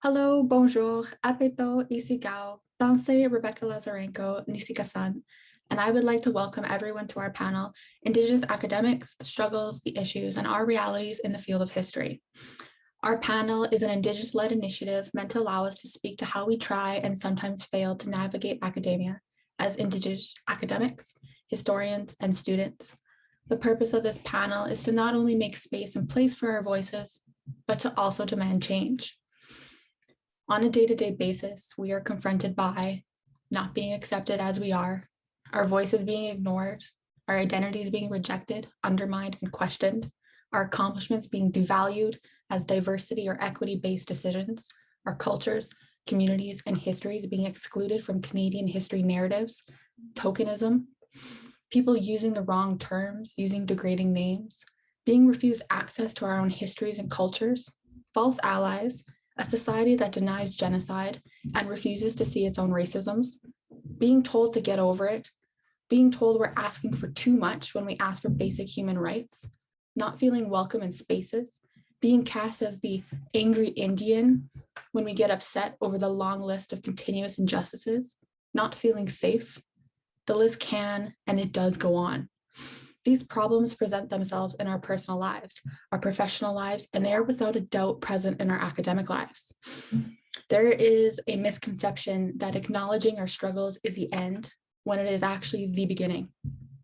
Hello, bonjour, apito, isigao, danse Rebecca Lazarenko, nisikasan, and I would like to welcome everyone to our panel, Indigenous Academics, the Struggles, the Issues, and Our Realities in the Field of History. Our panel is an Indigenous-led initiative meant to allow us to speak to how we try and sometimes fail to navigate academia as Indigenous academics, historians, and students. The purpose of this panel is to not only make space and place for our voices, but to also demand change. On a day-to-day basis, we are confronted by not being accepted as we are, our voices being ignored, our identities being rejected, undermined, and questioned, our accomplishments being devalued as diversity or equity-based decisions, our cultures, communities, and histories being excluded from Canadian history narratives, tokenism, people using the wrong terms, using degrading names, being refused access to our own histories and cultures, false allies, a society that denies genocide and refuses to see its own racisms, being told to get over it, being told we're asking for too much when we ask for basic human rights, not feeling welcome in spaces, being cast as the angry Indian when we get upset over the long list of continuous injustices, not feeling safe. The list can and it does go on. These problems present themselves in our personal lives, our professional lives, and they are without a doubt present in our academic lives. There is a misconception that acknowledging our struggles is the end when it is actually the beginning.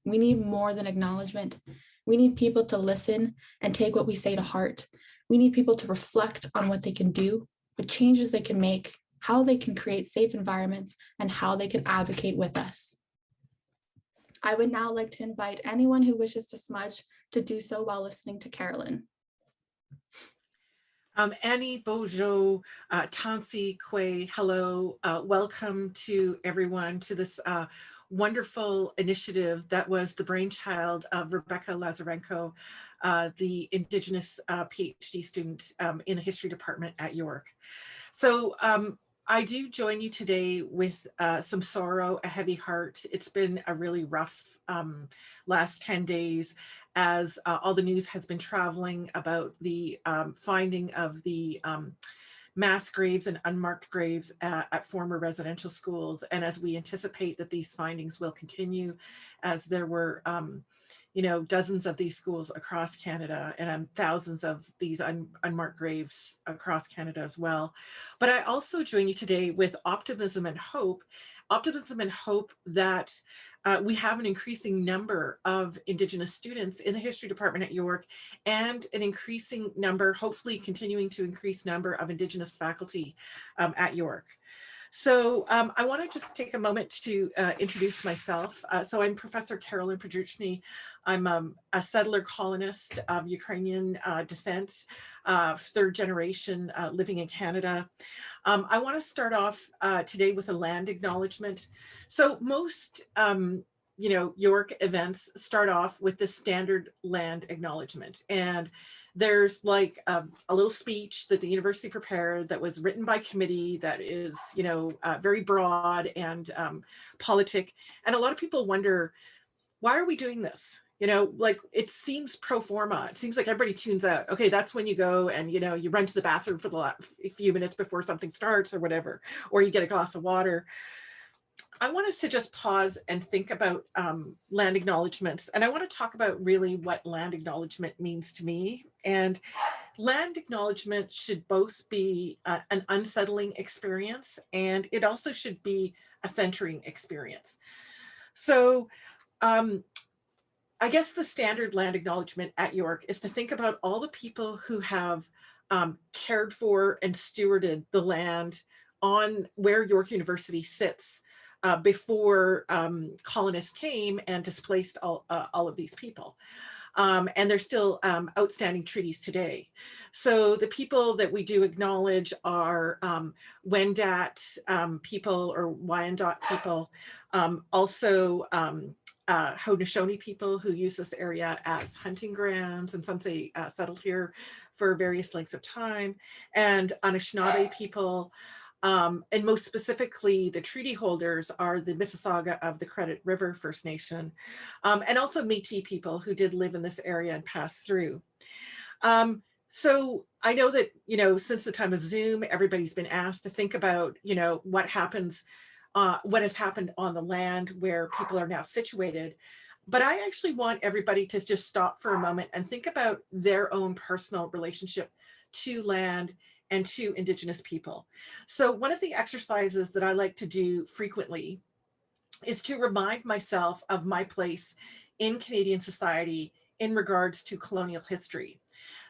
We need more than acknowledgement. We need people to listen and take what we say to heart. We need people to reflect on what they can do, what changes they can make, how they can create safe environments, and how they can advocate with us. I would now like to invite anyone who wishes to smudge to do so while listening to Carolyn. Annie, Bojo, Tansi, Kwe, hello. Welcome to everyone to this wonderful initiative that was the brainchild of Rebecca Lazarenko, the Indigenous PhD student in the history department at York. So I do join you today with some sorrow, a heavy heart. It's been a really rough last 10 days as all the news has been traveling about the finding of the mass graves and unmarked graves at former residential schools. And as we anticipate that these findings will continue, as there were dozens of these schools across Canada and thousands of these unmarked graves across Canada as well. But I also join you today with optimism and hope that we have an increasing number of Indigenous students in the history department at York and an increasing number, hopefully continuing to increase number of Indigenous faculty at York. So I want to just take a moment to introduce myself. So I'm Professor Carolyn Podruchny. I'm a settler colonist of Ukrainian descent, third generation living in Canada. I want to start off today with a land acknowledgement. So most York events start off with the standard land acknowledgement. And there's like a little speech that the university prepared that was written by committee that is, very broad and politic. And a lot of people wonder, why are we doing this? Like it seems pro forma. It seems like everybody tunes out. Okay, that's when you go and, you run to the bathroom for the few minutes before something starts or whatever, or you get a glass of water. I want us to just pause and think about land acknowledgements. And I want to talk about really what land acknowledgement means to me. And land acknowledgement should both be an unsettling experience, and it also should be a centering experience. So I guess the standard land acknowledgement at York is to think about all the people who have cared for and stewarded the land on where York University sits before colonists came and displaced all of these people. And there's still outstanding treaties today. So the people that we do acknowledge are Wendat people or Wyandot people, also Haudenosaunee people who use this area as hunting grounds, and some say settled here for various lengths of time, and Anishinaabe people. And most specifically, the treaty holders are the Mississauga of the Credit River First Nation, and also Métis people who did live in this area and pass through. So I know that, since the time of Zoom, everybody's been asked to think about, what has happened on the land where people are now situated. But I actually want everybody to just stop for a moment and think about their own personal relationship to land and to Indigenous people. So one of the exercises that I like to do frequently is to remind myself of my place in Canadian society in regards to colonial history.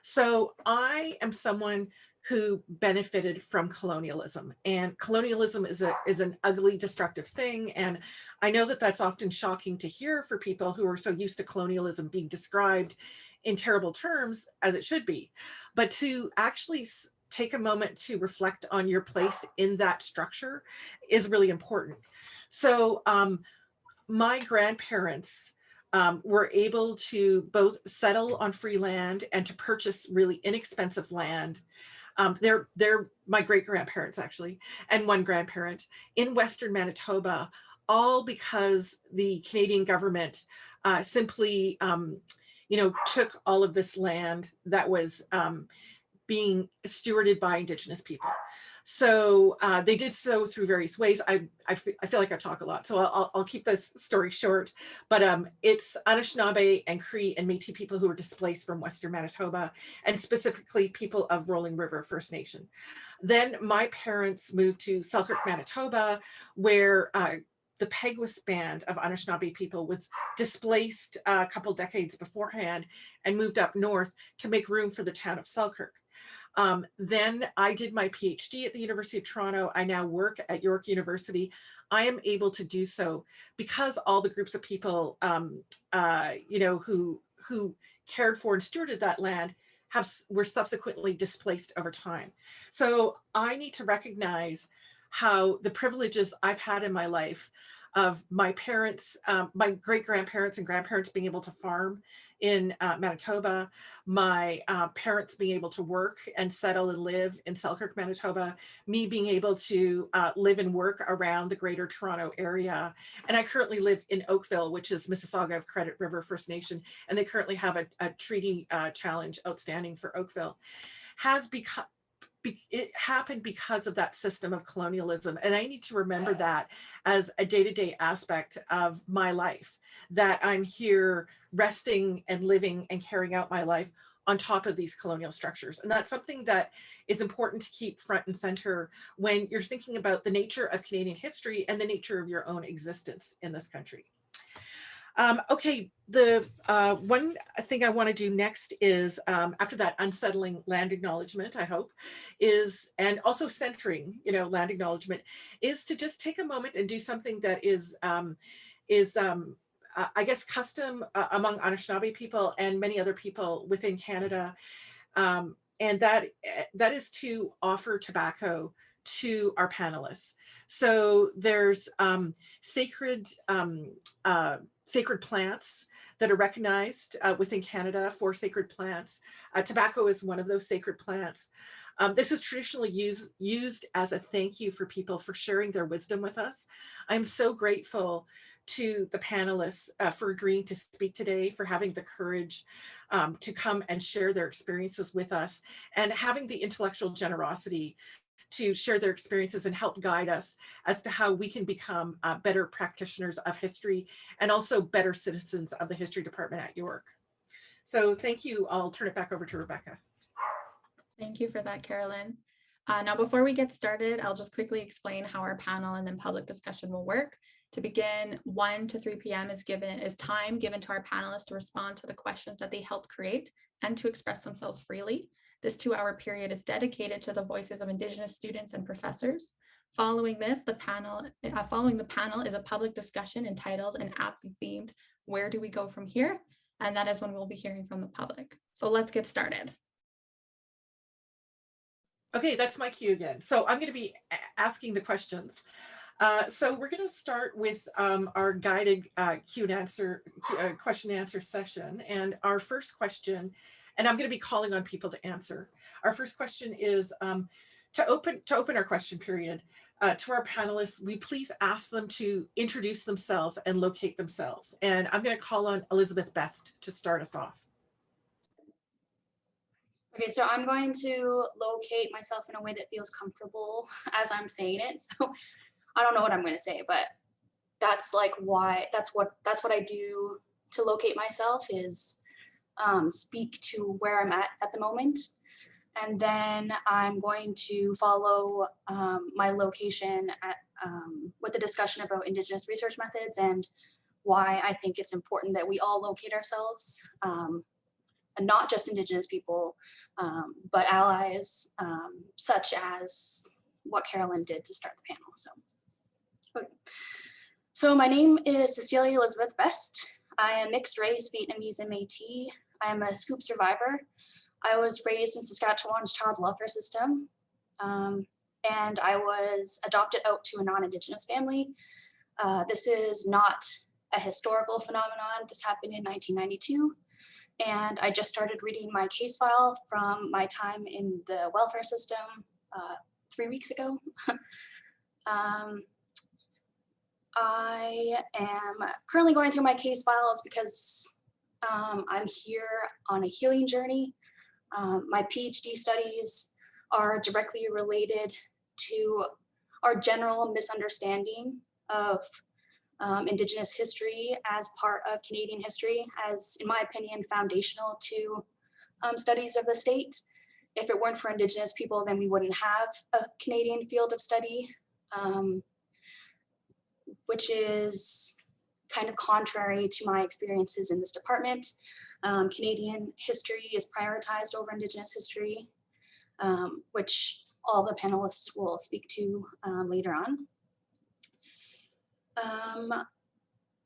So I am someone who benefited from colonialism, and colonialism is an ugly, destructive thing. And I know that that's often shocking to hear for people who are so used to colonialism being described in terrible terms, as it should be. But to actually take a moment to reflect on your place in that structure is really important. So my grandparents were able to both settle on free land and to purchase really inexpensive land. They're my great grandparents actually, and one grandparent in Western Manitoba, all because the Canadian government simply, took all of this land that was being stewarded by Indigenous people. So they did so through various ways. I feel like I talk a lot, so I'll keep this story short. But it's Anishinaabe and Cree and Métis people who were displaced from Western Manitoba, and specifically people of Rolling River First Nation. Then my parents moved to Selkirk, Manitoba, where the Peguis band of Anishinaabe people was displaced a couple decades beforehand and moved up north to make room for the town of Selkirk. Then I did my PhD at the University of Toronto. I now work at York University. I am able to do so because all the groups of people, who cared for and stewarded that land were subsequently displaced over time. So I need to recognize how the privileges I've had in my life of my parents, my great grandparents and grandparents being able to farm in Manitoba, my parents being able to work and settle and live in Selkirk, Manitoba, me being able to live and work around the Greater Toronto area. And I currently live in Oakville, which is Mississauga of Credit River First Nation, and they currently have a treaty challenge outstanding for Oakville, has become it happened because of that system of colonialism. And I need to remember that as a day-to-day aspect of my life, that I'm here resting and living and carrying out my life on top of these colonial structures. And that's something that is important to keep front and center when you're thinking about the nature of Canadian history and the nature of your own existence in this country. Okay, the one thing I want to do next is, after that unsettling land acknowledgement, I hope, and also centering, land acknowledgement, is to just take a moment and do something that is I guess, custom among Anishinaabe people and many other people within Canada, and that is to offer tobacco to our panelists. So there's sacred sacred plants that are recognized within Canada for sacred plants. Tobacco is one of those sacred plants. This is traditionally used as a thank you for people for sharing their wisdom with us. I'm so grateful to the panelists for agreeing to speak today, for having the courage to come and share their experiences with us, and having the intellectual generosity to share their experiences and help guide us as to how we can become better practitioners of history and also better citizens of the history department at York. So thank you. I'll turn it back over to Rebecca. Thank you for that, Carolyn. Now, before we get started, I'll just quickly explain how our panel and then public discussion will work. To begin, 1 to 3 p.m. is time given to our panelists to respond to the questions that they helped create and to express themselves freely. This 2-hour period is dedicated to the voices of Indigenous students and professors. Following the panel is a public discussion entitled and aptly themed, "Where do we go from here?" And that is when we'll be hearing from the public. So let's get started. Okay, that's my cue again. So I'm going to be asking the questions. So we're going to start with our guided question and answer session. And our first question, and I'm going to be calling on people to answer. Our first question is to open our question period. To our panelists, we please ask them to introduce themselves and locate themselves. And I'm going to call on Elizabeth Best to start us off. Okay, so I'm going to locate myself in a way that feels comfortable as I'm saying it. So I don't know what I'm going to say, but that's like why that's what I do to locate myself is speak to where I'm at the moment. And then I'm going to follow my location with a discussion about Indigenous research methods and why I think it's important that we all locate ourselves, and not just Indigenous people, but allies, such as what Carolyn did to start the panel. Okay. So my name is Cecilia Elizabeth Best. I am mixed race Vietnamese and Métis. I am a scoop survivor. I was raised in Saskatchewan's child welfare system, and I was adopted out to a non-Indigenous family. This is not a historical phenomenon. This happened in 1992, and I just started reading my case file from my time in the welfare system 3 weeks ago. I am currently going through my case files because I'm here on a healing journey. My PhD studies are directly related to our general misunderstanding of Indigenous history as part of Canadian history, as in my opinion, foundational to studies of the state. If it weren't for Indigenous people, then we wouldn't have a Canadian field of study, which is kind of contrary to my experiences in this department. Canadian history is prioritized over Indigenous history, which all the panelists will speak to later on.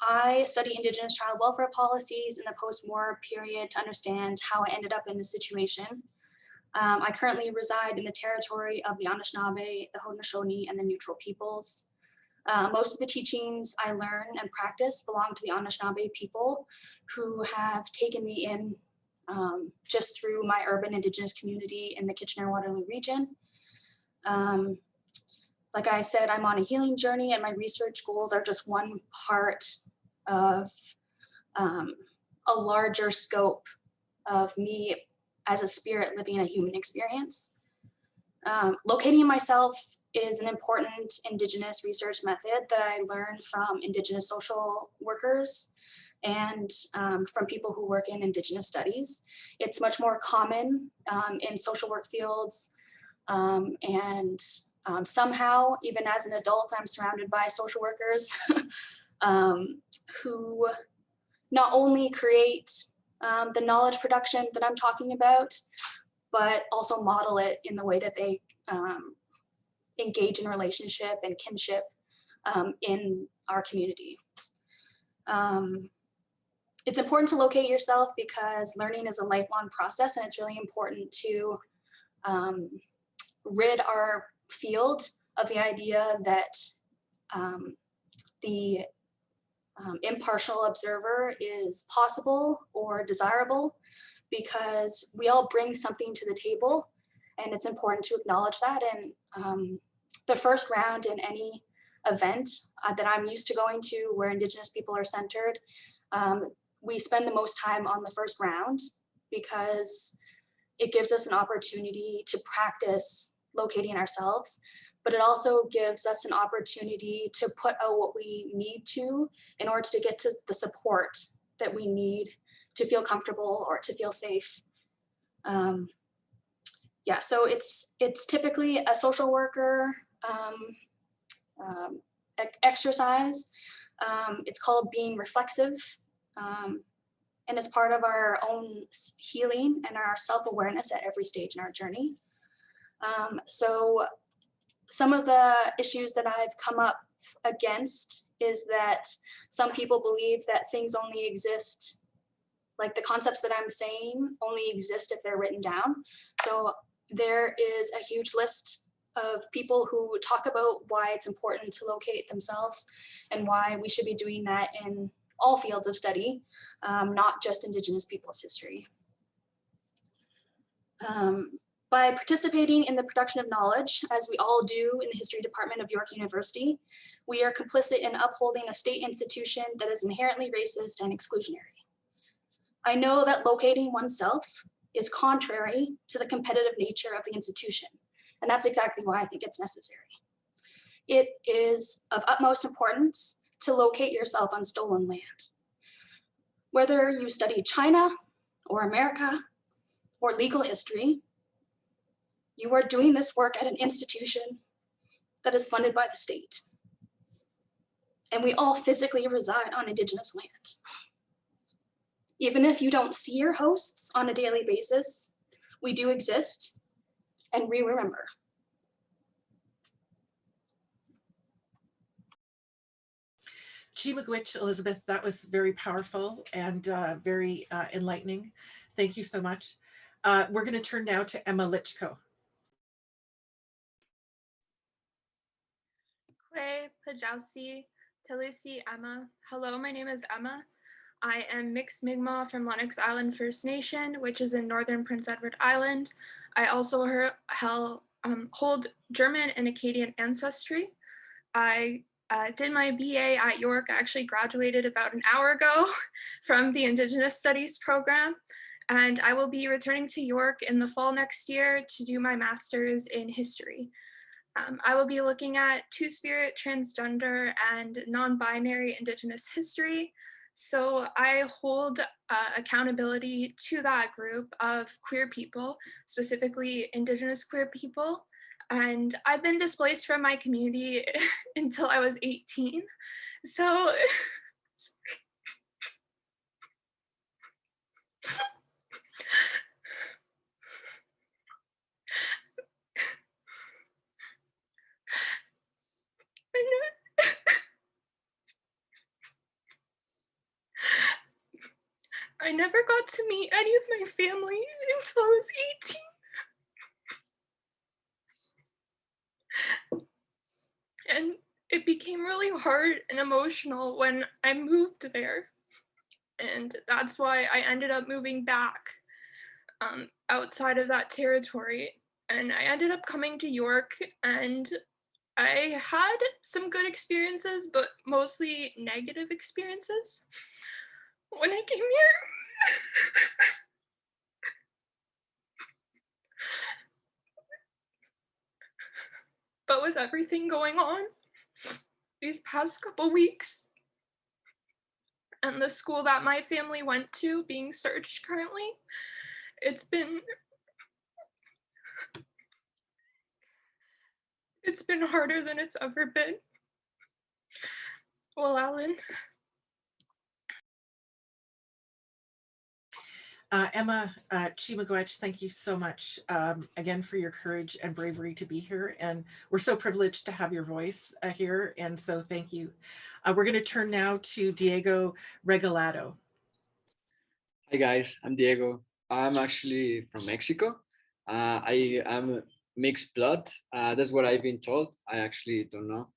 I study Indigenous child welfare policies in the post-war period to understand how I ended up in this situation. I currently reside in the territory of the Anishinaabe, the Haudenosaunee, and the Neutral peoples. Most of the teachings I learn and practice belong to the Anishinaabe people, who have taken me in just through my urban Indigenous community in the Kitchener-Waterloo region. Like I said, I'm on a healing journey, and my research goals are just one part of a larger scope of me as a spirit living a human experience. Locating myself is an important Indigenous research method that I learned from Indigenous social workers and from people who work in Indigenous studies. It's much more common in social work fields, and somehow, even as an adult, I'm surrounded by social workers who not only create the knowledge production that I'm talking about, but also model it in the way that they engage in relationship and kinship in our community. It's important to locate yourself because learning is a lifelong process, and it's really important to rid our field of the idea that the impartial observer is possible or desirable, because we all bring something to the table, and it's important to acknowledge that. And the first round in any event that I'm used to going to where Indigenous people are centered, we spend the most time on the first round because it gives us an opportunity to practice locating ourselves, but it also gives us an opportunity to put out what we need to in order to get to the support that we need to feel comfortable or to feel safe. Yeah, so it's typically a social worker exercise. It's called being reflexive, and it's part of our own healing and our self-awareness at every stage in our journey. So some of the issues that I've come up against is that some people believe that things only exist, like the concepts that I'm saying only exist if they're written down. So there is a huge list of people who talk about why it's important to locate themselves and why we should be doing that in all fields of study, not just Indigenous people's history. By participating in the production of knowledge, as we all do in the history department of York University, we are complicit in upholding a state institution that is inherently racist and exclusionary. I know that locating oneself is contrary to the competitive nature of the institution. And that's exactly why I think it's necessary. It is of utmost importance to locate yourself on stolen land. Whether you study China or America or legal history, you are doing this work at an institution that is funded by the state. And we all physically reside on Indigenous land. Even if you don't see your hosts on a daily basis, we do exist and we remember. Chi-miigwech, Elizabeth, that was very powerful and very enlightening. Thank you so much. We're going to turn now to Emma Lichko. Kwe, Pajausi, Telusi, Emma. Hello, my name is Emma. I am mixed Mi'kmaq from Lennox Island First Nation, which is in northern Prince Edward Island. I also hold German and Acadian ancestry. I did my BA at York. I actually graduated about an hour ago from the Indigenous Studies program, and I will be returning to York in the fall next year to do my master's in history. I will be looking at Two-Spirit, transgender, and non-binary Indigenous history. So I hold accountability to that group of queer people, specifically Indigenous queer people. And I've been displaced from my community until I was 18. So I never got to meet any of my family until I was 18. And it became really hard and emotional when I moved there. And that's why I ended up moving back outside of that territory. And I ended up coming to York, and I had some good experiences, but mostly negative experiences when I came here. But with everything going on these past couple weeks, and the school that my family went to being searched currently, it's been harder than it's ever been. Well, Alan. Emma, Chi-miigwech, thank you so much again for your courage and bravery to be here. And we're so privileged to have your voice here. And so thank you. We're going to turn now to Diego Regalado. Hi guys, I'm Diego. I'm actually from Mexico. I am mixed blood. That's what I've been told. I actually don't know.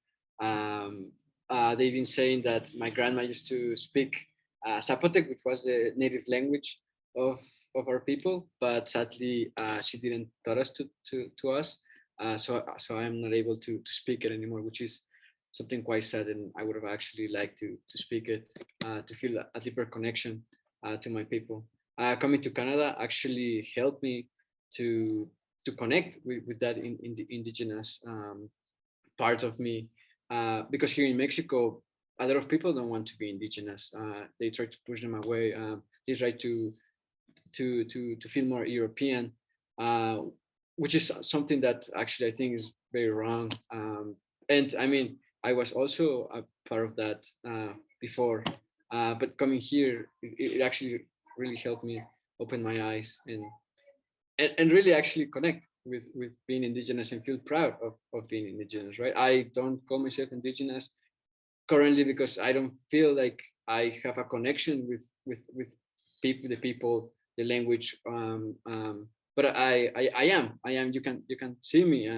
They've been saying that my grandma used to speak Zapotec, which was the native language of our people, but sadly she didn't taught us to us. So I'm not able to speak it anymore, which is something quite sad. And I would have actually liked to speak it, to feel a deeper connection to my people. Coming to Canada actually helped me to connect with that in the indigenous part of me, because here in Mexico, a lot of people don't want to be indigenous. They try to push them away. They try to feel more European, which is something that actually I think is very wrong. And I mean, I was also a part of that before. But coming here, it actually really helped me open my eyes and really actually connect with being indigenous and feel proud of being indigenous, right? I don't call myself indigenous currently because I don't feel like I have a connection with people, the language. But I am. You can see me.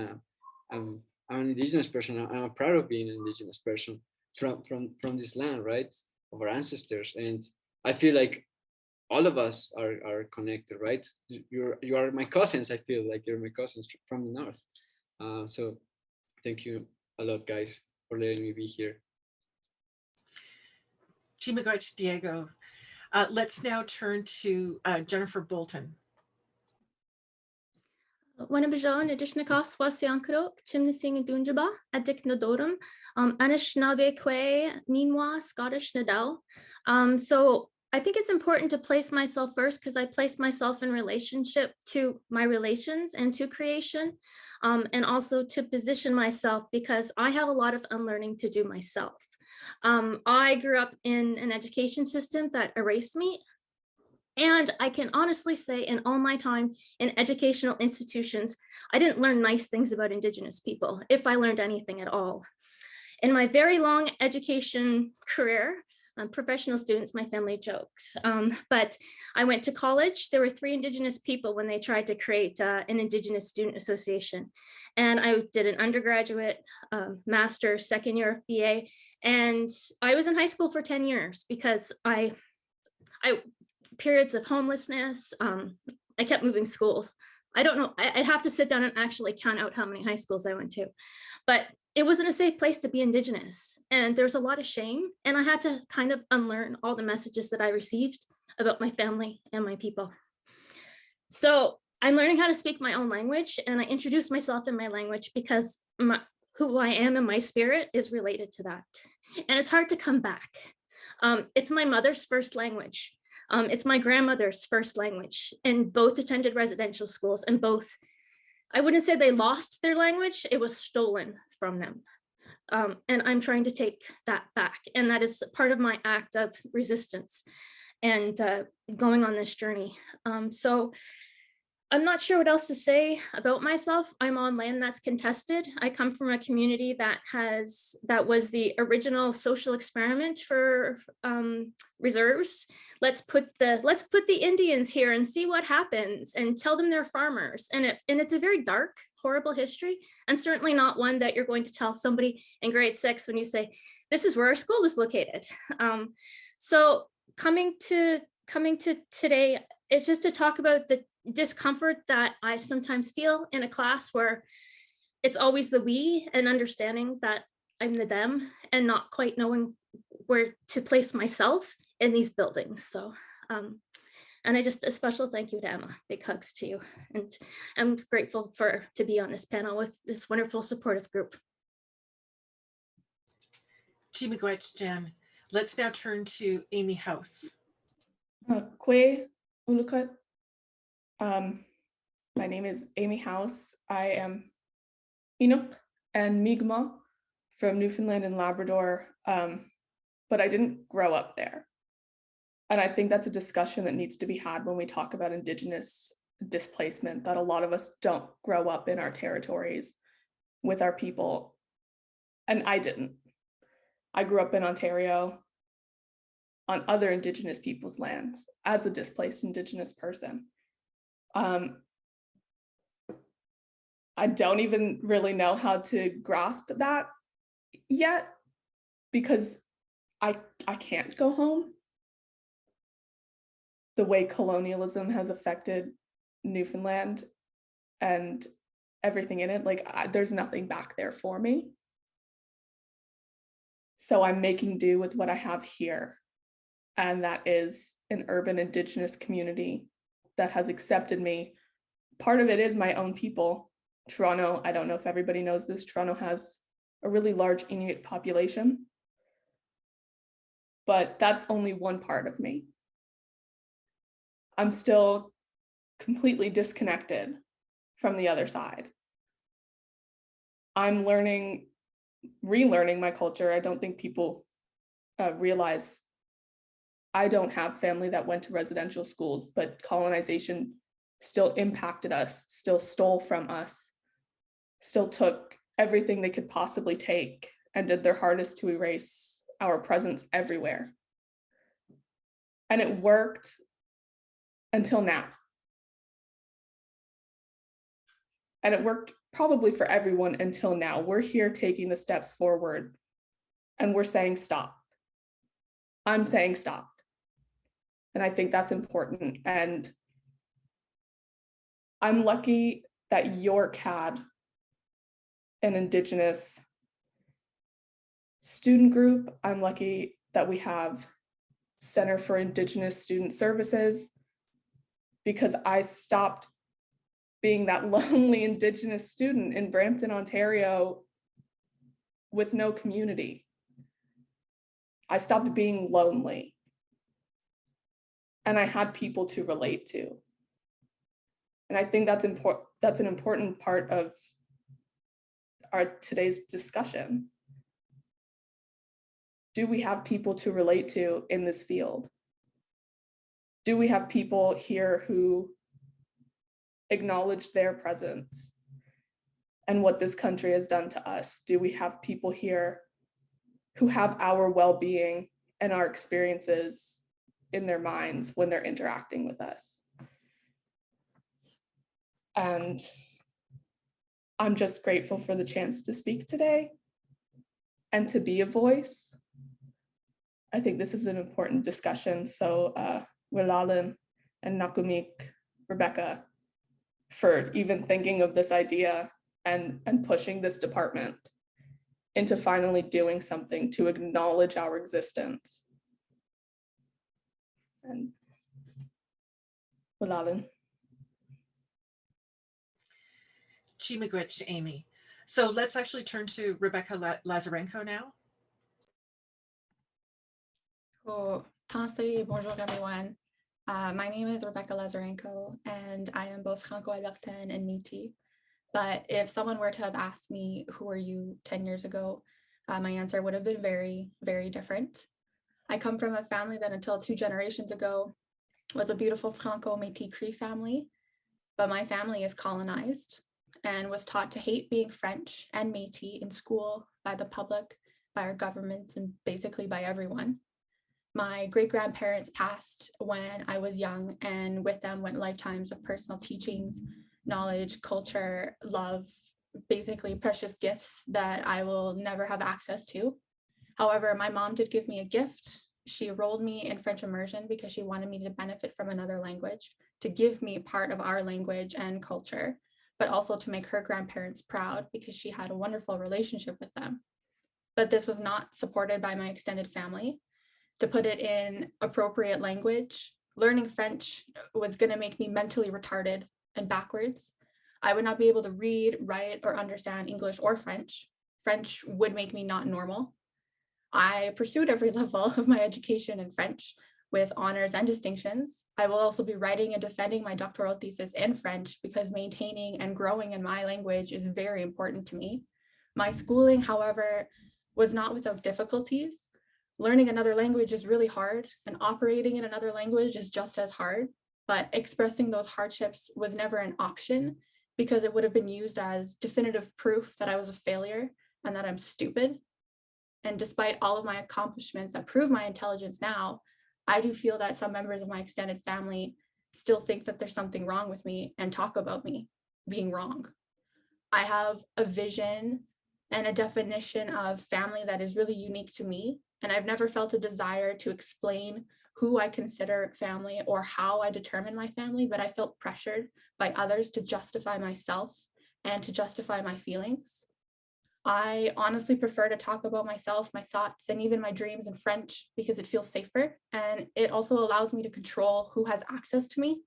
I'm an indigenous person. I'm proud of being an indigenous person from this land, right? Of our ancestors. And I feel like all of us are connected, right? You are my cousins. I feel like you're my cousins from the north. So thank you a lot, guys, for letting me be here. Chi-miigwech, Diego. Let's now turn to Jennifer Bolton. Wanabajon Adishnakas Wasiankarok, Chimnasing Dunjaba, Adik Nadorum, Anishnabe Kwe, Ninwa, Scottish Nadal. So I think it's important to place myself first because I place myself in relationship to my relations and to creation, and also to position myself because I have a lot of unlearning to do myself. I grew up in an education system that erased me. And I can honestly say in all my time in educational institutions, I didn't learn nice things about Indigenous people, if I learned anything at all. In my very long education career, professional students, my family jokes, but I went to college. There were 3 Indigenous people when they tried to create an Indigenous Student Association. And I did an undergraduate, master, second year of BA. And I was in high school for 10 years because I periods of homelessness. I kept moving schools. I don't know, I'd have to sit down and actually count out how many high schools I went to, but it wasn't a safe place to be Indigenous. And there's a lot of shame. And I had to kind of unlearn all the messages that I received about my family and my people. So I'm learning how to speak my own language, and I introduce myself in my language because who I am and my spirit is related to that. And it's hard to come back. It's my mother's first language. It's my grandmother's first language, and both attended residential schools, and both, I wouldn't say they lost their language, it was stolen from them. And I'm trying to take that back. And that is part of my act of resistance and going on this journey. So I'm not sure what else to say about myself. I'm on land that's contested. I come from a community that was the original social experiment for reserves. Let's put the Indians here and see what happens and tell them they're farmers. And it's a very dark, horrible history, and certainly not one that you're going to tell somebody in grade 6 when you say, this is where our school is located. So coming to today, it's just to talk about the discomfort that I sometimes feel in a class where it's always the we, and understanding that I'm the them and not quite knowing where to place myself in these buildings. So, and I just, a special thank you to Emma, big hugs to you. And I'm grateful to be on this panel with this wonderful supportive group. Chimigwech Jan. Let's now turn to Amy House. Kwe Ulukut. My name is Amy House. I am Inuk and Mi'kmaq from Newfoundland and Labrador, but I didn't grow up there. And I think that's a discussion that needs to be had when we talk about Indigenous displacement, that a lot of us don't grow up in our territories with our people. And I didn't. I grew up in Ontario on other Indigenous people's lands as a displaced Indigenous person. I don't even really know how to grasp that yet because I can't go home. The way colonialism has affected Newfoundland and everything in it, like there's nothing back there for me. So I'm making do with what I have here. And that is an urban Indigenous community that has accepted me. Part of it is my own people. Toronto, I don't know if everybody knows this, Toronto has a really large Inuit population, but that's only one part of me. I'm still completely disconnected from the other side. I'm relearning my culture. I don't think people realize I don't have family that went to residential schools, but colonization still impacted us, still stole from us, still took everything they could possibly take and did their hardest to erase our presence everywhere. And it worked until now. And it worked probably for everyone until now. We're here taking the steps forward and we're saying stop. I'm saying stop. And I think that's important. And I'm lucky that York had an Indigenous student group. I'm lucky that we have Center for Indigenous Student Services, because I stopped being that lonely Indigenous student in Brampton, Ontario, with no community. I stopped being lonely. And I had people to relate to. And I think that's important. That's an important part of our today's discussion. Do we have people to relate to in this field? Do we have people here who acknowledge their presence and what this country has done to us? Do we have people here who have our well-being and our experiences in their minds when they're interacting with us? And I'm just grateful for the chance to speak today and to be a voice. I think this is an important discussion. So Wilalin and Nakumik, Rebecca, for even thinking of this idea and pushing this department into finally doing something to acknowledge our existence. And Wilalin. Chimagwich, Amy. So let's actually turn to Rebecca Lazarenko now. Oh, bonjour everyone. My name is Rebecca Lazarenko, and I am both Franco-Albertaine and Métis. But if someone were to have asked me, who are you 10 years ago, my answer would have been very, very different. I come from a family that until 2 generations ago was a beautiful Franco-Métis Cree family, but my family is colonized and was taught to hate being French and Métis in school, by the public, by our government, and basically by everyone. My great-grandparents passed when I was young, and with them went lifetimes of personal teachings, knowledge, culture, love, basically precious gifts that I will never have access to. However, my mom did give me a gift. She enrolled me in French immersion because she wanted me to benefit from another language, to give me part of our language and culture, but also to make her grandparents proud because she had a wonderful relationship with them. But this was not supported by my extended family. To put it in appropriate language, learning French was going to make me mentally retarded and backwards. I would not be able to read, write, or understand English or French. French would make me not normal. I pursued every level of my education in French with honors and distinctions. I will also be writing and defending my doctoral thesis in French because maintaining and growing in my language is very important to me. My schooling, however, was not without difficulties. Learning another language is really hard, and operating in another language is just as hard, but expressing those hardships was never an option because it would have been used as definitive proof that I was a failure and that I'm stupid. And despite all of my accomplishments that prove my intelligence now, I do feel that some members of my extended family still think that there's something wrong with me and talk about me being wrong. I have a vision and a definition of family that is really unique to me, and I've never felt a desire to explain who I consider family or how I determine my family, but I felt pressured by others to justify myself and to justify my feelings. I honestly prefer to talk about myself, my thoughts, and even my dreams in French because it feels safer, and it also allows me to control who has access to me.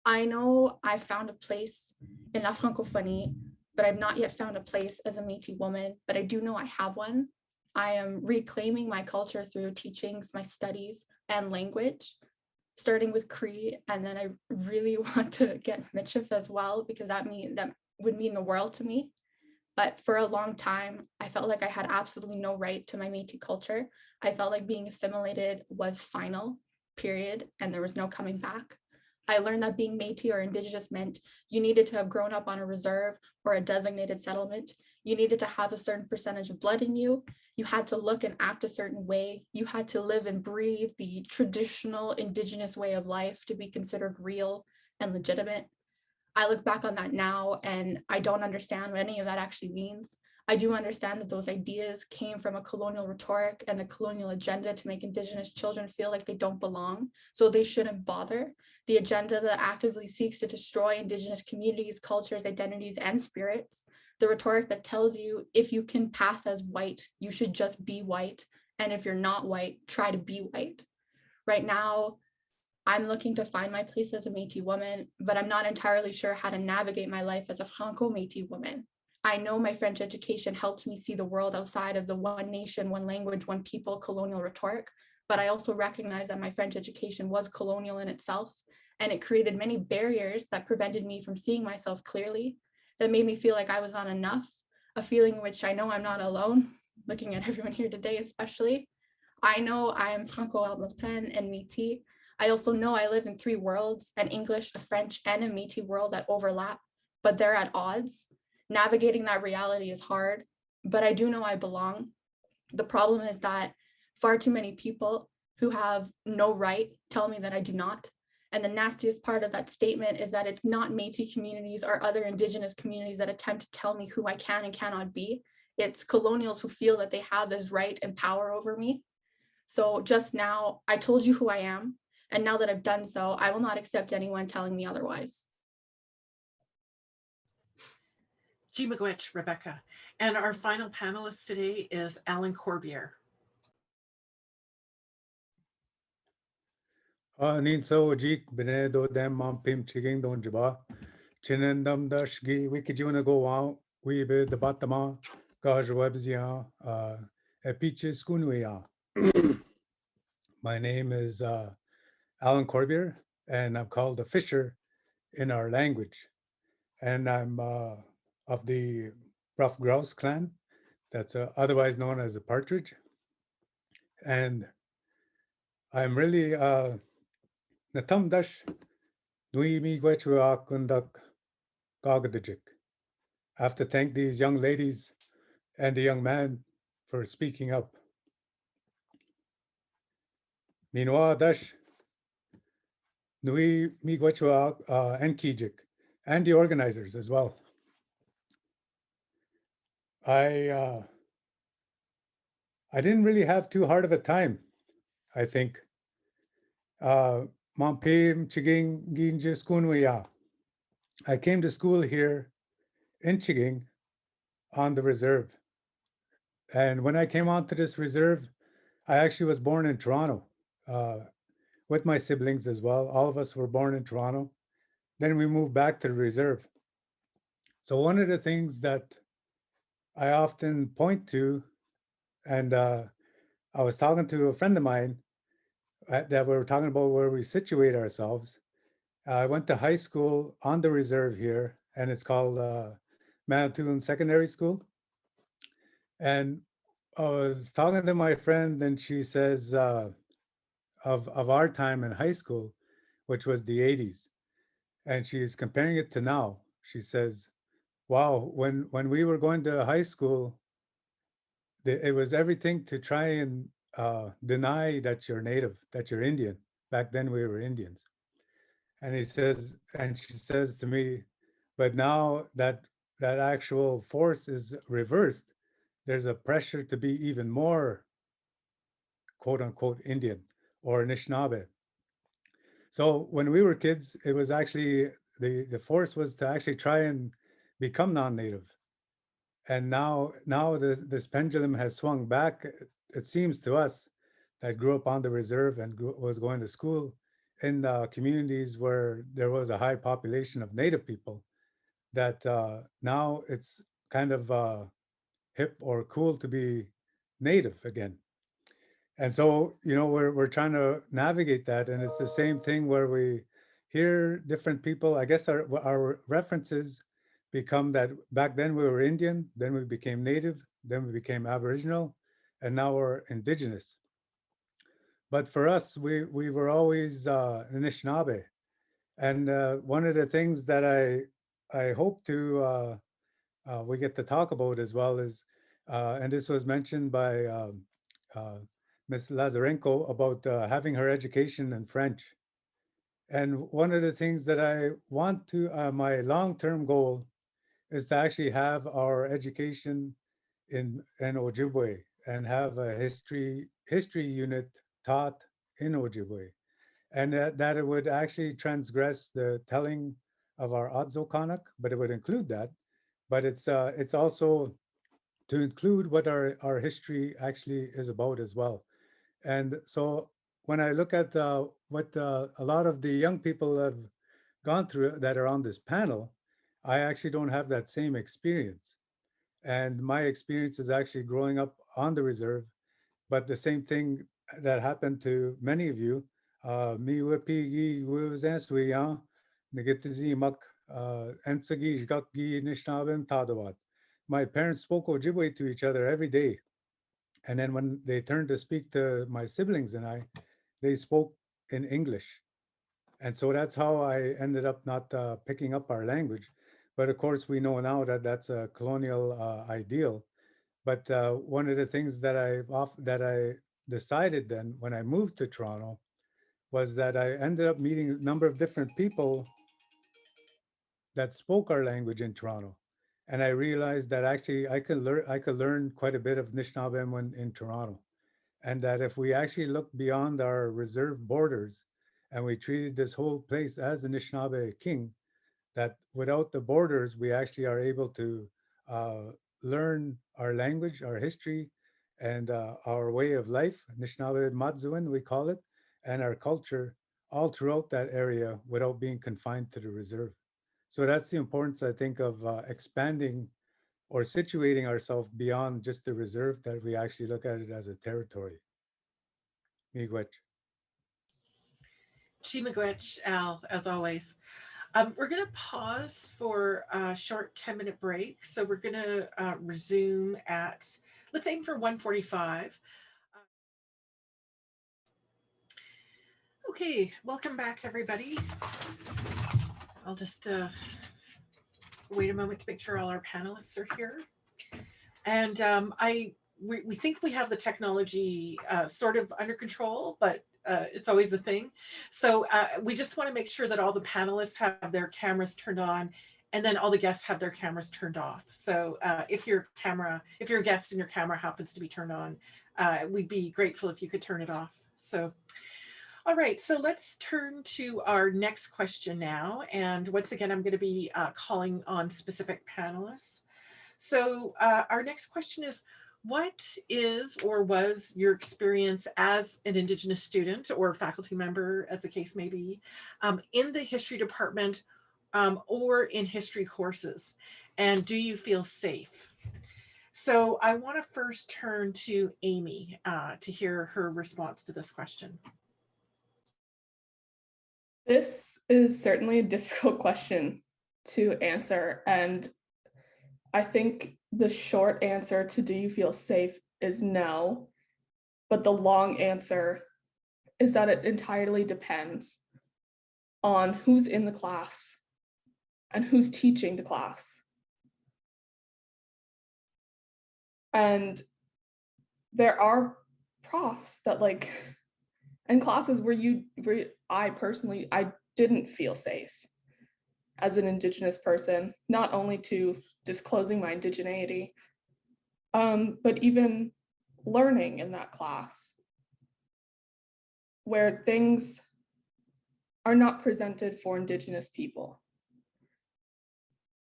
I know I found a place in La Francophonie, but I've not yet found a place as a Métis woman, but I do know I have one. I am reclaiming my culture through teachings, my studies, and language, starting with Cree, and then I really want to get Michif as well because that would mean the world to me. But for a long time, I felt like I had absolutely no right to my Métis culture. I felt like being assimilated was final, period, and there was no coming back. I learned that being Métis or Indigenous meant you needed to have grown up on a reserve or a designated settlement. You needed to have a certain percentage of blood in you. You had to look and act a certain way. You had to live and breathe the traditional Indigenous way of life to be considered real and legitimate. I look back on that now and I don't understand what any of that actually means. I do understand that those ideas came from a colonial rhetoric and the colonial agenda to make Indigenous children feel like they don't belong, so they shouldn't bother. The agenda that actively seeks to destroy Indigenous communities, cultures, identities, and spirits. The rhetoric that tells you if you can pass as white, you should just be white. And if you're not white, try to be white. Right now, I'm looking to find my place as a Métis woman, but I'm not entirely sure how to navigate my life as a Franco-Métis woman. I know my French education helped me see the world outside of the one nation, one language, one people colonial rhetoric, but I also recognize that my French education was colonial in itself, and it created many barriers that prevented me from seeing myself clearly, that made me feel like I was not enough, a feeling which I know I'm not alone, looking at everyone here today especially. I know I am Franco-Albertaine and Métis. I also know I live in three worlds, an English, a French, and a Métis world that overlap, but they're at odds. Navigating that reality is hard, but I do know I belong. The problem is that far too many people who have no right tell me that I do not. And the nastiest part of that statement is that it's not Métis communities or other Indigenous communities that attempt to tell me who I can and cannot be. It's colonials who feel that they have this right and power over me. So just now, I told you who I am. And now that I've done so, I will not accept anyone telling me otherwise. Miigwech, Rebecca. And our final panelist today is Alan Corbier. Nin so jik bene do dem mam pim chiging don jaba. Chinen dam dash gi wiki juna go out. We be the batama gaj webzia epiches kunwea. My name is Alan Corbier, and I'm called a fisher in our language. And I'm of the Rough Grouse clan, that's otherwise known as a partridge. And I'm really natam dash dui mi gwechua kundak gagadajik. I have to thank these young ladies and the young man for speaking up. Minwa dash nui mi gwechua and kijik, and the organizers as well. I didn't really have too hard of a time, I think. Mampim Chiging Ginjis Kunwiya. I came to school here in Chiging on the reserve. And when I came onto this reserve, I actually was born in Toronto with my siblings as well. All of us were born in Toronto. Then we moved back to the reserve. So one of the things that I often point to, and I was talking to a friend of mine that we were talking about where we situate ourselves. I went to high school on the reserve here, and it's called Manitoulin Secondary School. And I was talking to my friend, and she says of our time in high school, which was the 80s, and she's comparing it to now. She says, "Wow, when we were going to high school, it was everything to try and deny that you're native, that you're Indian. Back then we were Indians." And she says to me, but now that that actual force is reversed, there's a pressure to be even more quote unquote Indian or Anishinaabe. So when we were kids, it was actually the force was to actually try and become non-native. And now this pendulum has swung back. It seems to us that grew up on the reserve and was going to school in communities where there was a high population of Native people, that now it's kind of hip or cool to be Native again. And so, you know, we're trying to navigate that, and it's the same thing where we hear different people. I guess our references become that back then we were Indian, then we became Native, then we became Aboriginal, and now we're Indigenous. But for us, we were always Anishinaabe. And one of the things that I hope to we get to talk about as well is, and this was mentioned by uh, Ms. Lazarenko about having her education in French. And one of the things that I want to, my long-term goal is to actually have our education in Ojibwe and have a history unit taught in Ojibwe, and that it would actually transgress the telling of our Adzokanak, but it would include that. But it's also to include what our history actually is about as well. And so when I look at what a lot of the young people have gone through that are on this panel, I actually don't have that same experience. And my experience is actually growing up on the reserve, but the same thing that happened to many of you. Mi wipigi wuzenswiyan negitizi mak ensagi jgakgi nishnabim tadawat. My parents spoke Ojibwe to each other every day. And then when they turned to speak to my siblings and I, they spoke in English. And so that's how I ended up not picking up our language. But of course, we know now that that's a colonial ideal. But one of the things that I decided then when I moved to Toronto was that I ended up meeting a number of different people that spoke our language in Toronto. And I realized that actually I could learn quite a bit of Anishinaabe when in Toronto. And that if we actually look beyond our reserve borders and we treated this whole place as Anishinaabe king, that without the borders, we actually are able to uh, learn our language, our history, and our way of life, Anishinaabe Matsuin, we call it, and our culture all throughout that area without being confined to the reserve. So that's the importance, I think, of expanding or situating ourselves beyond just the reserve, that we actually look at it as a territory. Miigwech. Miigwech, Al, as always. We're going to pause for a short 10-minute break. So we're going to resume at, let's aim for 1:45. Okay, welcome back, everybody. I'll just wait a moment to make sure all our panelists are here. And we think we have the technology sort of under control, but it's always a thing. So we just want to make sure that all the panelists have their cameras turned on, and then all the guests have their cameras turned off. So if you're a guest and your camera happens to be turned on, we'd be grateful if you could turn it off. So, all right, so let's turn to our next question now. And once again, I'm going to be calling on specific panelists. So our next question is, what is or was your experience as an Indigenous student or faculty member, as the case may be, in the history department or in history courses? And do you feel safe? So I want to first turn to Amy to hear her response to this question. This is certainly a difficult question to answer. And I think the short answer to do you feel safe is no. But the long answer is that it entirely depends on who's in the class and who's teaching the class. And there are profs that in classes where I didn't feel safe as an Indigenous person, not only to disclosing my indigeneity, but even learning in that class where things are not presented for Indigenous people.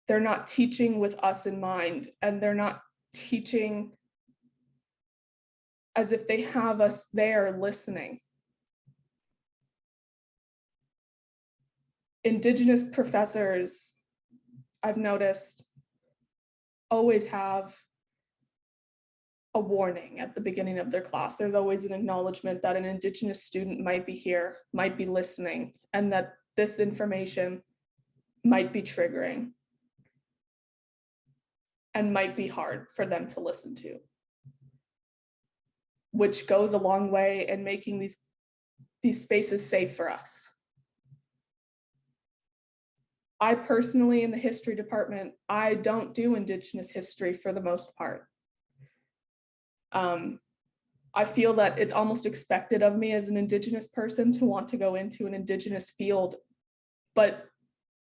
They're not teaching with us in mind, and they're not teaching as if they have us there listening. Indigenous professors, I've noticed, always have a warning at the beginning of their class. There's always an acknowledgement that an Indigenous student might be here, might be listening, and that this information might be triggering and might be hard for them to listen to, which goes a long way in making these spaces safe for us. I personally, in the history department, I don't do Indigenous history for the most part. I feel that it's almost expected of me as an Indigenous person to want to go into an Indigenous field, but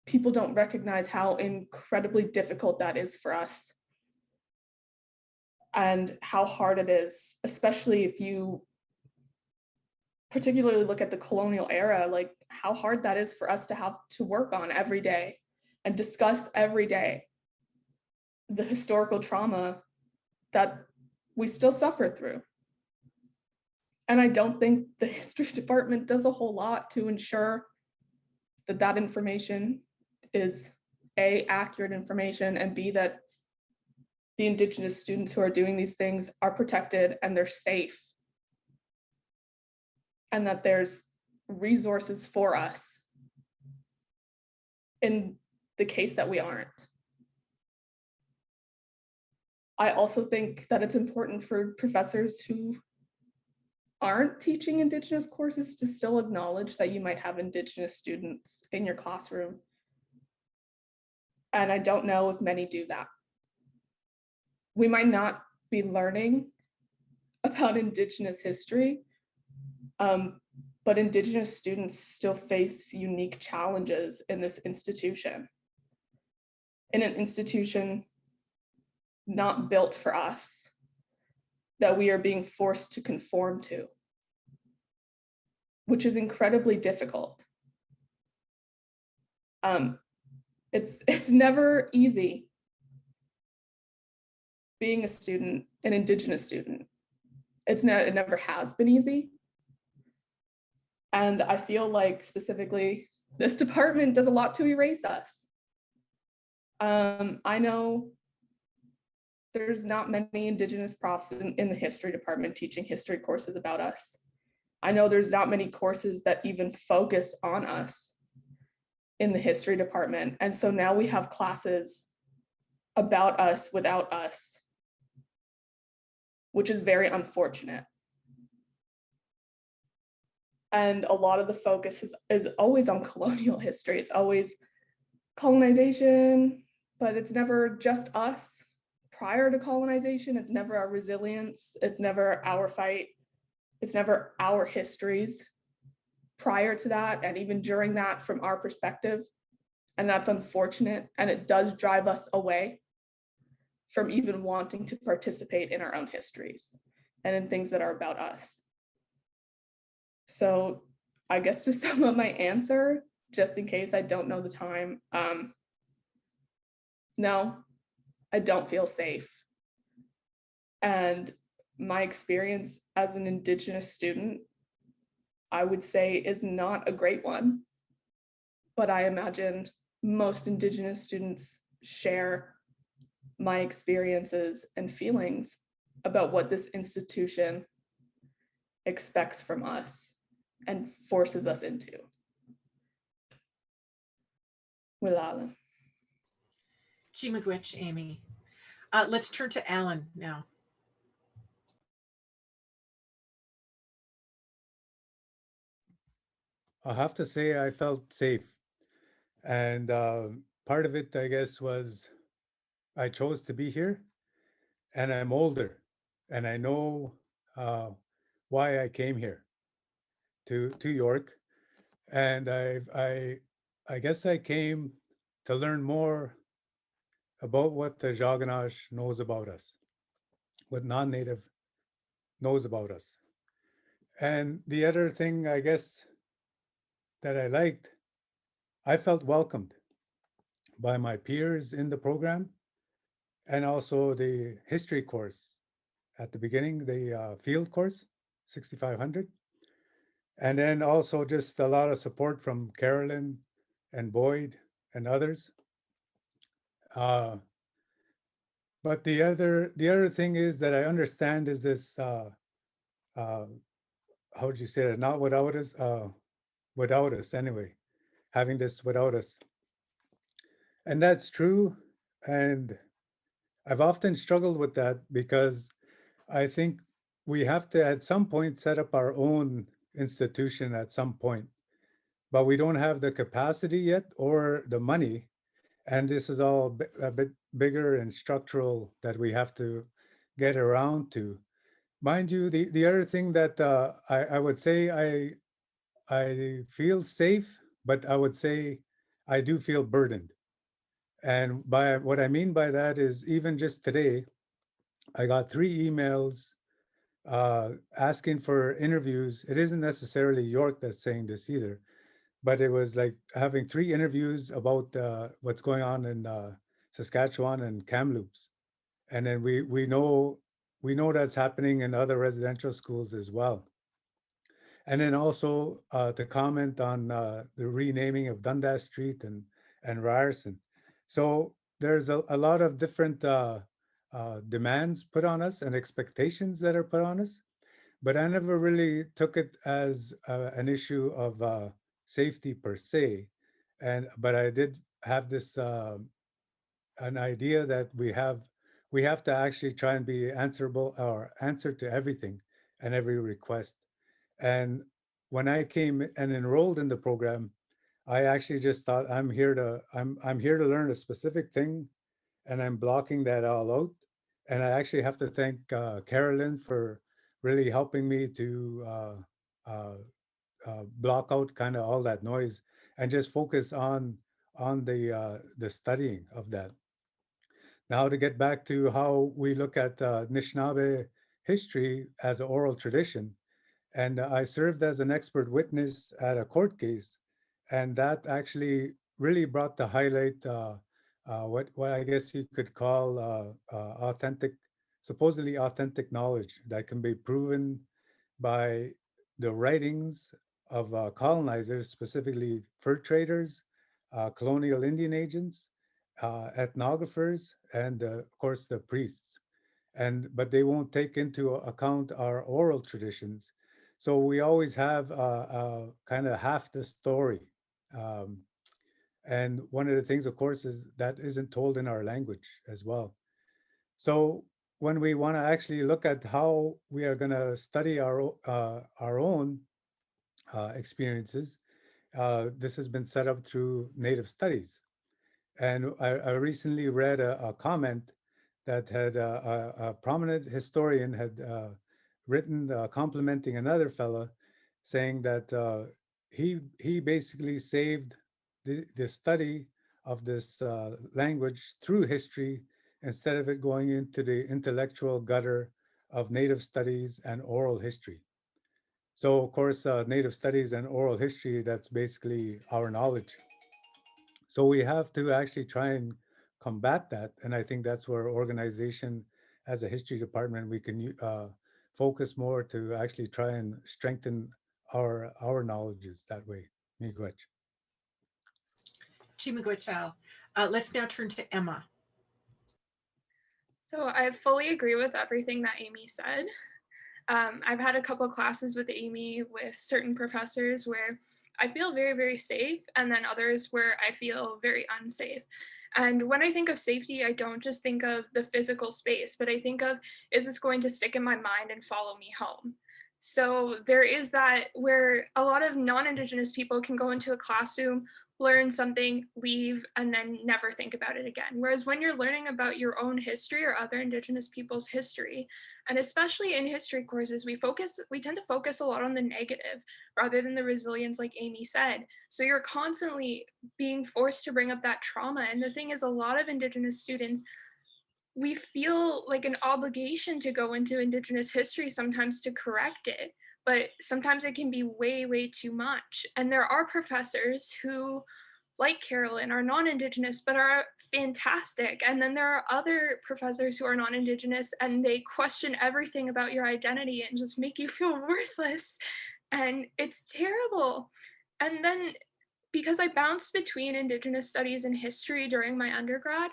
people don't recognize how incredibly difficult that is for us and how hard it is, especially if you particularly look at the colonial era, like how hard that is for us to have to work on every day and discuss every day the historical trauma that we still suffer through. And I don't think the history department does a whole lot to ensure that that information is A, accurate information, and B, that the Indigenous students who are doing these things are protected and they're safe. And that there's resources for us in the case that we aren't. I also think that it's important for professors who aren't teaching Indigenous courses to still acknowledge that you might have Indigenous students in your classroom. And I don't know if many do that. We might not be learning about Indigenous history, but Indigenous students still face unique challenges in this institution. In an institution not built for us, that we are being forced to conform to, which is incredibly difficult. It's never easy being a student, an Indigenous student. It never has been easy. And I feel like specifically this department does a lot to erase us. I know there's not many Indigenous profs in the history department teaching history courses about us. I know there's not many courses that even focus on us in the history department. And so now we have classes about us without us, which is very unfortunate. And a lot of the focus is always on colonial history. It's always colonization, but it's never just us prior to colonization. It's never our resilience. It's never our fight. It's never our histories prior to that and even during that from our perspective. And that's unfortunate. And it does drive us away from even wanting to participate in our own histories and in things that are about us. So I guess to sum up my answer, just in case I don't know the time, no, I don't feel safe. And my experience as an Indigenous student, I would say, is not a great one. But I imagine most Indigenous students share my experiences and feelings about what this institution expects from us and forces us into. Wilala. Jimagwich, Amy. Let's turn to Alan now. I'll have to say I felt safe. And part of it, I guess, was I chose to be here and I'm older and I know why I came here to York. And I guess I came to learn more about what the Jaganash knows about us, what non-native knows about us. And the other thing, I guess, that I liked, I felt welcomed by my peers in the program and also the history course at the beginning, the field course, 6500. And then also just a lot of support from Carolyn and Boyd and others. But the other thing is that I understand is this, how would you say it? Not without us anyway, having this without us. And that's true. And I've often struggled with that because I think we have to at some point set up our own institution at some point, but we don't have the capacity yet or the money. And this is all a bit bigger and structural that we have to get around to. Mind you, the other thing that I would say I feel safe, but I would say I do feel burdened. And by what I mean by that is even just today, I got 3 emails asking for interviews. It isn't necessarily York that's saying this either, but it was like having 3 interviews about what's going on in Saskatchewan and Kamloops. And then we know that's happening in other residential schools as well. And then also to comment on the renaming of Dundas Street and Ryerson. So there's a lot of different demands put on us and expectations that are put on us, but I never really took it as an issue of safety per se. But I did have this an idea that we have to actually try and be answerable or answer to everything and every request. And when I came and enrolled in the program, I actually just thought I'm here to learn a specific thing, and I'm blocking that all out. And I actually have to thank Carolyn for really helping me to block out kind of all that noise and just focus on the studying of that. Now to get back to how we look at Anishinaabe history as an oral tradition, and I served as an expert witness at a court case, and that actually really brought to highlight what I guess you could call authentic, supposedly authentic knowledge that can be proven by the writings of colonizers, specifically fur traders, colonial Indian agents, ethnographers, and of course the priests. But they won't take into account our oral traditions. So we always have kind of half the story. Um, and one of the things, of course, is that isn't told in our language as well. So when we want to actually look at how we are going to study our own experiences, this has been set up through Native studies. And I recently read a comment that had a prominent historian had written complimenting another fella, saying that he basically saved the study of this language through history instead of it going into the intellectual gutter of Native studies and oral history. So of course, Native studies and oral history, that's basically our knowledge. So we have to actually try and combat that. And I think that's where organization as a history department, we can focus more to actually try and strengthen our knowledges that way. Miigwech. Chimagwechal. Let's now turn to Emma. So I fully agree with everything that Amy said. I've had a couple classes with Amy with certain professors where I feel very, very safe, and then others where I feel very unsafe. And when I think of safety, I don't just think of the physical space, but I think of, is this going to stick in my mind and follow me home? So there is that where a lot of non-Indigenous people can go into a classroom, learn something, leave, and then never think about it again. Whereas when you're learning about your own history or other Indigenous people's history, and especially in history courses, we tend to focus a lot on the negative rather than the resilience, like Amy said. So you're constantly being forced to bring up that trauma. And the thing is, a lot of Indigenous students, we feel like an obligation to go into Indigenous history sometimes to correct it, but sometimes it can be way, way too much. And there are professors who, like Carolyn, are non-Indigenous but are fantastic. And then there are other professors who are non-Indigenous and they question everything about your identity and just make you feel worthless. And it's terrible. And then because I bounced between Indigenous studies and history during my undergrad,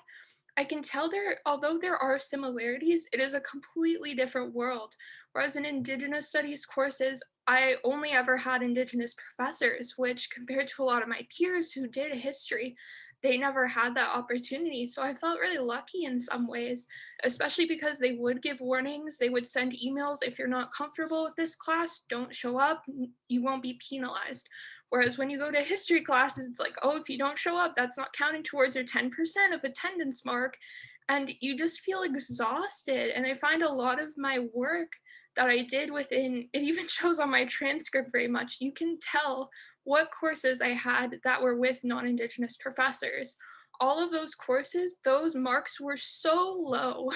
I can tell although there are similarities, it is a completely different world. Whereas in Indigenous studies courses, I only ever had Indigenous professors, which compared to a lot of my peers who did history, they never had that opportunity. So I felt really lucky in some ways, especially because they would give warnings. They would send emails, if you're not comfortable with this class, don't show up, you won't be penalized. Whereas when you go to history classes, it's like, oh, if you don't show up, that's not counting towards your 10% of attendance mark. And you just feel exhausted. And I find a lot of my work that I did within, it even shows on my transcript very much. You can tell what courses I had that were with non-Indigenous professors. All of those courses, those marks were so low.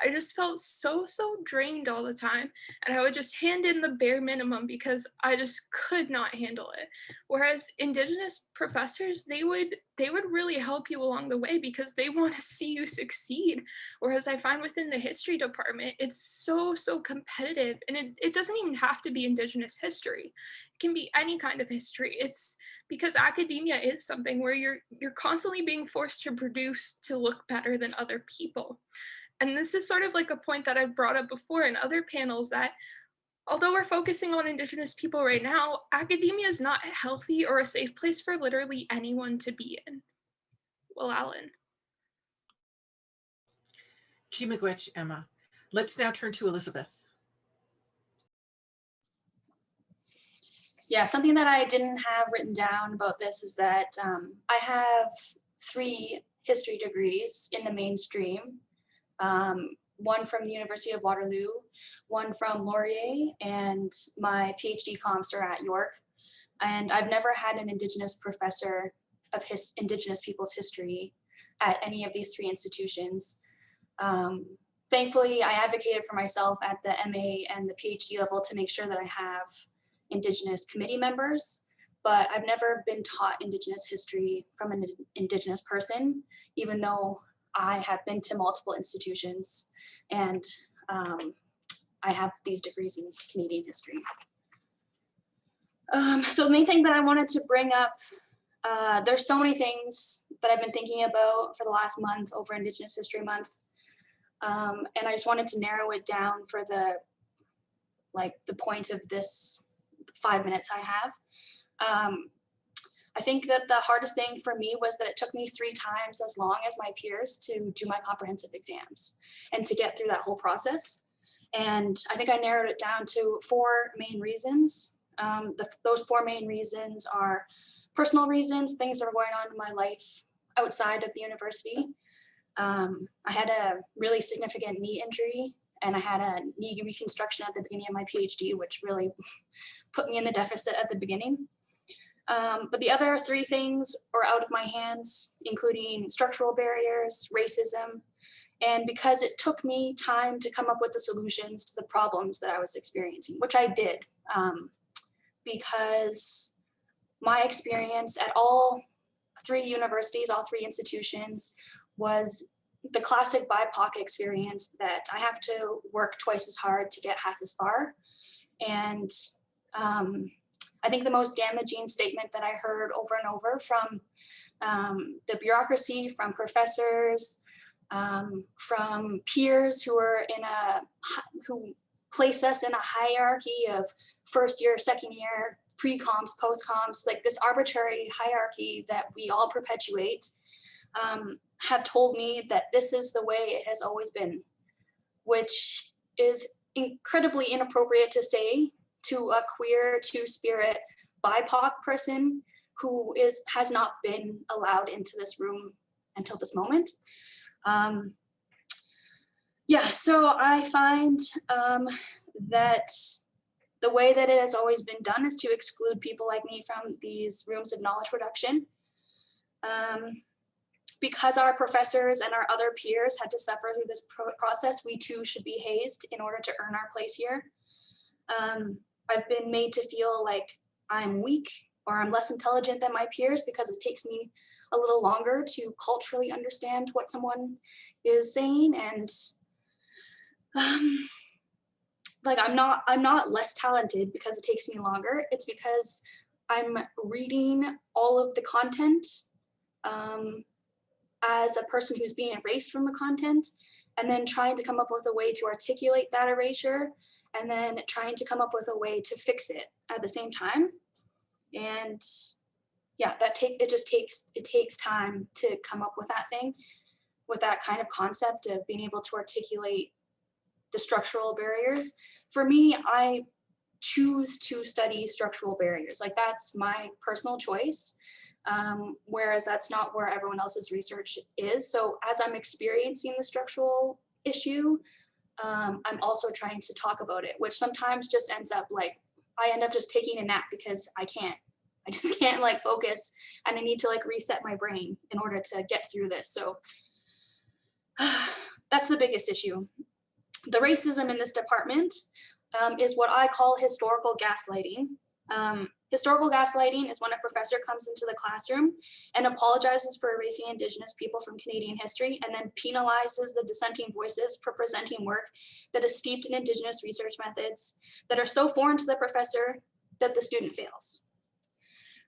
I just felt so drained all the time. And I would just hand in the bare minimum because I just could not handle it. Whereas Indigenous professors, they would they would really help you along the way because they want to see you succeed. Whereas I find within the history department, it's so competitive, and it doesn't even have to be Indigenous history. It can be any kind of history. It's because academia is something where you're constantly being forced to produce to look better than other people. And this is sort of like a point that I've brought up before in other panels, that although we're focusing on Indigenous people right now, academia is not healthy or a safe place for literally anyone to be in. Well, Alan. Miigwech, Emma. Let's now turn to Elizabeth. Yeah, something that I didn't have written down about this is that I have 3 history degrees in the mainstream. One from the University of Waterloo, one from Laurier, and my PhD comps are at York. And I've never had an Indigenous professor of Indigenous people's history at any of these 3 institutions. Thankfully, I advocated for myself at the MA and the PhD level to make sure that I have Indigenous committee members, but I've never been taught Indigenous history from an Indigenous person, even though I have been to multiple institutions and I have these degrees in Canadian history. So the main thing that I wanted to bring up, there's so many things that I've been thinking about for the last month over Indigenous History Month. And I just wanted to narrow it down for the point of this 5 minutes I have. I think that the hardest thing for me was that it took me 3 times as long as my peers to do my comprehensive exams and to get through that whole process. And I think I narrowed it down to 4 main reasons. Those 4 main reasons are personal reasons, things that were going on in my life outside of the university. I had a really significant knee injury, and I had a knee reconstruction at the beginning of my PhD, which really put me in the deficit at the beginning. But the other 3 things are out of my hands, including structural barriers, racism, and because it took me time to come up with the solutions to the problems that I was experiencing, which I did, because my experience at all 3 universities, all 3 institutions, was the classic BIPOC experience that I have to work twice as hard to get half as far. And I think the most damaging statement that I heard over and over from the bureaucracy, from professors, from peers who place us in a hierarchy of first year, second year, pre-comps, post-comps, like this arbitrary hierarchy that we all perpetuate, have told me that this is the way it has always been, which is incredibly inappropriate to say to a queer, two-spirit, BIPOC person who has not been allowed into this room until this moment. Yeah, so I find that the way that it has always been done is to exclude people like me from these rooms of knowledge production. Because our professors and our other peers had to suffer through this process, we too should be hazed in order to earn our place here. I've been made to feel like I'm weak or I'm less intelligent than my peers because it takes me a little longer to culturally understand what someone is saying. And like I'm not less talented because it takes me longer. It's because I'm reading all of the content as a person who's being erased from the content, and then trying to come up with a way to articulate that erasure, and then trying to come up with a way to fix it at the same time. And yeah, it takes time to come up with that thing, with that kind of concept of being able to articulate the structural barriers. For me, I choose to study structural barriers. Like that's my personal choice. Whereas that's not where everyone else's research is. So as I'm experiencing the structural issue, I'm also trying to talk about it, which sometimes just ends up like, I end up just taking a nap because I just can't like focus, and I need to like reset my brain in order to get through this. So that's the biggest issue. The racism in this department is what I call historical gaslighting. Historical gaslighting is when a professor comes into the classroom and apologizes for erasing Indigenous people from Canadian history and then penalizes the dissenting voices for presenting work that is steeped in Indigenous research methods that are so foreign to the professor that the student fails.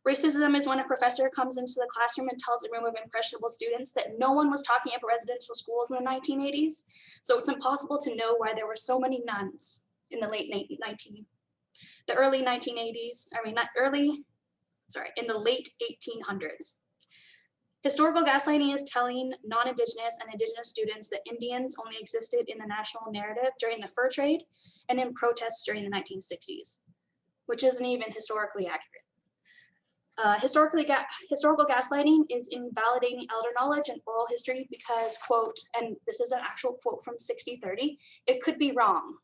Racism is when a professor comes into the classroom and tells a room of impressionable students that no one was talking about residential schools in the 1980s, so it's impossible to know why there were so many nuns in the early 1980s, in the late 1800s. Historical gaslighting is telling non-Indigenous and Indigenous students that Indians only existed in the national narrative during the fur trade and in protests during the 1960s, which isn't even historically accurate. Historical gaslighting is invalidating elder knowledge and oral history because, quote, and this is an actual quote from 6030, it could be wrong.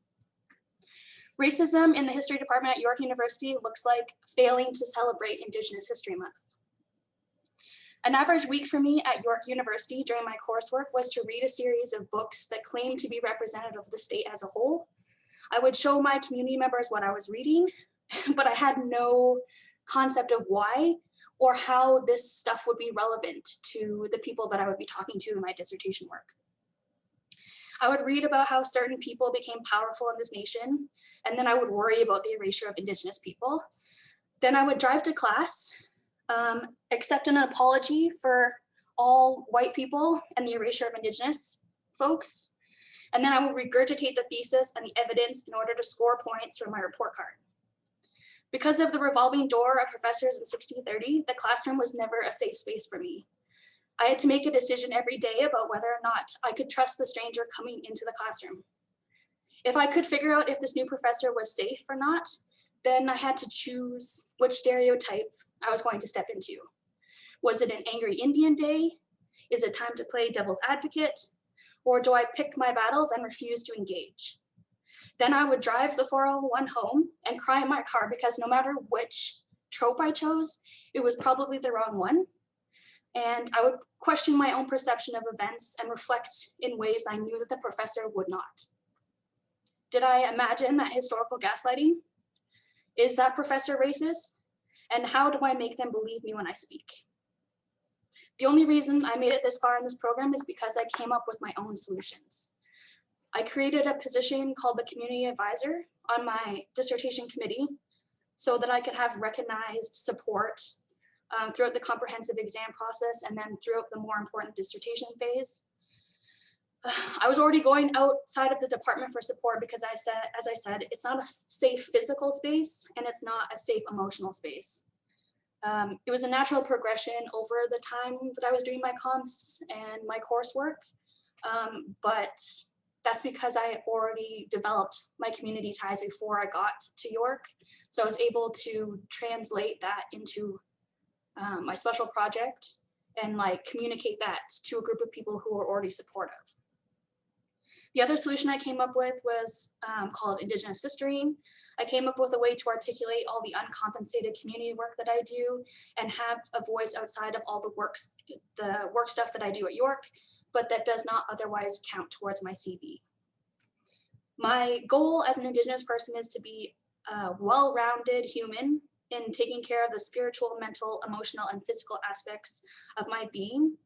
Racism in the history department at York University looks like failing to celebrate Indigenous History Month. An average week for me at York University during my coursework was to read a series of books that claimed to be representative of the state as a whole. I would show my community members what I was reading, but I had no concept of why or how this stuff would be relevant to the people that I would be talking to in my dissertation work. I would read about how certain people became powerful in this nation, and then I would worry about the erasure of Indigenous people. Then I would drive to class, accept an apology for all white people and the erasure of Indigenous folks, and then I would regurgitate the thesis and the evidence in order to score points for my report card. Because of the revolving door of professors in 6030, the classroom was never a safe space for me. I had to make a decision every day about whether or not I could trust the stranger coming into the classroom. If I could figure out if this new professor was safe or not, then I had to choose which stereotype I was going to step into. Was it an angry Indian day? Is it time to play devil's advocate? Or do I pick my battles and refuse to engage? Then I would drive the 401 home and cry in my car because no matter which trope I chose, it was probably the wrong one. And I would question my own perception of events and reflect in ways I knew that the professor would not. Did I imagine that historical gaslighting? Is that professor racist? And how do I make them believe me when I speak? The only reason I made it this far in this program is because I came up with my own solutions. I created a position called the community advisor on my dissertation committee so that I could have recognized support throughout the comprehensive exam process and then throughout the more important dissertation phase. I was already going outside of the department for support because as I said, it's not a safe physical space and it's not a safe emotional space. It was a natural progression over the time that I was doing my comps and my coursework, but that's because I already developed my community ties before I got to York. So I was able to translate that into my special project and like communicate that to a group of people who were already supportive. The other solution I came up with was called Indigenous Sistering. I came up with a way to articulate all the uncompensated community work that I do and have a voice outside of all the work stuff that I do at York, but that does not otherwise count towards my CV. My goal as an Indigenous person is to be a well-rounded human in taking care of the spiritual, mental, emotional, and physical aspects of my being.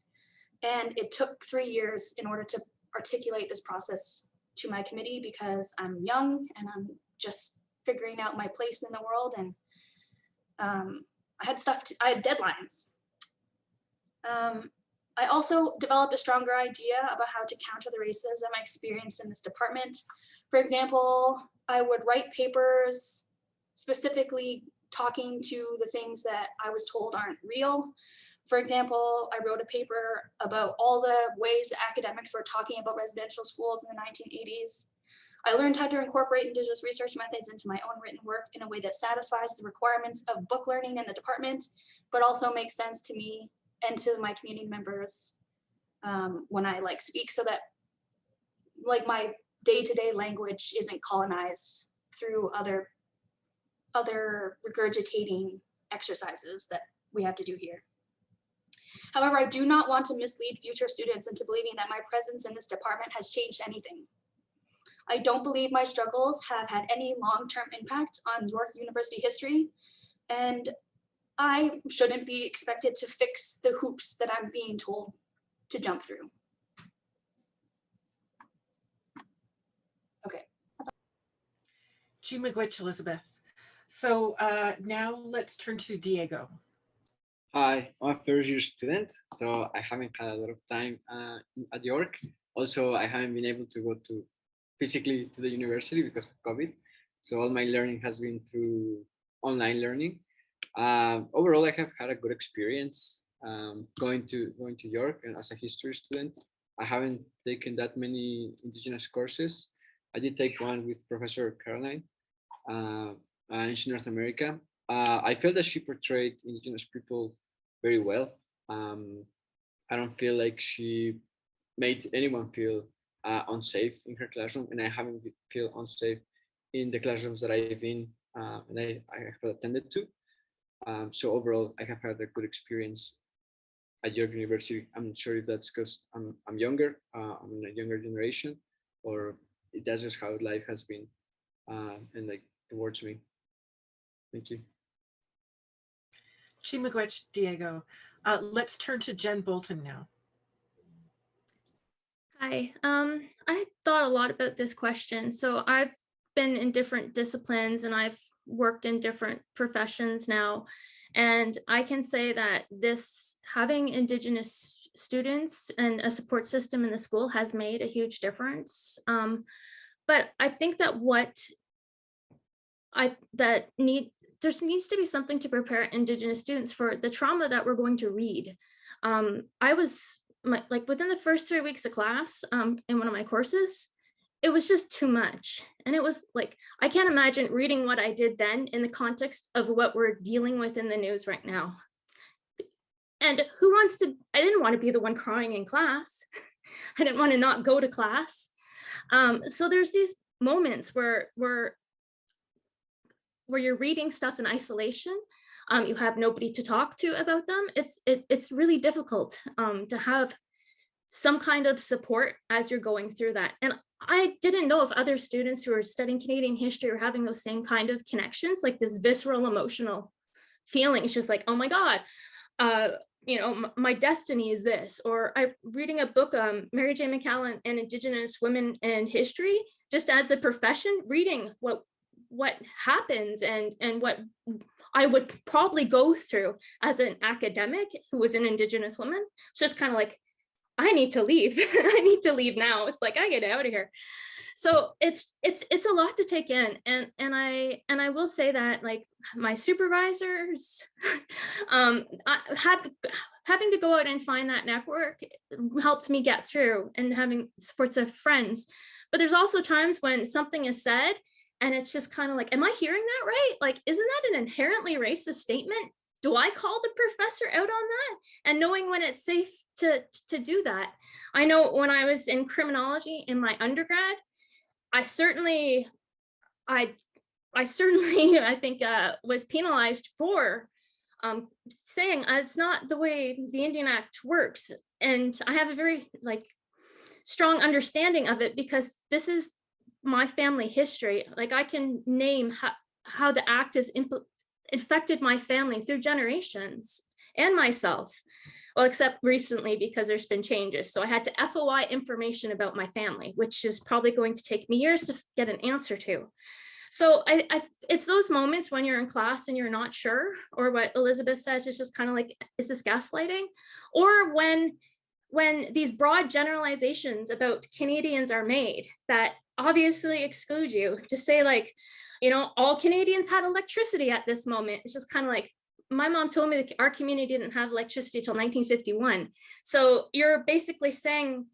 And it took 3 years in order to articulate this process to my committee because I'm young and I'm just figuring out my place in the world, and I had deadlines. I also developed a stronger idea about how to counter the racism I experienced in this department. For example, I would write papers specifically talking to the things that I was told aren't real. For example, I wrote a paper about all the ways that academics were talking about residential schools in the 1980s. I learned how to incorporate Indigenous research methods into my own written work in a way that satisfies the requirements of book learning in the department, but also makes sense to me and to my community members when I speak, so that my day-to-day language isn't colonized through other regurgitating exercises that we have to do here. However, I do not want to mislead future students into believing that my presence in this department has changed anything. I don't believe my struggles have had any long-term impact on York University history, and I shouldn't be expected to fix the hoops that I'm being told to jump through. Okay. Miigwech, Elizabeth. So now let's turn to Diego. Hi, I'm a first year student, so I haven't had a lot of time at York. Also, I haven't been able to go to physically to the university because of COVID. So all my learning has been through online learning. Overall, I have had a good experience going to York, and as a history student, I haven't taken that many Indigenous courses. I did take one with Professor Caroline in North America. I felt that she portrayed Indigenous people very well. I don't feel like she made anyone feel unsafe in her classroom, and I haven't feel unsafe in the classrooms that I've been and I have attended to. So overall, I have had a good experience at York University. I'm not sure if that's because I'm younger, I'm in a younger generation, or that's just how life has been and like towards me. Thank you. Miigwech, Diego. Let's turn to Jen Bolton now. Hi, I thought a lot about this question. So I've been in different disciplines and I've worked in different professions now. And I can say that this having Indigenous students and a support system in the school has made a huge difference. But I think that there needs to be something to prepare Indigenous students for the trauma that we're going to read. I was like within the first 3 weeks of class in one of my courses, it was just too much. And it was like, I can't imagine reading what I did then in the context of what we're dealing with in the news right now. And I didn't want to be the one crying in class. I didn't want to not go to class. So there's these moments where you're reading stuff in isolation, you have nobody to talk to about them. It's really difficult to have some kind of support as you're going through that. And I didn't know if other students who are studying Canadian history are having those same kind of connections, like this visceral emotional feeling. It's just like, oh my God, my destiny is this. Or I'm reading a book, Mary J. McCallum and Indigenous Women in History, just as a profession, reading what happens and what I would probably go through as an academic who was an Indigenous woman. It's just kind of like, I need to leave. I need to leave now. It's like, I get out of here. So it's a lot to take in. And I will say that like my supervisors, having to go out and find that network helped me get through, and having supports of friends. But there's also times when something is said and it's just kind of like, am I hearing that right? Like, isn't that an inherently racist statement? Do I call the professor out on that? And knowing when it's safe to do that. I know when I was in criminology in my undergrad, I certainly I think was penalized for saying it's not the way the Indian Act works. And I have a very strong understanding of it because this is my family history. Like, I can name how the act has affected my family through generations and myself. Well, except recently because there's been changes. So I had to FOI information about my family, which is probably going to take me years to get an answer to. So it's those moments when you're in class and you're not sure, or what Elizabeth says, it's just kind of like, is this gaslighting? Or when these broad generalizations about Canadians are made that obviously exclude you, to say like, all Canadians had electricity at this moment. It's just kind of like, my mom told me that our community didn't have electricity until 1951. So you're basically saying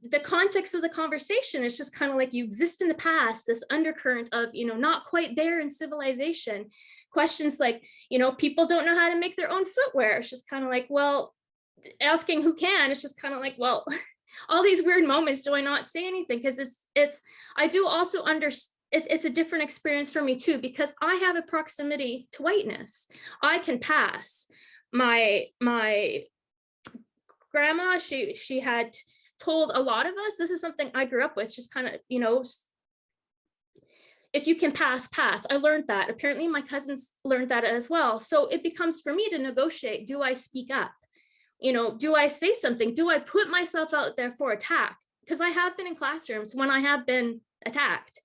the context of the conversation is just kind of like, you exist in the past, this undercurrent of, not quite there in civilization. Questions like, people don't know how to make their own footwear. It's just kind of like, well, asking who can, it's just kind of like, well, all these weird moments, do I not say anything? Because I do also understand. It's a different experience for me too, because I have a proximity to whiteness. I can pass. My grandma, she had told a lot of us, this is something I grew up with, just kind of, if you can pass, pass. I learned that. Apparently my cousins learned that as well. So it becomes for me to negotiate. Do I speak up? You know, do I say something? Do I put myself out there for attack? Because I have been in classrooms when I have been attacked,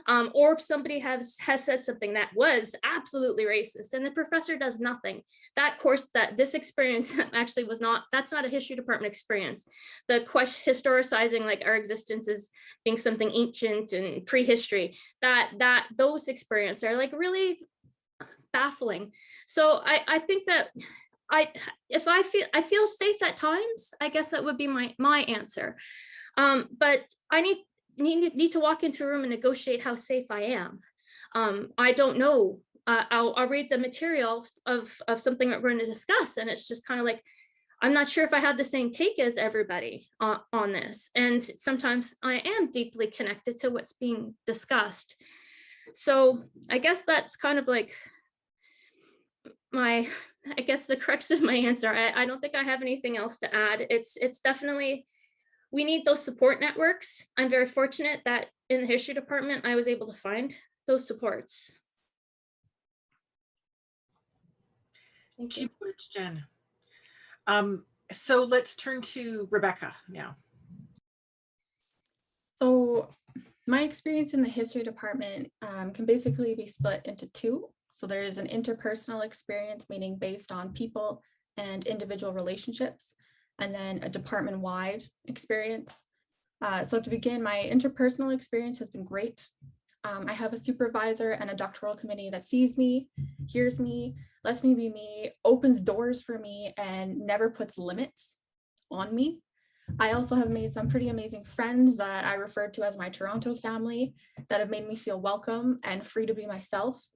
or if somebody has said something that was absolutely racist and the professor does nothing. That course, that this experience actually was not, that's not a history department experience. The historicizing like our existence as being something ancient and prehistory, those experiences are like really baffling. So I think that if I feel safe at times, I guess that would be my answer. But I need to walk into a room and negotiate how safe I am. I don't know. I'll read the material of something that we're going to discuss, and it's just kind of like, I'm not sure if I have the same take as everybody on this. And sometimes I am deeply connected to what's being discussed. So I guess that's kind of like I guess the crux of my answer. I don't think I have anything else to add. It's definitely, we need those support networks. I'm very fortunate that in the history department, I was able to find those supports. Thank you. Jen. So let's turn to Rebecca now. So my experience in the history department can basically be split into two. So there is an interpersonal experience, meaning based on people and individual relationships, and then a department-wide experience. So to begin, my interpersonal experience has been great. I have a supervisor and a doctoral committee that sees me, hears me, lets me be me, opens doors for me, and never puts limits on me. I also have made some pretty amazing friends that I refer to as my Toronto family that have made me feel welcome and free to be myself.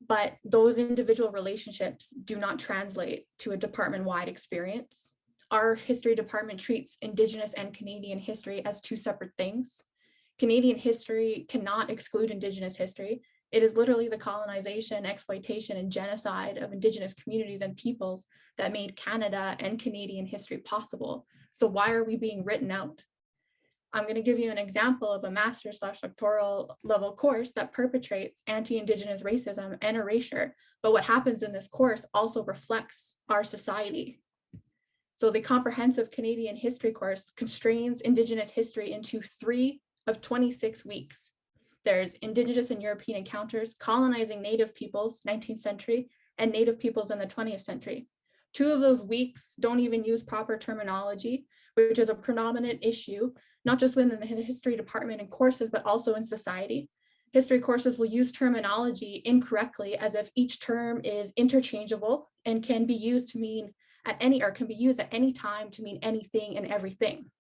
But those individual relationships do not translate to a department-wide experience. Our history department treats Indigenous and Canadian history as two separate things. Canadian history cannot exclude Indigenous history. It is literally the colonization, exploitation, and genocide of Indigenous communities and peoples that made Canada and Canadian history possible. So why are we being written out? I'm going to give you an example of a master's/doctoral level course that perpetrates anti-Indigenous racism and erasure. But what happens in this course also reflects our society. So the comprehensive Canadian history course constrains Indigenous history into 3 of 26 weeks. There's Indigenous and European encounters, colonizing Native peoples, 19th century, and Native peoples in the 20th century. 2 of those weeks don't even use proper terminology, which is a predominant issue, not just within the history department and courses, but also in society. History courses will use terminology incorrectly as if each term is interchangeable and can be used to mean can be used at any time to mean anything and everything.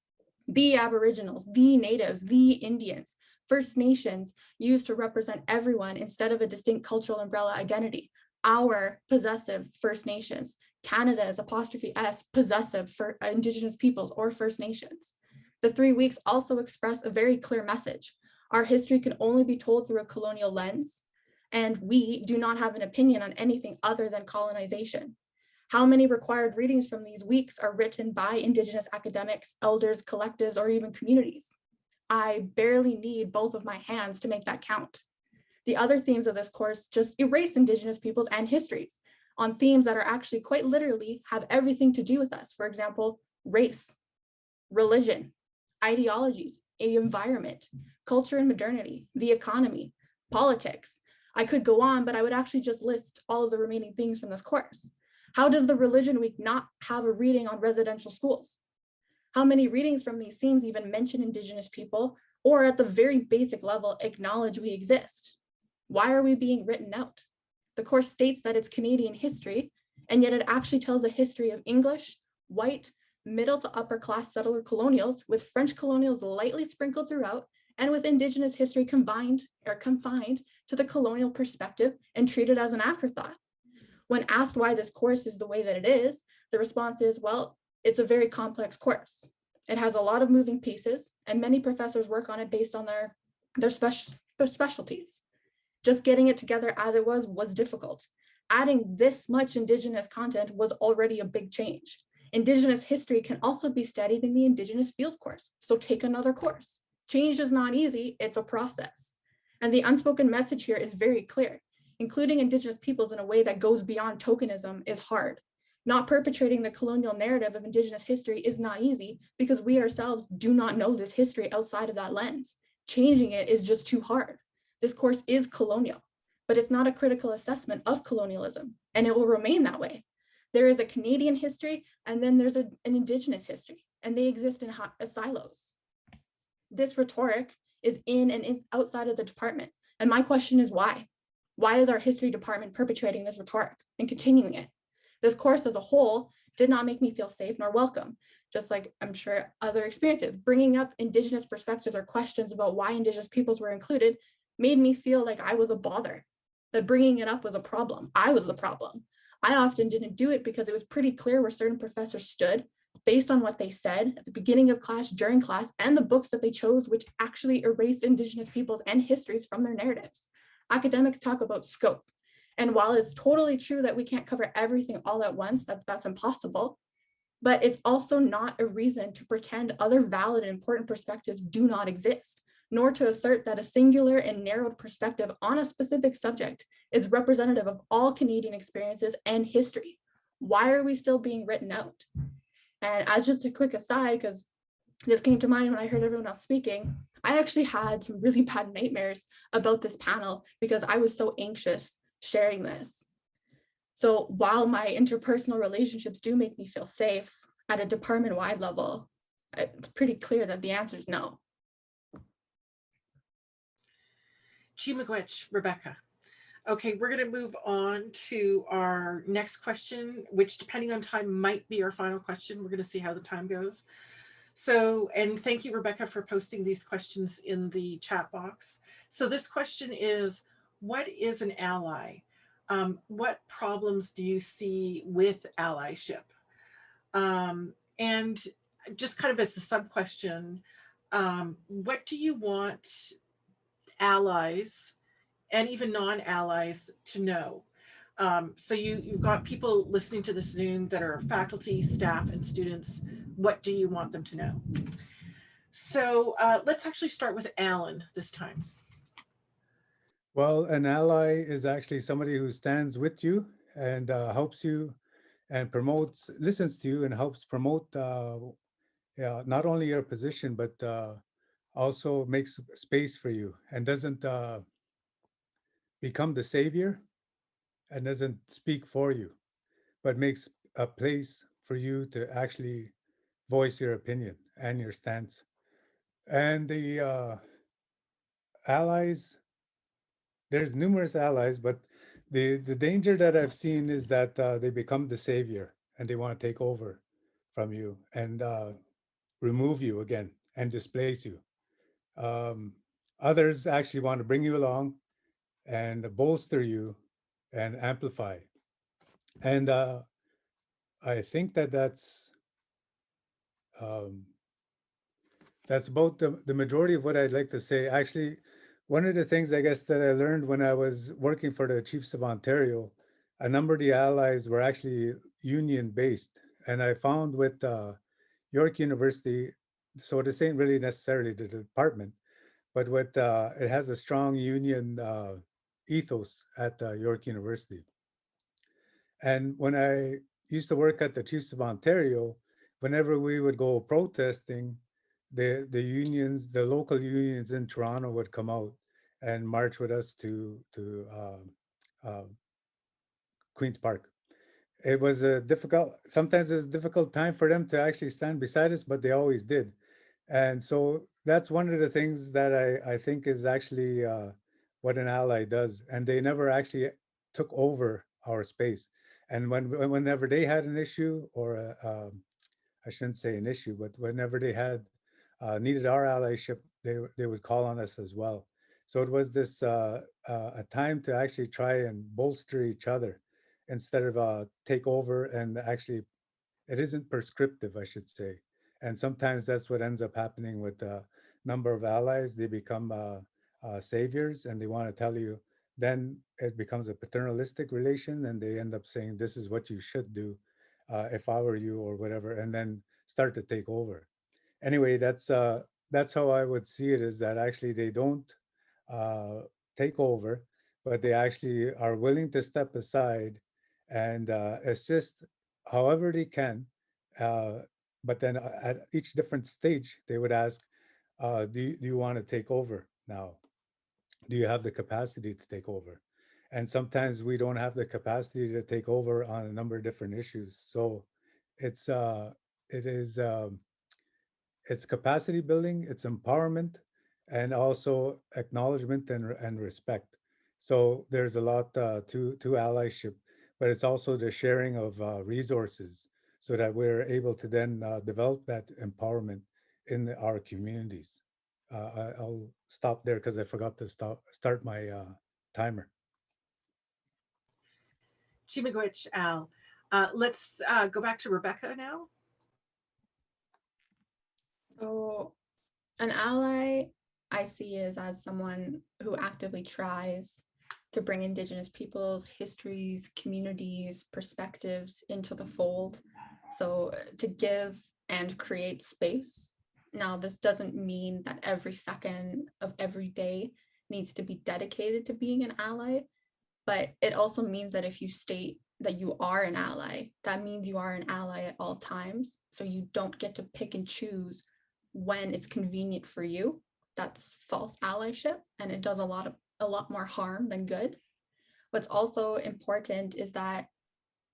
The Aboriginals, the Natives, the Indians, First Nations used to represent everyone instead of a distinct cultural umbrella identity. Our possessive First Nations. Canada is '(S) possessive for Indigenous peoples or First Nations. The 3 weeks also express a very clear message. Our history can only be told through a colonial lens, and we do not have an opinion on anything other than colonization. How many required readings from these weeks are written by Indigenous academics, elders, collectives, or even communities? I barely need both of my hands to make that count. The other themes of this course just erase Indigenous peoples and histories on themes that are actually quite literally have everything to do with us. For example, race, religion, ideologies, the environment, culture and modernity, the economy, politics. I could go on, but I would actually just list all of the remaining things from this course. How does the Religion Week not have a reading on residential schools? How many readings from these themes even mention Indigenous people, or at the very basic level, acknowledge we exist? Why are we being written out? The course states that it's Canadian history, and yet it actually tells a history of English, white, middle to upper class settler colonials, with French colonials lightly sprinkled throughout, and with Indigenous history confined to the colonial perspective and treated as an afterthought. When asked why this course is the way that it is, the response is, well, it's a very complex course. It has a lot of moving pieces, and many professors work on it based on their specialties. Just getting it together as it was difficult. Adding this much Indigenous content was already a big change. Indigenous history can also be studied in the Indigenous field course, so take another course. Change is not easy, it's a process. And the unspoken message here is very clear. Including Indigenous peoples in a way that goes beyond tokenism is hard. Not perpetrating the colonial narrative of Indigenous history is not easy because we ourselves do not know this history outside of that lens. Changing it is just too hard. This course is colonial, but it's not a critical assessment of colonialism, and it will remain that way. There is a Canadian history, and then there's an Indigenous history, and they exist in silos. This rhetoric is in and outside of the department, and my question is why? Why is our history department perpetrating this rhetoric and continuing it? This course as a whole did not make me feel safe nor welcome, just like I'm sure other experiences. Bringing up Indigenous perspectives or questions about why Indigenous peoples were included made me feel like I was a bother, that bringing it up was a problem. I was the problem. I often didn't do it because it was pretty clear where certain professors stood based on what they said at the beginning of class, during class, and the books that they chose, which actually erased Indigenous peoples and histories from their narratives. Academics talk about scope. And while it's totally true that we can't cover everything all at once, that's impossible, but it's also not a reason to pretend other valid and important perspectives do not exist, nor to assert that a singular and narrowed perspective on a specific subject is representative of all Canadian experiences and history. Why are we still being written out? And as just a quick aside, because this came to mind when I heard everyone else speaking, I actually had some really bad nightmares about this panel because I was so anxious sharing this. So while my interpersonal relationships do make me feel safe at a department-wide level, it's pretty clear that the answer is no. Chimagwech, Rebecca. Okay, we're going to move on to our next question, which depending on time might be our final question. We're going to see how the time goes. So, and thank you, Rebecca, for posting these questions in the chat box. So this question is, what is an ally? What problems do you see with allyship? And just kind of as the sub question, what do you want allies and even non-allies to know? So you've got people listening to this Zoom that are faculty, staff, and students. What do you want them to know? So let's actually start with Alan this time. Well, an ally is actually somebody who stands with you and helps you and promotes, listens to you and helps promote not only your position, but also makes space for you and doesn't become the savior and doesn't speak for you, but makes a place for you to actually voice your opinion and your stance. And the allies, there's numerous allies, but the danger that I've seen is that they become the savior and they want to take over from you and remove you again and displace you. Um, Others actually want to bring you along and bolster you and amplify. And I think that um, that's about the majority of what I'd like to say. Actually, one of the things I guess that I learned when I was working for the Chiefs of Ontario, a number of the allies were actually union based. And I found with York University, so this ain't really necessarily the department, but with it has a strong union ethos at York University. And when I used to work at the Chiefs of Ontario, whenever we would go protesting, the unions, the local unions in Toronto would come out and march with us to Queen's Park. It was a difficult, sometimes it's a difficult time for them to actually stand beside us, but they always did. And so that's one of the things that I think is actually what an ally does. And they never actually took over our space. And whenever they had an issue or I shouldn't say an issue, but whenever they had needed our allyship, they would call on us as well. So it was this a time to actually try and bolster each other instead of take over and actually, it isn't prescriptive, I should say. And sometimes that's what ends up happening with a number of allies. They become saviors and they want to tell you, then it becomes a paternalistic relation and they end up saying, this is what you should do if I were you or whatever, and then start to take over. Anyway, that's how I would see it, is that actually they don't take over, but they actually are willing to step aside and assist however they can. But then at each different stage, they would ask, do you want to take over now? Do you have the capacity to take over? And sometimes we don't have the capacity to take over on a number of different issues. So it's it is it's capacity building, it's empowerment, and also acknowledgement and respect. So there's a lot to allyship, but it's also the sharing of resources so that we're able to then develop that empowerment in our communities. I'll stop there because I forgot to start my timer. Chimagwich, Al. Let's go back to Rebecca now. So an ally I see is as someone who actively tries to bring Indigenous peoples, histories, communities, perspectives into the fold. So to give and create space. Now, this doesn't mean that every second of every day needs to be dedicated to being an ally, but it also means that if you state that you are an ally, that means you are an ally at all times. So you don't get to pick and choose when it's convenient for you. That's false allyship, and it does a lot more harm than good. What's also important is that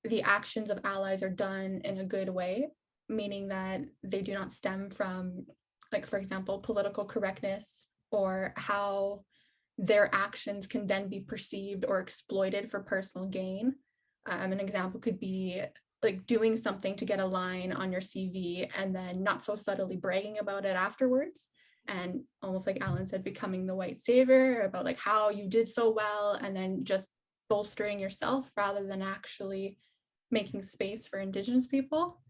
the actions of allies are done in a good way, meaning that they do not stem from, like, for example, political correctness or how their actions can then be perceived or exploited for personal gain. An example could be like doing something to get a line on your CV and then not so subtly bragging about it afterwards. And almost like Alan said, becoming the white savior about like how you did so well and then just bolstering yourself rather than actually making space for Indigenous people.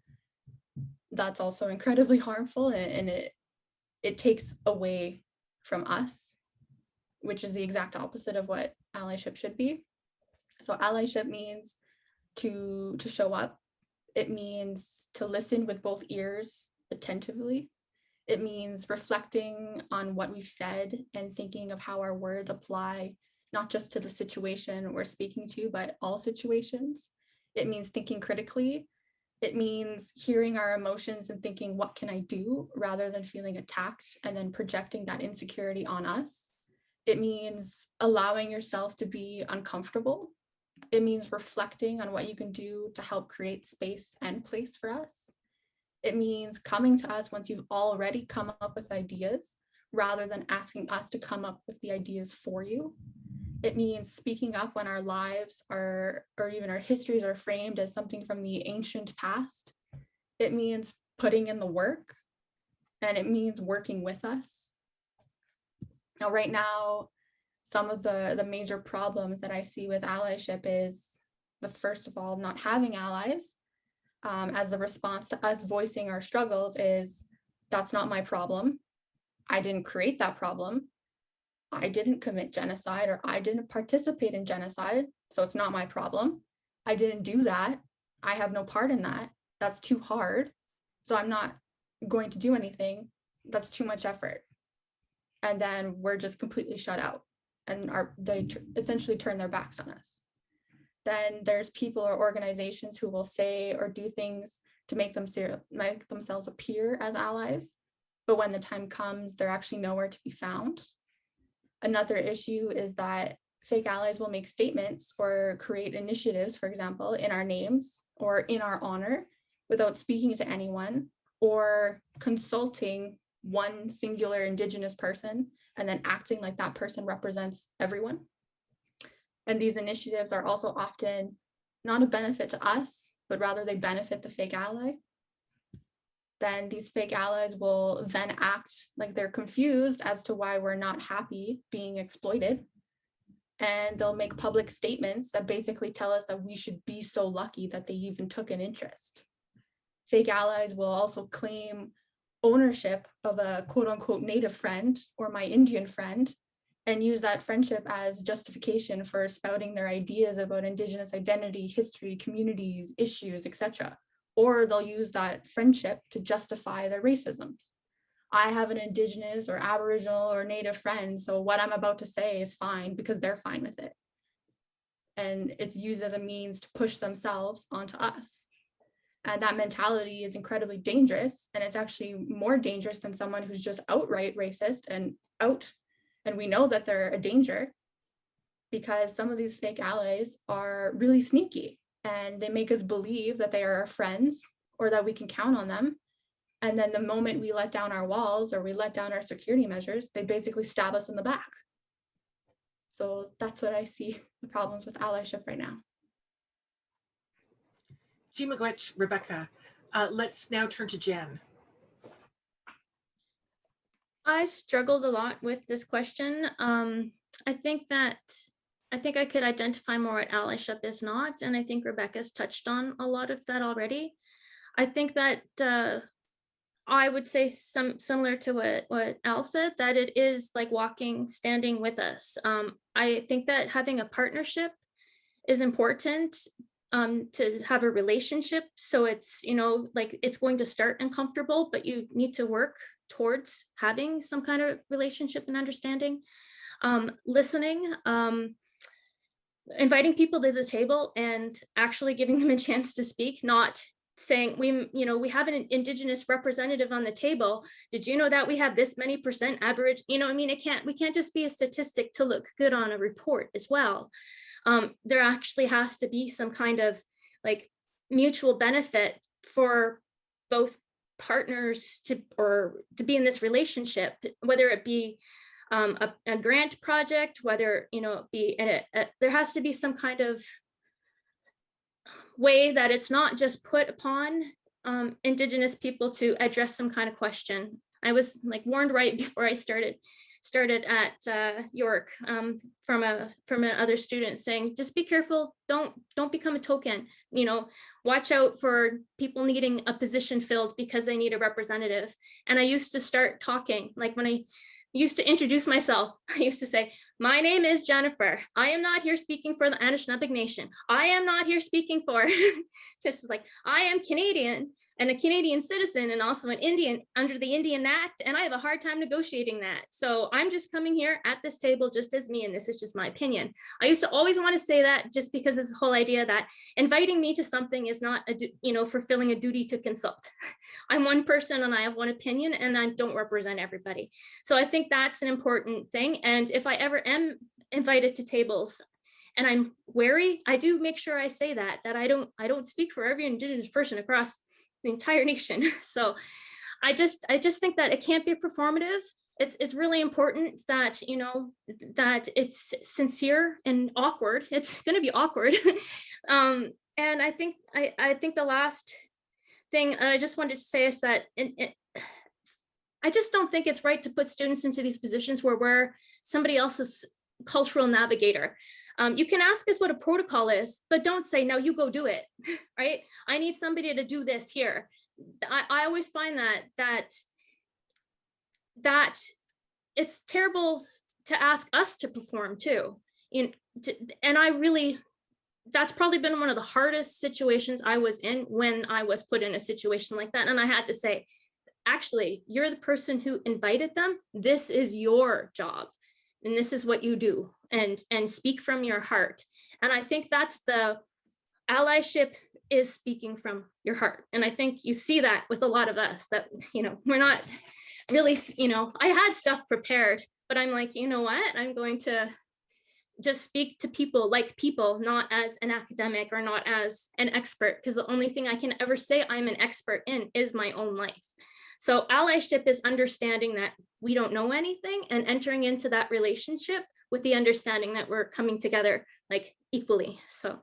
That's also incredibly harmful, and it takes away from us, which is the exact opposite of what allyship should be. So allyship means to show up. It means to listen with both ears attentively. It means reflecting on what we've said and thinking of how our words apply, not just to the situation we're speaking to, but all situations. It means thinking critically. It means hearing our emotions and thinking, what can I do, rather than feeling attacked and then projecting that insecurity on us. It means allowing yourself to be uncomfortable. It means reflecting on what you can do to help create space and place for us. It means coming to us once you've already come up with ideas, rather than asking us to come up with the ideas for you. It means speaking up when our lives are, or even our histories are framed as something from the ancient past. It means putting in the work, and it means working with us. Now, right now, some of the major problems that I see with allyship is first of all, not having allies. As the response to us voicing our struggles is, that's not my problem. I didn't create that problem. I didn't commit genocide, or I didn't participate in genocide, so it's not my problem. I didn't do that. I have no part in that. That's too hard. So I'm not going to do anything. That's too much effort. And then we're just completely shut out, and they essentially turn their backs on us. Then there's people or organizations who will say or do things to make themselves appear as allies, but when the time comes, they're actually nowhere to be found. Another issue is that fake allies will make statements or create initiatives, for example, in our names or in our honor without speaking to anyone or consulting one singular Indigenous person and then acting like that person represents everyone. And these initiatives are also often not a benefit to us, but rather they benefit the fake ally. Then these fake allies will then act like they're confused as to why we're not happy being exploited. And they'll make public statements that basically tell us that we should be so lucky that they even took an interest. Fake allies will also claim ownership of a quote unquote native friend or my Indian friend, and use that friendship as justification for spouting their ideas about Indigenous identity, history, communities, issues, etc. Or they'll use that friendship to justify their racisms. I have an Indigenous or Aboriginal or Native friend, so what I'm about to say is fine because they're fine with it. And it's used as a means to push themselves onto us. And that mentality is incredibly dangerous. And it's actually more dangerous than someone who's just outright racist and we know that they're a danger because some of these fake allies are really sneaky and they make us believe that they are our friends or that we can count on them. And then the moment we let down our walls or we let down our security measures, they basically stab us in the back. So that's what I see the problems with allyship right now. Miigwech, Rebecca. Let's now turn to Jen. I struggled a lot with this question. I think I could identify more what allyship is not, and I think Rebecca's touched on a lot of that already. I think that I would say similar to what Al said, that it is like standing with us. I think that having a partnership is important to have a relationship. So it's, like it's going to start uncomfortable, but you need to work towards having some kind of relationship and understanding. Listening, inviting people to the table and actually giving them a chance to speak, not saying we have an Indigenous representative on the table. Did you know that we have this many % Aboriginal? We can't just be a statistic to look good on a report as well. There actually has to be some kind of like mutual benefit for both partners to be in this relationship, whether it be a grant project, whether it be there has to be some kind of way that it's not just put upon Indigenous people to address some kind of question. I was like warned right before I started at York from another student saying, just be careful, don't become a token, watch out for people needing a position filled because they need a representative. And I used to start talking, like when I used to introduce myself, I used to say, my name is Jennifer. I am not here speaking for the Anishinaabe Nation. I am not here speaking for, just like, I am Canadian and a Canadian citizen and also an Indian under the Indian Act, and I have a hard time negotiating that. So I'm just coming here at this table just as me, and this is just my opinion. I used to always want to say that just because this whole idea that inviting me to something is not, fulfilling a duty to consult. I'm one person and I have one opinion and I don't represent everybody. So I think that's an important thing. And if I ever am invited to tables and I'm wary, I do make sure I say that I don't speak for every Indigenous person across the entire nation. So I just think that it can't be performative. It's really important that that it's sincere and awkward. It's going to be awkward. And I think the last thing I just wanted to say is that I just don't think it's right to put students into these positions where we're somebody else's cultural navigator. You can ask us what a protocol is, but don't say, now you go do it, right? I need somebody to do this here. I always find that it's terrible to ask us to perform too. And that's probably been one of the hardest situations I was in when I was put in a situation like that. And I had to say, actually, you're the person who invited them. This is your job. And this is what you do, and speak from your heart. And I think that's the allyship, is speaking from your heart. And I think you see that with a lot of us, that, we're not really, I had stuff prepared, but I'm like, you know what? I'm going to just speak to people like people, not as an academic or not as an expert, because the only thing I can ever say I'm an expert in is my own life. So allyship is understanding that we don't know anything and entering into that relationship with the understanding that we're coming together like equally. So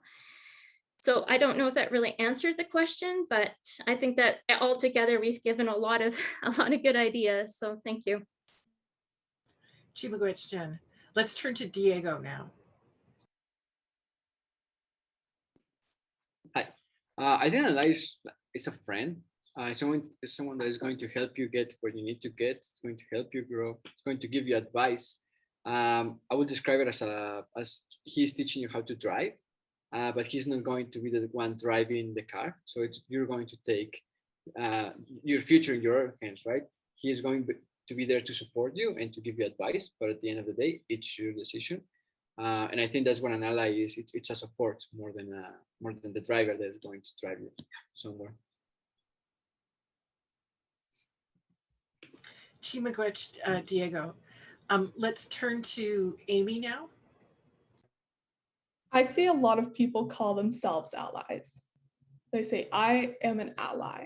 I don't know if that really answered the question, but I think that altogether we've given a lot of good ideas. So thank you. Miigwech, Jen. Let's turn to Diego now. Hi. I think ally is a friend. Someone that is going to help you get where you need to get. It's going to help you grow. It's going to give you advice. I would describe it as he's teaching you how to drive, but he's not going to be the one driving the car. So you're going to take your future in your hands, right? he is going to be there to support you and to give you advice, but at the end of the day, it's your decision. And I think that's what an ally is. It's a support more than the driver that's going to drive you somewhere. Chimagwech, Diego. Let's turn to Amy now. I see a lot of people call themselves allies. They say, I am an ally.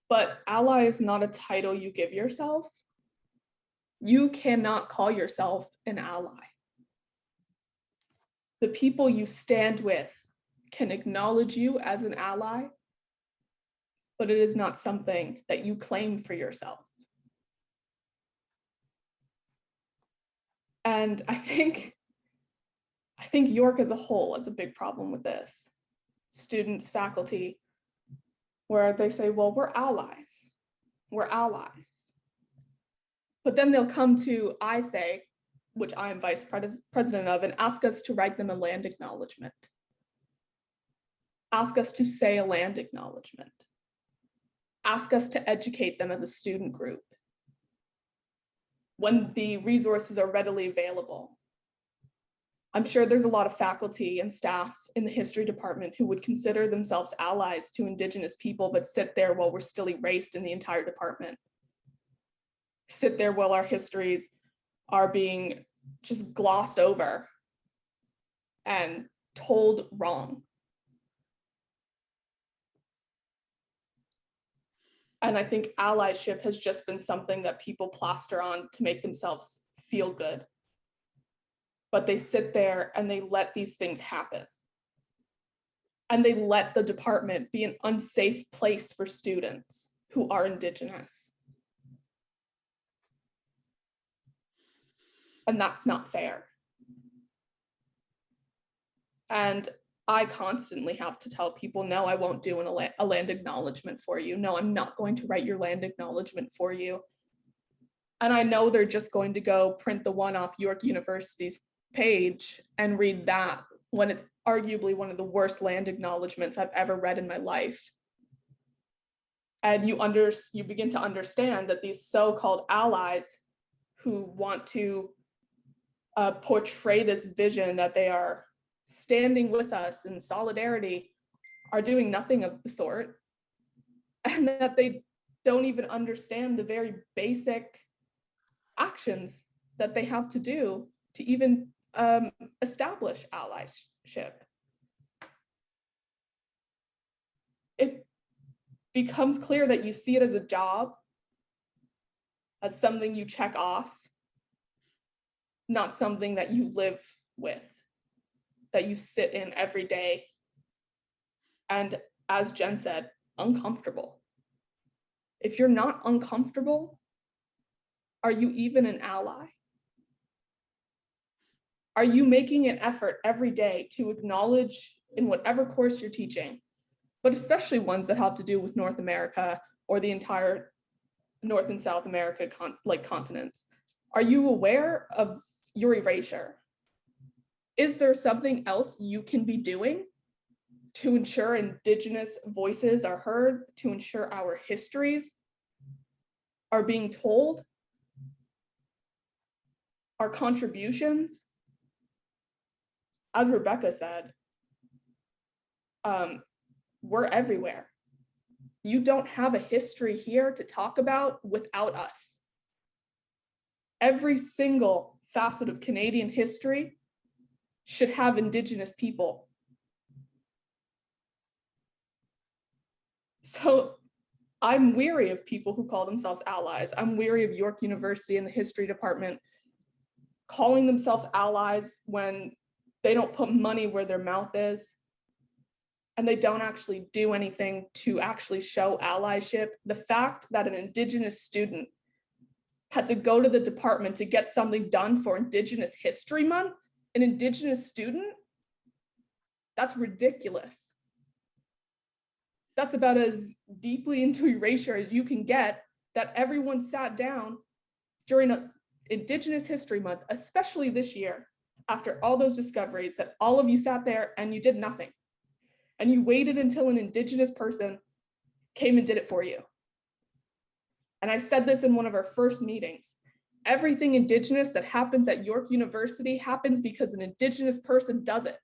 But ally is not a title you give yourself. You cannot call yourself an ally. The people you stand with can acknowledge you as an ally, but it is not something that you claim for yourself. And I think York as a whole has a big problem with this. Students, faculty, where they say, well, we're allies. We're allies. But then they'll come to ISAE, which I am vice president of, and ask us to write them a land acknowledgement. Ask us to say a land acknowledgement. Ask us to educate them as a student group when the resources are readily available. I'm sure there's a lot of faculty and staff in the history department who would consider themselves allies to Indigenous people, but sit there while we're still erased in the entire department. Sit there while our histories are being just glossed over and told wrong. And I think allyship has just been something that people plaster on to make themselves feel good. But they sit there and they let these things happen. And they let the department be an unsafe place for students who are Indigenous. And that's not fair. And I constantly have to tell people, no, I won't do a land acknowledgement for you. No, I'm not going to write your land acknowledgement for you. And I know they're just going to go print the one off York University's page and read that when it's arguably one of the worst land acknowledgements I've ever read in my life. And you begin to understand that these so-called allies who want to portray this vision that they are standing with us in solidarity are doing nothing of the sort, and that they don't even understand the very basic actions that they have to do to even establish allyship. It becomes clear that you see it as a job, as something you check off, not something that you live with, that you sit in every day. And as Jen said, uncomfortable. If you're not uncomfortable, are you even an ally? Are you making an effort every day to acknowledge in whatever course you're teaching, but especially ones that have to do with North America or the entire North and South America continents? Are you aware of your erasure? Is there something else you can be doing to ensure Indigenous voices are heard, to ensure our histories are being told, our contributions? As Rebecca said, we're everywhere. You don't have a history here to talk about without us. Every single facet of Canadian history should have Indigenous people. So I'm weary of people who call themselves allies. I'm weary of York University and the history department calling themselves allies when they don't put money where their mouth is, and they don't actually do anything to actually show allyship. The fact that an Indigenous student had to go to the department to get something done for Indigenous History Month, an Indigenous student, that's ridiculous. That's about as deeply into erasure as you can get, that everyone sat down during Indigenous History Month, especially this year, after all those discoveries, that all of you sat there and you did nothing. And you waited until an Indigenous person came and did it for you. And I said this in one of our first meetings. Everything Indigenous that happens at York University happens because an Indigenous person does it.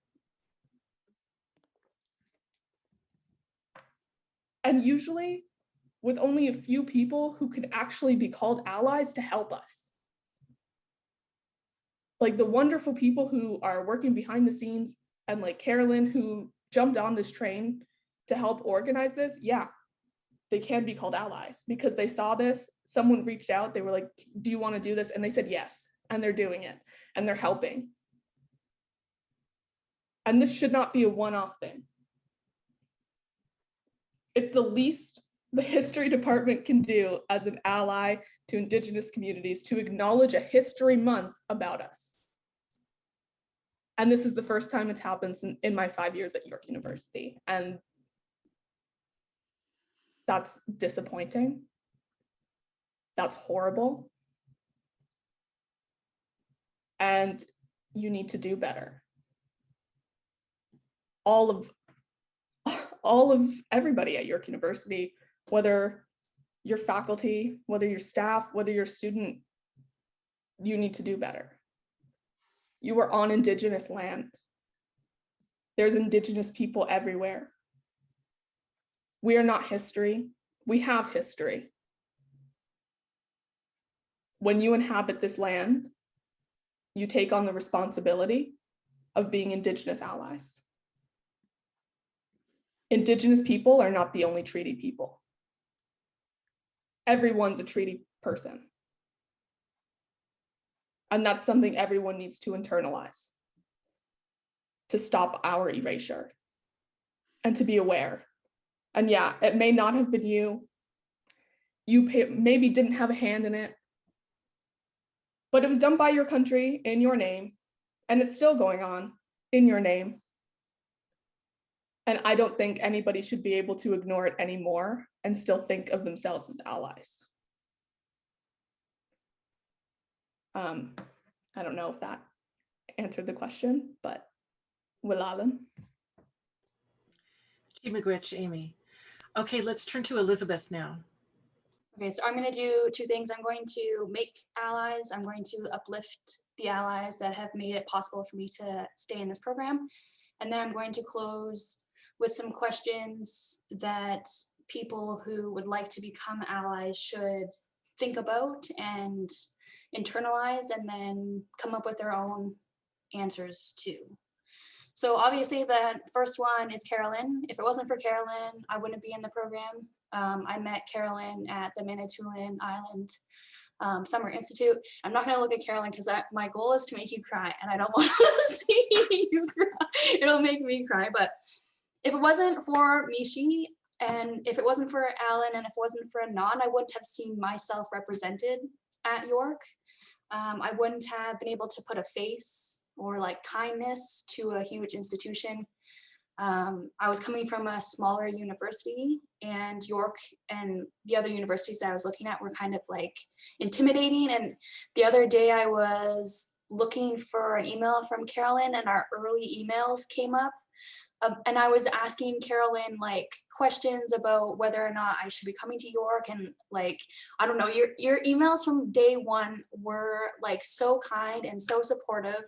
And usually with only a few people who could actually be called allies to help us. Like the wonderful people who are working behind the scenes, and like Carolyn, who jumped on this train to help organize this, yeah, they can be called allies because they saw this, someone reached out, they were like, do you want to do this? And they said yes, and they're doing it, and they're helping. And this should not be a one-off thing. It's the least the history department can do as an ally to Indigenous communities to acknowledge a history month about us. And this is the first time it's happened in my 5 years at York University. And that's disappointing. That's horrible. And you need to do better. All of everybody at York University, whether you're faculty, whether you're staff, whether you're a student, you need to do better. You are on Indigenous land. There's Indigenous people everywhere. We are not history. We have history. When you inhabit this land, you take on the responsibility of being Indigenous allies. Indigenous people are not the only treaty people. Everyone's a treaty person. And that's something everyone needs to internalize to stop our erasure and to be aware. And yeah, it may not have been you. You maybe didn't have a hand in it, but it was done by your country in your name, and it's still going on in your name. And I don't think anybody should be able to ignore it anymore and still think of themselves as allies. I don't know if that answered the question, but Willalan. Miigwech, Amy. Okay, let's turn to Elizabeth now. Okay, so I'm going to do two things. I'm going to make allies. I'm going to uplift the allies that have made it possible for me to stay in this program. And then I'm going to close with some questions that people who would like to become allies should think about and internalize, and then come up with their own answers too. So obviously the first one is Carolyn. If it wasn't for Carolyn, I wouldn't be in the program. I met Carolyn at the Manitoulin Island Summer Institute. I'm not going to look at Carolyn because my goal is to make you cry, and I don't want to see you cry. It'll make me cry. But if it wasn't for Mishi, and if it wasn't for Alan, and if it wasn't for Anon, I wouldn't have seen myself represented at York. I wouldn't have been able to put a face or like kindness to a huge institution. I was coming from a smaller university, and York and the other universities that I was looking at were kind of like intimidating. And the other day I was looking for an email from Carolyn, and our early emails came up. And I was asking Carolyn like questions about whether or not I should be coming to York, and like, I don't know, your emails from day one were like so kind and so supportive,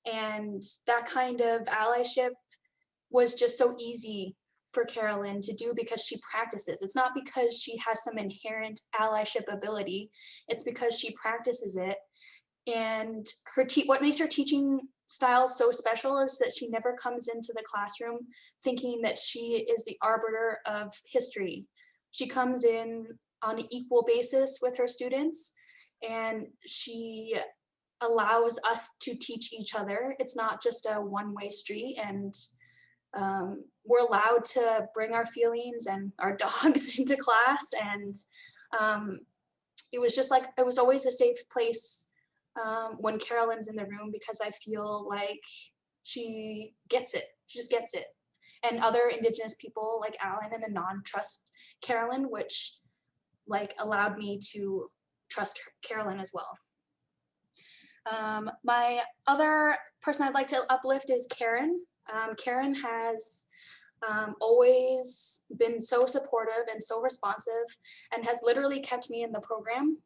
and that kind of allyship was just so easy for Carolyn to do because she practices. It's not because she has some inherent allyship ability, it's because she practices it. And what makes her teaching style so special is that she never comes into the classroom thinking that she is the arbiter of history. She comes in on an equal basis with her students, and she allows us to teach each other. It's not just a one-way street, and we're allowed to bring our feelings and our dogs into class. And it was just like, it was always a safe place when Carolyn's in the room, because I feel like she gets it. She just gets it. And other Indigenous people like Alan and Anon trust Carolyn, which like allowed me to trust Carolyn as well. My other person I'd like to uplift is Karen. Karen has always been so supportive and so responsive, and has literally kept me in the program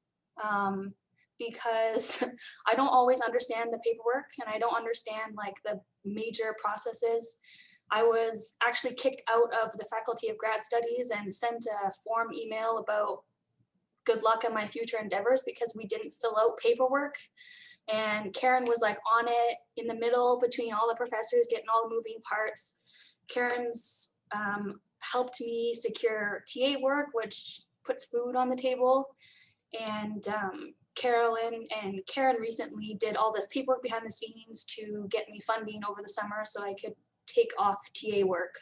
because I don't always understand the paperwork and I don't understand like the major processes. I was actually kicked out of the Faculty of Grad Studies and sent a form email about good luck in my future endeavors because we didn't fill out paperwork. And Karen was like on it in the middle between all the professors, getting all the moving parts. Karen's helped me secure TA work, which puts food on the table. And Carolyn and Karen recently did all this paperwork behind the scenes to get me funding over the summer so I could take off TA work,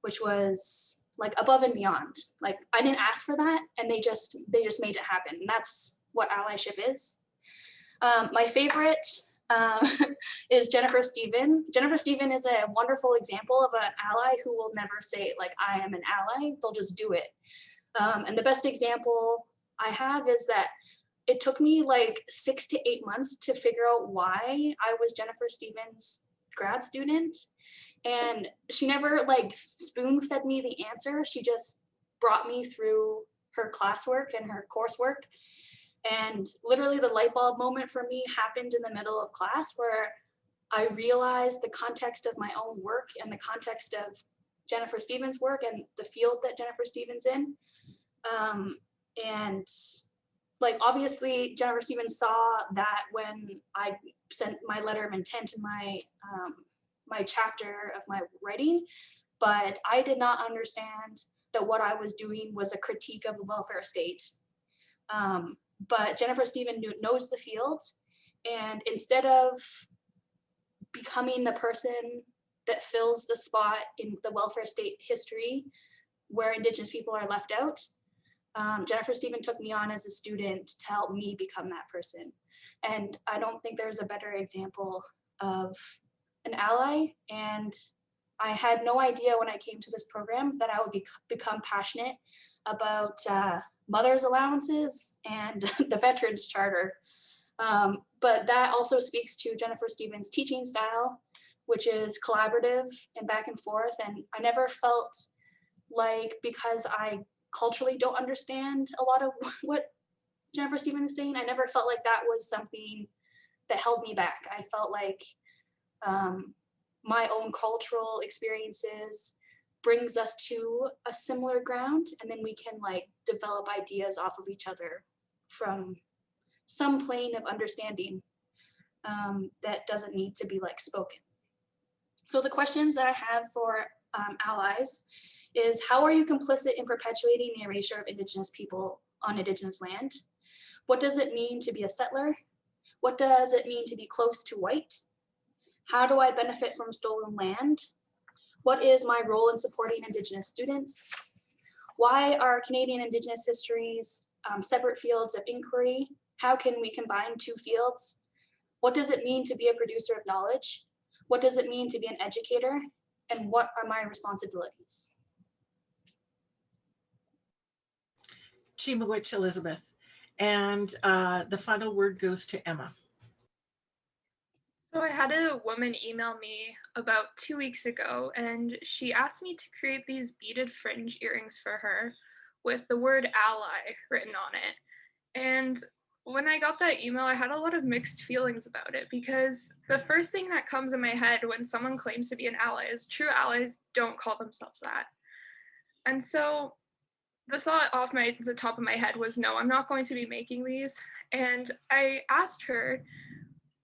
which was like above and beyond. Like I didn't ask for that, and they just made it happen. And that's what allyship is. My favorite is Jennifer Stephen. Jennifer Stephen is a wonderful example of an ally who will never say like I am an ally. They'll just do it. And the best example I have is that it took me like 6 to 8 months to figure out why I was Jennifer Stephen's grad student. And she never like spoon fed me the answer. She just brought me through her classwork and her coursework. And literally the light bulb moment for me happened in the middle of class where I realized the context of my own work and the context of Jennifer Stephen's work and the field that Jennifer Stephen's in. And like obviously Jennifer Stephen saw that when I sent my letter of intent in my my chapter of my writing, but I did not understand that what I was doing was a critique of the welfare state. But Jennifer Stephen knows the field, and instead of becoming the person that fills the spot in the welfare state history where Indigenous people are left out, Jennifer Stephen took me on as a student to help me become that person. And I don't think there's a better example of an ally. And I had no idea when I came to this program that I would become passionate about mother's allowances and the Veterans Charter. But that also speaks to Jennifer Stephen's teaching style, which is collaborative and back and forth. And I never felt like, because I culturally don't understand a lot of what Jennifer Stephen is saying, I never felt like that was something that held me back. I felt like my own cultural experiences brings us to a similar ground, and then we can like develop ideas off of each other from some plane of understanding that doesn't need to be like spoken. So the questions that I have for allies is, how are you complicit in perpetuating the erasure of Indigenous people on Indigenous land? What does it mean to be a settler? What does it mean to be close to white? How do I benefit from stolen land? What is my role in supporting Indigenous students? Why are Canadian Indigenous histories separate fields of inquiry? How can we combine two fields? What does it mean to be a producer of knowledge? What does it mean to be an educator? And what are my responsibilities? Chimawich Elizabeth. And the final word goes to Emma. So I had a woman email me about 2 weeks ago, and she asked me to create these beaded fringe earrings for her with the word ally written on it. And when I got that email, I had a lot of mixed feelings about it, because the first thing that comes in my head when someone claims to be an ally is true allies don't call themselves that. And so the thought off the top of my head was, no, I'm not going to be making these. And I asked her,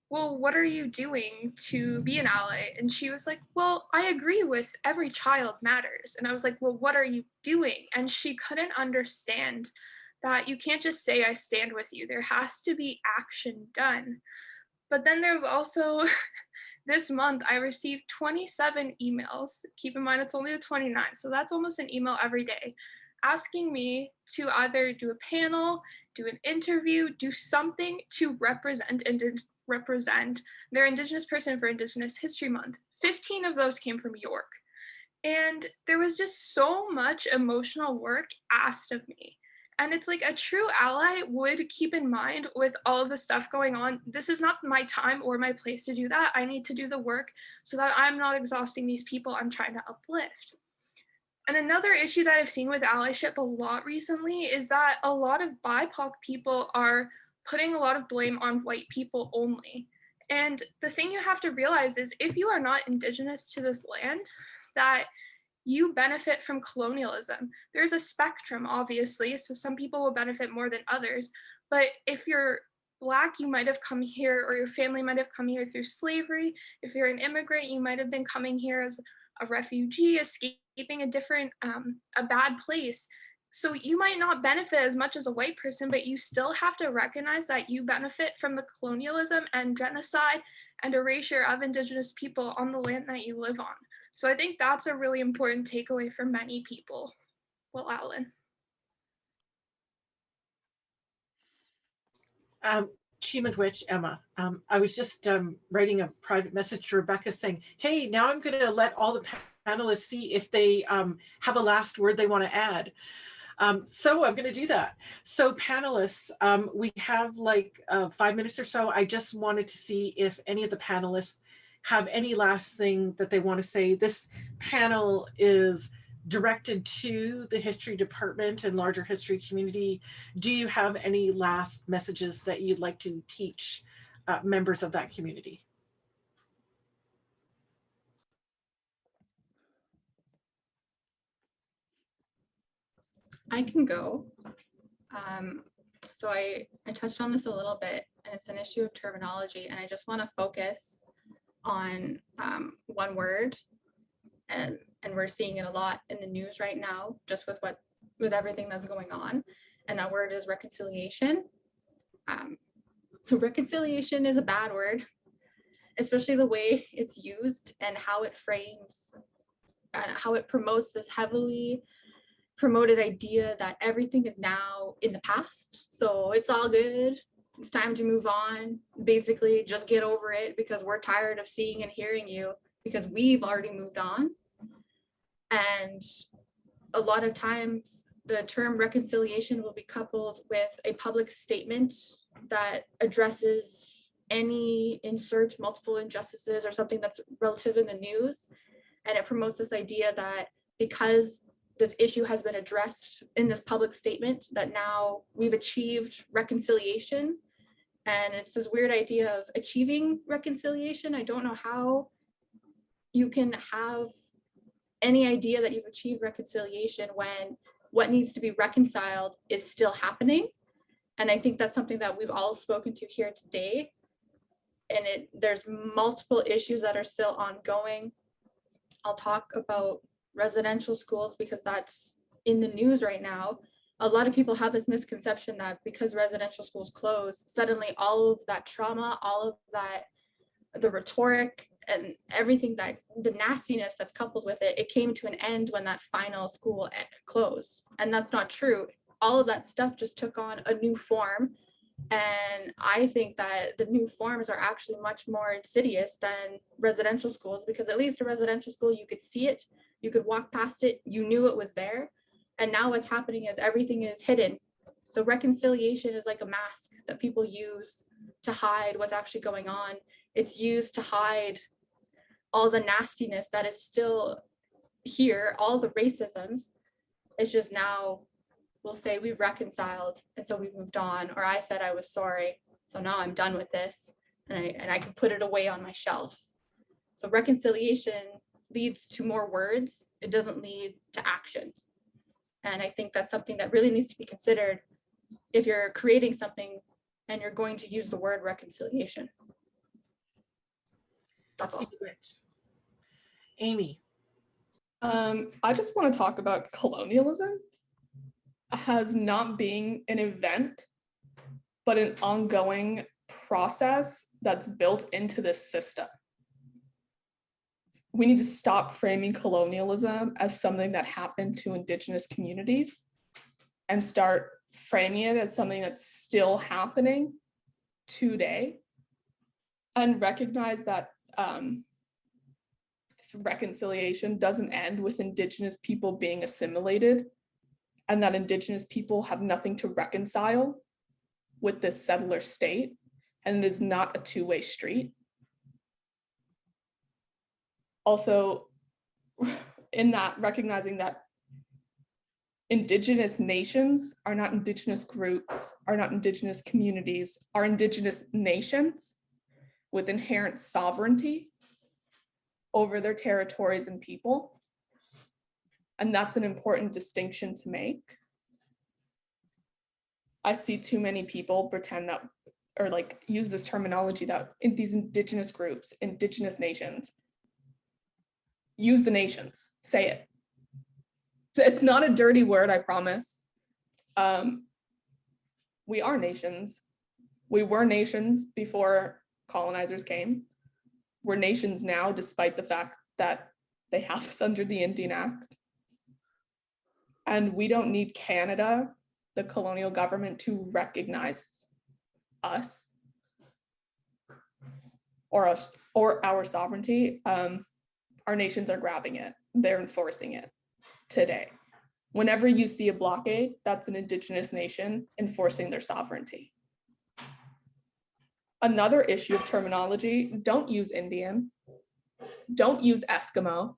well, what are you doing to be an ally? And she was like, well, I agree with every child matters. And I was like, well, what are you doing? And she couldn't understand that you can't just say, I stand with you. There has to be action done. But then there's also, this month, I received 27 emails. Keep in mind, it's only the 29th. So that's almost an email every day, asking me to either do a panel, do an interview, do something to represent their Indigenous person for Indigenous History Month. 15 of those came from York. And there was just so much emotional work asked of me. And it's like, a true ally would keep in mind, with all of the stuff going on, this is not my time or my place to do that. I need to do the work so that I'm not exhausting these people I'm trying to uplift. And another issue that I've seen with allyship a lot recently is that a lot of BIPOC people are putting a lot of blame on white people only. And the thing you have to realize is if you are not Indigenous to this land, that you benefit from colonialism. There's a spectrum, obviously, so some people will benefit more than others. But if you're Black, you might have come here, or your family might have come here through slavery. If you're an immigrant, you might have been coming here as a refugee, escaping a bad place. So you might not benefit as much as a white person, but you still have to recognize that you benefit from the colonialism and genocide and erasure of Indigenous people on the land that you live on. So I think that's a really important takeaway for many people. Well, Alan. Chimagwich, Emma. I was just writing a private message to Rebecca saying, hey, now I'm going to let all the panelists see if they have a last word they want to add. So I'm going to do that. So panelists, we have like 5 minutes or so. I just wanted to see if any of the panelists have any last thing that they want to say. This panel is directed to the history department and larger history community. Do you have any last messages that you'd like to teach members of that community? I can go. So I touched on this a little bit, and it's an issue of terminology, and I just want to focus on one word, and we're seeing it a lot in the news right now, just with everything that's going on, and that word is reconciliation. So reconciliation is a bad word, especially the way it's used and how it frames and how it promotes this heavily promoted idea that everything is now in the past. So it's all good. It's time to move on. Basically, just get over it because we're tired of seeing and hearing you because we've already moved on. And a lot of times the term reconciliation will be coupled with a public statement that addresses any insert multiple injustices or something that's relative in the news. And it promotes this idea that because this issue has been addressed in this public statement, that now we've achieved reconciliation. And it's this weird idea of achieving reconciliation. I don't know how you can have any idea that you've achieved reconciliation when what needs to be reconciled is still happening. And I think that's something that we've all spoken to here today. And there's multiple issues that are still ongoing. I'll talk about residential schools because that's in the news right now. A lot of people have this misconception that because residential schools close, suddenly all of that trauma, all of that, the rhetoric and everything, that the nastiness that's coupled with it, it came to an end when that final school closed. And that's not true. All of that stuff just took on a new form. And I think that the new forms are actually much more insidious than residential schools, because at least a residential school, you could see it, you could walk past it, you knew it was there. And now what's happening is everything is hidden. So reconciliation is like a mask that people use to hide what's actually going on. It's used to hide all the nastiness that is still here, all the racisms. It's just now we'll say we've reconciled and so we've moved on, or I said I was sorry, so now I'm done with this, and I can put it away on my shelf. So reconciliation leads to more words, it doesn't lead to actions. And I think that's something that really needs to be considered if you're creating something and you're going to use the word reconciliation. That's all. Amy. I just want to talk about colonialism as not being an event, but an ongoing process that's built into this system. We need to stop framing colonialism as something that happened to Indigenous communities and start framing it as something that's still happening today, and recognize that this reconciliation doesn't end with Indigenous people being assimilated, and that Indigenous people have nothing to reconcile with this settler state, and it is not a two-way street. Also, in that, recognizing that Indigenous nations are not Indigenous groups, are not Indigenous communities, are Indigenous nations with inherent sovereignty over their territories and people. And that's an important distinction to make. I see too many people pretend that, or like use this terminology that in these Indigenous groups, Indigenous nations, use the nations, say it. So it's not a dirty word, I promise. We are nations. We were nations before colonizers came. We're nations now, despite the fact that they have us under the Indian Act. And we don't need Canada, the colonial government, to recognize us or our sovereignty. Our nations are grabbing it. They're enforcing it today. Whenever you see a blockade, that's an Indigenous nation enforcing their sovereignty. Another issue of terminology, don't use Indian, don't use Eskimo.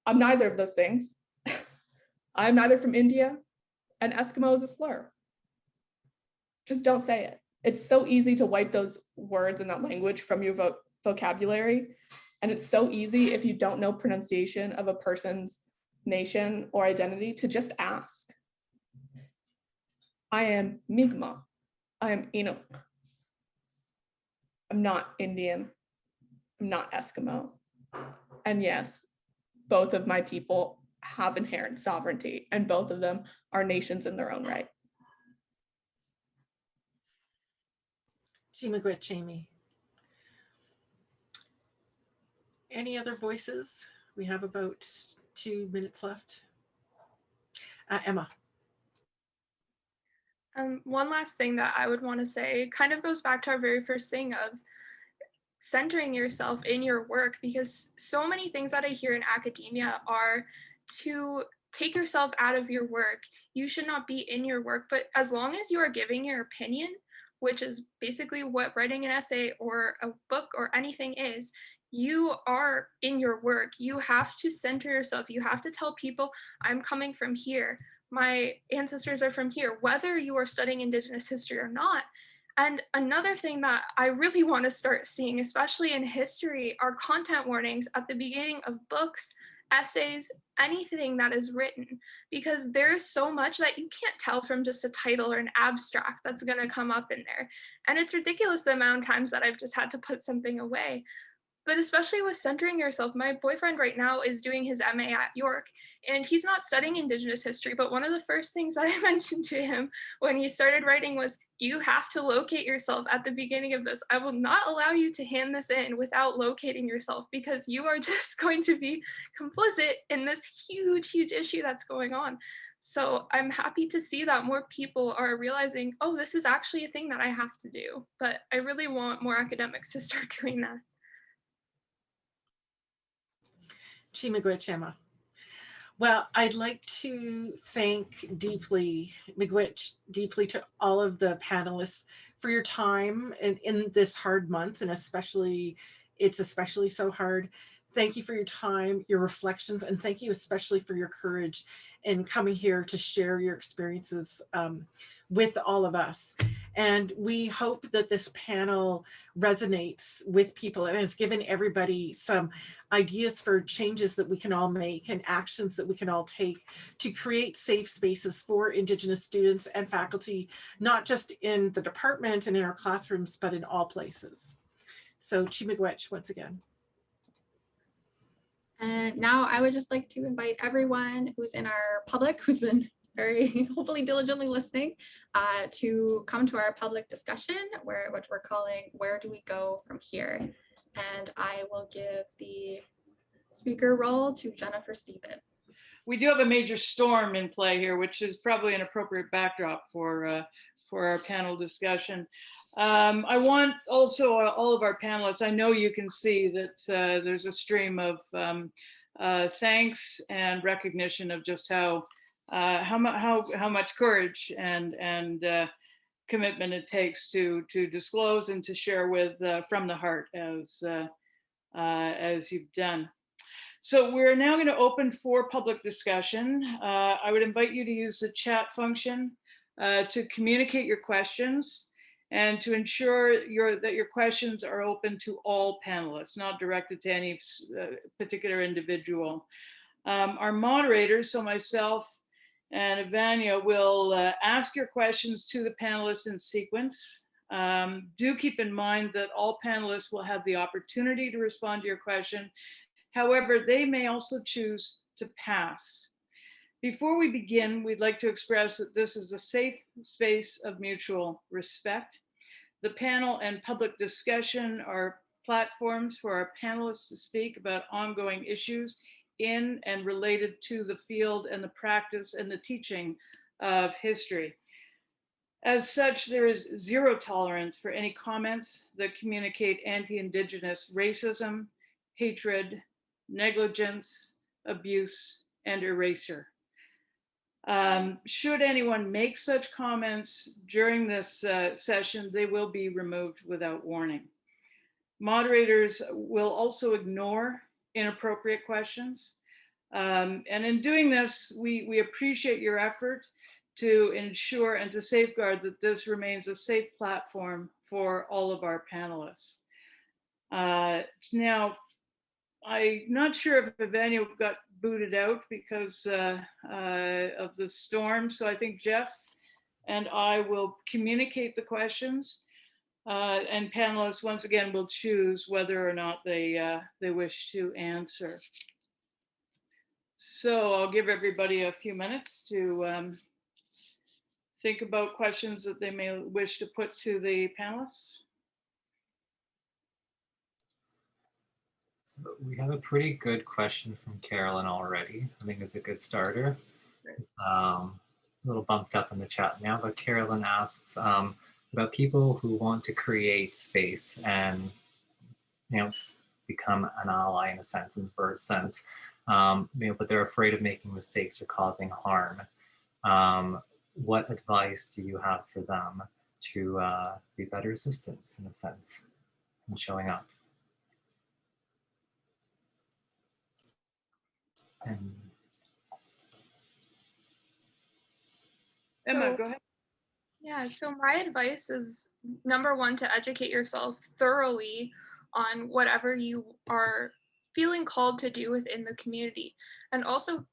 I'm neither of those things. I'm neither from India, and Eskimo is a slur. Just don't say it. It's so easy to wipe those words and that language from your vocabulary. And it's so easy, if you don't know pronunciation of a person's nation or identity, to just ask. I am Mi'kmaq. I am Inuk. I'm not Indian. I'm not Eskimo. And yes, both of my people have inherent sovereignty, and both of them are nations in their own right. Miigwech, Jamie. Any other voices? We have about 2 minutes left. Emma. One last thing that I would want to say kind of goes back to our very first thing of centering yourself in your work, because so many things that I hear in academia are to take yourself out of your work. You should not be in your work, but as long as you are giving your opinion, which is basically what writing an essay or a book or anything is, you are in your work. You have to center yourself. You have to tell people, I'm coming from here. My ancestors are from here, whether you are studying Indigenous history or not. And another thing that I really want to start seeing, especially in history, are content warnings at the beginning of books, essays, anything that is written, because there's so much that you can't tell from just a title or an abstract that's going to come up in there. And it's ridiculous the amount of times that I've just had to put something away. But especially with centering yourself, my boyfriend right now is doing his MA at York, and he's not studying Indigenous history, but one of the first things that I mentioned to him when he started writing was, you have to locate yourself at the beginning of this. I will not allow you to hand this in without locating yourself, because you are just going to be complicit in this huge, huge issue that's going on. So I'm happy to see that more people are realizing, oh, this is actually a thing that I have to do. But I really want more academics to start doing that. Miigwech, Emma. Well, I'd like to thank Miigwech deeply to all of the panelists for your time in this hard month, and it's especially so hard. Thank you for your time, your reflections, and thank you especially for your courage in coming here to share your experiences with all of us. And we hope that this panel resonates with people and has given everybody some ideas for changes that we can all make and actions that we can all take to create safe spaces for Indigenous students and faculty, not just in the department and in our classrooms, but in all places. So Miigwech once again. And now I would just like to invite everyone who's in our public, who's been very hopefully diligently listening, to come to our public discussion, which we're calling Where Do We Go From Here? And I will give the speaker role to Jennifer Stephen. We do have a major storm in play here, which is probably an appropriate backdrop for our panel discussion. I want also all of our panelists, I know you can see that there's a stream of thanks and recognition of just how much courage and commitment it takes to disclose and to share with from the heart as you've done. So we're now going to open for public discussion. I would invite you to use the chat function to communicate your questions and to ensure that your questions are open to all panelists, not directed to any particular individual. Our moderators, so myself and Ivania, will ask your questions to the panelists in sequence. Do keep in mind that all panelists will have the opportunity to respond to your question. However, they may also choose to pass. Before we begin, we'd like to express that this is a safe space of mutual respect. The panel and public discussion are platforms for our panelists to speak about ongoing issues in and related to the field and the practice and the teaching of history. As such, there is zero tolerance for any comments that communicate anti-Indigenous racism, hatred, negligence, abuse, and erasure. Should anyone make such comments during this session, they will be removed without warning. Moderators will also ignore inappropriate questions. And in doing this, we appreciate your effort to ensure and to safeguard that this remains a safe platform for all of our panelists. Now, I'm not sure if Ivania got booted out because of the storm. So I think Jeff and I will communicate the questions and panelists once again will choose whether or not they wish to answer. So I'll give everybody a few minutes to think about questions that they may wish to put to the panelists. So we have a pretty good question from Carolyn already. I think it's a good starter. It's a little bumped up in the chat now, but Carolyn asks about people who want to create space and, you know, become an ally in a sense, in the first sense, you know, but they're afraid of making mistakes or causing harm. What advice do you have for them to be better assistants in a sense in showing up? And Emma, go ahead. Yeah, so my advice is number one, to educate yourself thoroughly on whatever you are feeling called to do within the community, and also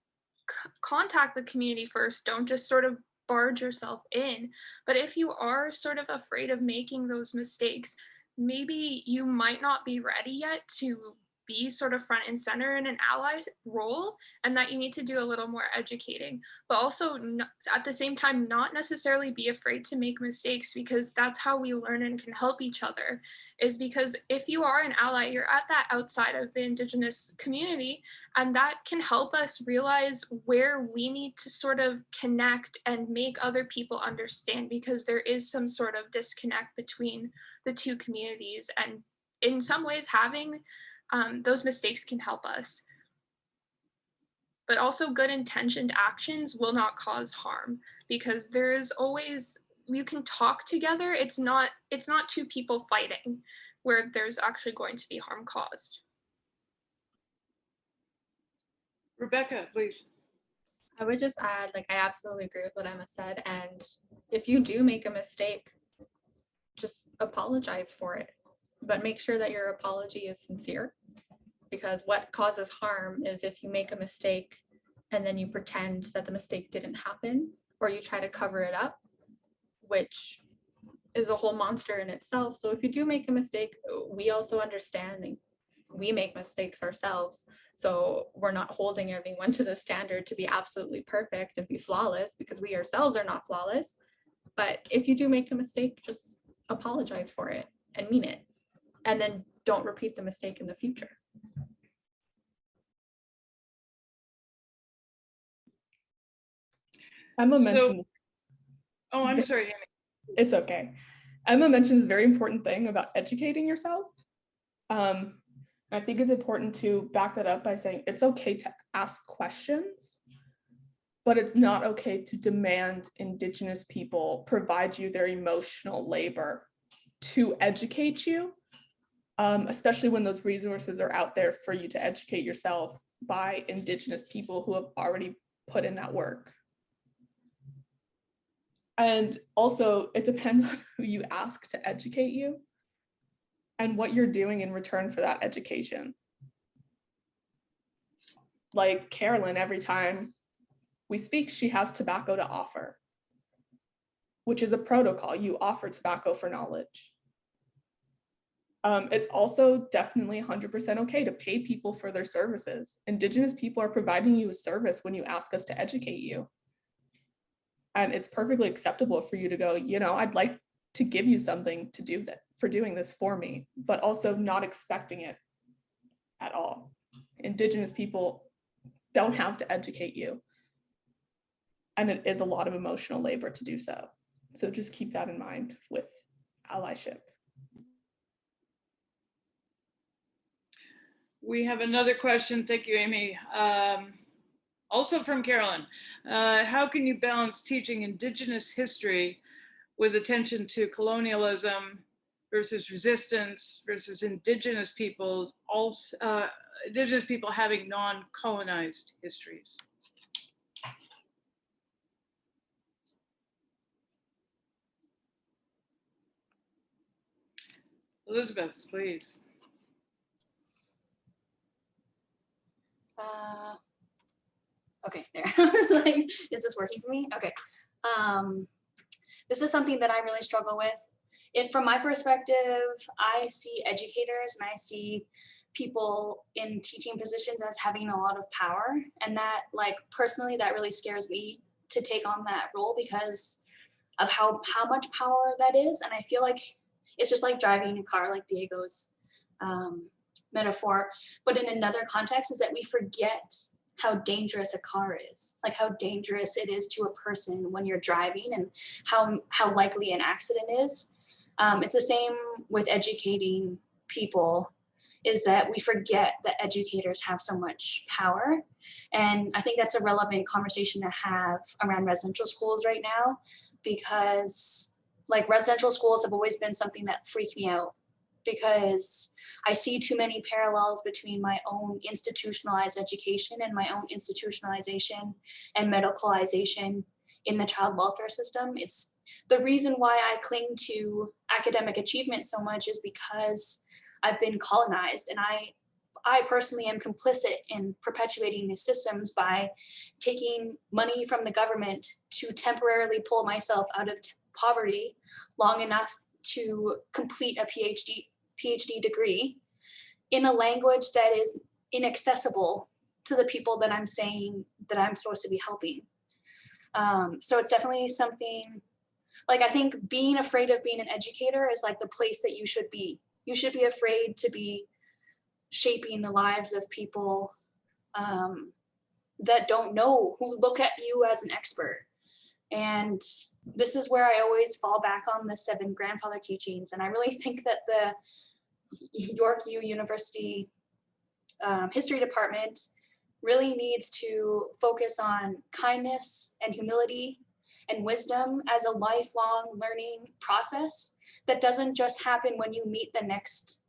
contact the community first. Don't just sort of barge yourself in. But if you are sort of afraid of making those mistakes, maybe you might not be ready yet to be sort of front and center in an ally role, and that you need to do a little more educating, but also at the same time, not necessarily be afraid to make mistakes, because that's how we learn and can help each other. Is because if you are an ally, you're at that outside of the Indigenous community, and that can help us realize where we need to sort of connect and make other people understand, because there is some sort of disconnect between the two communities. And in some ways, having those mistakes can help us. But also, good intentioned actions will not cause harm, because there is always, you can talk together. It's not two people fighting where there's actually going to be harm caused. Rebecca, please. I would just add, like, I absolutely agree with what Emma said. And if you do make a mistake, just apologize for it, but make sure that your apology is sincere. Because what causes harm is if you make a mistake and then you pretend that the mistake didn't happen, or you try to cover it up, which is a whole monster in itself. So if you do make a mistake, we also understand we make mistakes ourselves. So we're not holding everyone to the standard to be absolutely perfect and be flawless, because we ourselves are not flawless. But if you do make a mistake, just apologize for it and mean it. And then don't repeat the mistake in the future. Emma mentioned. Oh, I'm sorry, Amy. It's okay. Emma mentions a very important thing about educating yourself. I think it's important to back that up by saying it's okay to ask questions, but it's not okay to demand Indigenous people provide you their emotional labor to educate you, especially when those resources are out there for you to educate yourself by Indigenous people who have already put in that work. And also, it depends on who you ask to educate you and what you're doing in return for that education. Like Carolyn, every time we speak, she has tobacco to offer, which is a protocol. You offer tobacco for knowledge. It's also definitely 100% okay to pay people for their services. Indigenous people are providing you a service when you ask us to educate you. And it's perfectly acceptable for you to go, you know, I'd like to give you something to do that for doing this for me, but also not expecting it at all. Indigenous people don't have to educate you. And it is a lot of emotional labor to do so. So just keep that in mind with allyship. We have another question. Thank you, Amy. Also from Carolyn. How can you balance teaching Indigenous history with attention to colonialism versus resistance versus Indigenous people, Indigenous people having non-colonized histories? Elizabeth, please. Okay, there. I was like, is this working for me? Okay. This is something that I really struggle with. From my perspective, I see educators and I see people in teaching positions as having a lot of power. And that, like, personally, that really scares me to take on that role because of how much power that is. And I feel like it's just like driving a car, like Diego's metaphor. But in another context is that we forget how dangerous a car is, like how dangerous it is to a person when you're driving and how likely an accident is. It's the same with educating people, is that we forget that educators have so much power. And I think that's a relevant conversation to have around residential schools right now, because like residential schools have always been something that freaked me out because I see too many parallels between my own institutionalized education and my own institutionalization and medicalization in the child welfare system. It's the reason why I cling to academic achievement so much is because I've been colonized, and I personally am complicit in perpetuating these systems by taking money from the government to temporarily pull myself out of poverty long enough to complete a PhD degree in a language that is inaccessible to the people that I'm saying that I'm supposed to be helping. So it's definitely something, like, I think being afraid of being an educator is like the place that you should be. You should be afraid to be shaping the lives of people that don't know, who look at you as an expert. And this is where I always fall back on the 7 grandfather teachings. And I really think that the York U University history department really needs to focus on kindness and humility and wisdom as a lifelong learning process that doesn't just happen when you meet the next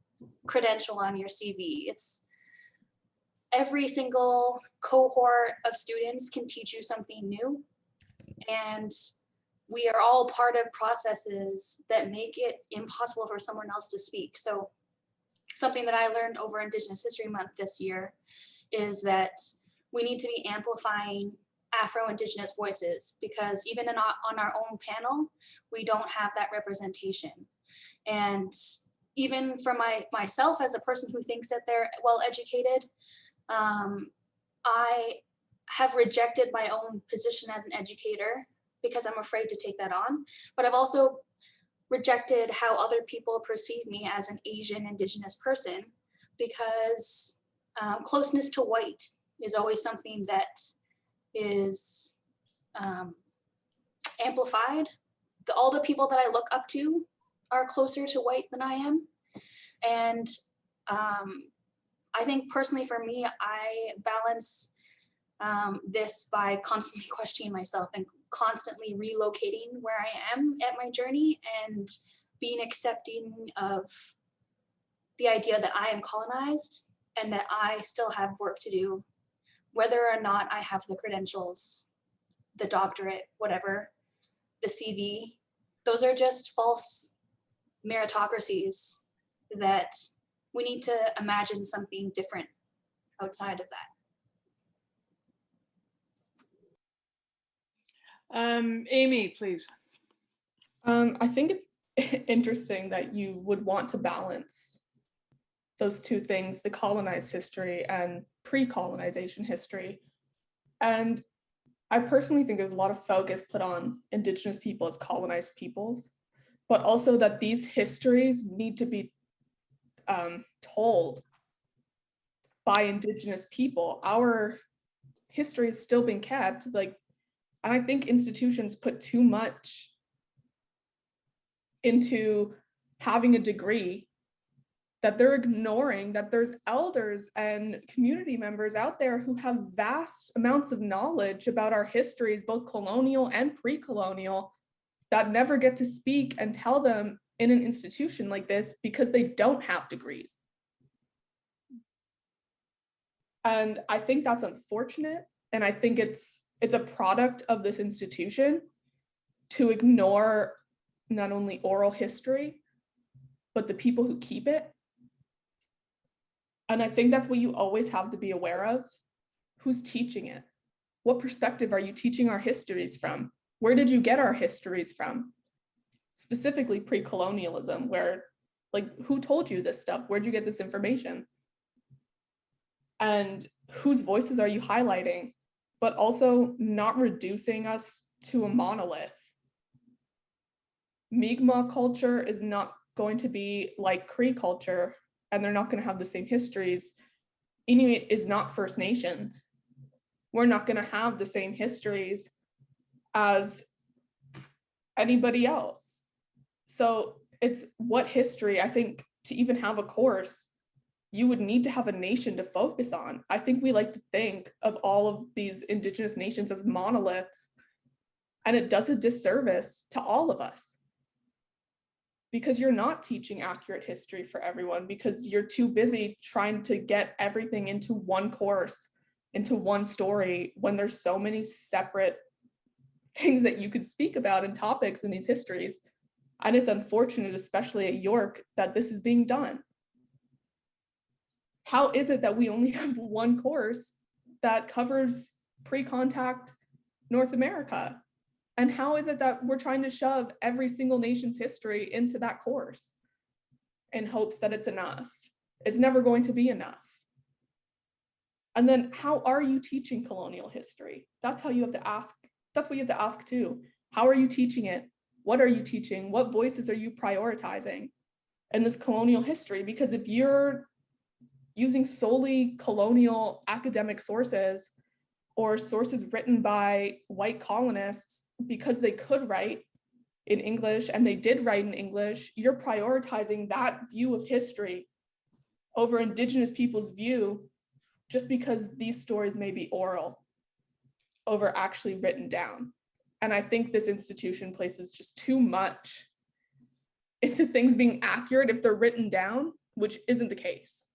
credential on your CV. It's every single cohort of students can teach you something new. And we are all part of processes that make it impossible for someone else to speak. So something that I learned over Indigenous History Month this year is that we need to be amplifying Afro-Indigenous voices, because even on our own panel, we don't have that representation. And even for myself as a person who thinks that they're well-educated, I have rejected my own position as an educator because I'm afraid to take that on. But I've also rejected how other people perceive me as an Asian Indigenous person, because closeness to white is always something that is amplified. All the people that I look up to are closer to white than I am. And I think personally for me, I balance this by constantly questioning myself and constantly relocating where I am at my journey and being accepting of the idea that I am colonized and that I still have work to do whether or not I have the credentials, the doctorate, whatever, the CV, those are just false meritocracies that we need to imagine something different outside of that. Amy, please. I think it's interesting that you would want to balance those two things, the colonized history and pre-colonization history. And I personally think there's a lot of focus put on Indigenous people as colonized peoples, but also that these histories need to be told by Indigenous people. Our history is still being kept, and I think institutions put too much into having a degree that they're ignoring that there's elders and community members out there who have vast amounts of knowledge about our histories, both colonial and pre-colonial, that never get to speak and tell them in an institution like this because they don't have degrees. And I think that's unfortunate. And I think it's a product of this institution to ignore not only oral history, but the people who keep it. And I think that's what you always have to be aware of. Who's teaching it? What perspective are you teaching our histories from? Where did you get our histories from? Specifically pre-colonialism, where, who told you this stuff? Where'd you get this information? And whose voices are you highlighting? But also not reducing us to a monolith. Mi'kmaq culture is not going to be like Cree culture, and they're not going to have the same histories. Inuit is not First Nations. We're not going to have the same histories as anybody else. So it's what history, I think, to even have a course, you would need to have a nation to focus on. I think we like to think of all of these Indigenous nations as monoliths, and it does a disservice to all of us. Because you're not teaching accurate history for everyone, because you're too busy trying to get everything into one course, into one story, when there's so many separate things that you could speak about and topics in these histories. And it's unfortunate, especially at York, that this is being done. How is it that we only have one course that covers pre-contact North America? And how is it that we're trying to shove every single nation's history into that course in hopes that it's enough? It's never going to be enough. And then how are you teaching colonial history? That's how you have to ask. That's what you have to ask too. How are you teaching it? What are you teaching? What voices are you prioritizing in this colonial history? Because if you're using solely colonial academic sources or sources written by white colonists because they could write in English and they did write in English, you're prioritizing that view of history over Indigenous people's view just because these stories may be oral over actually written down. And I think this institution places just too much into things being accurate if they're written down, which isn't the case.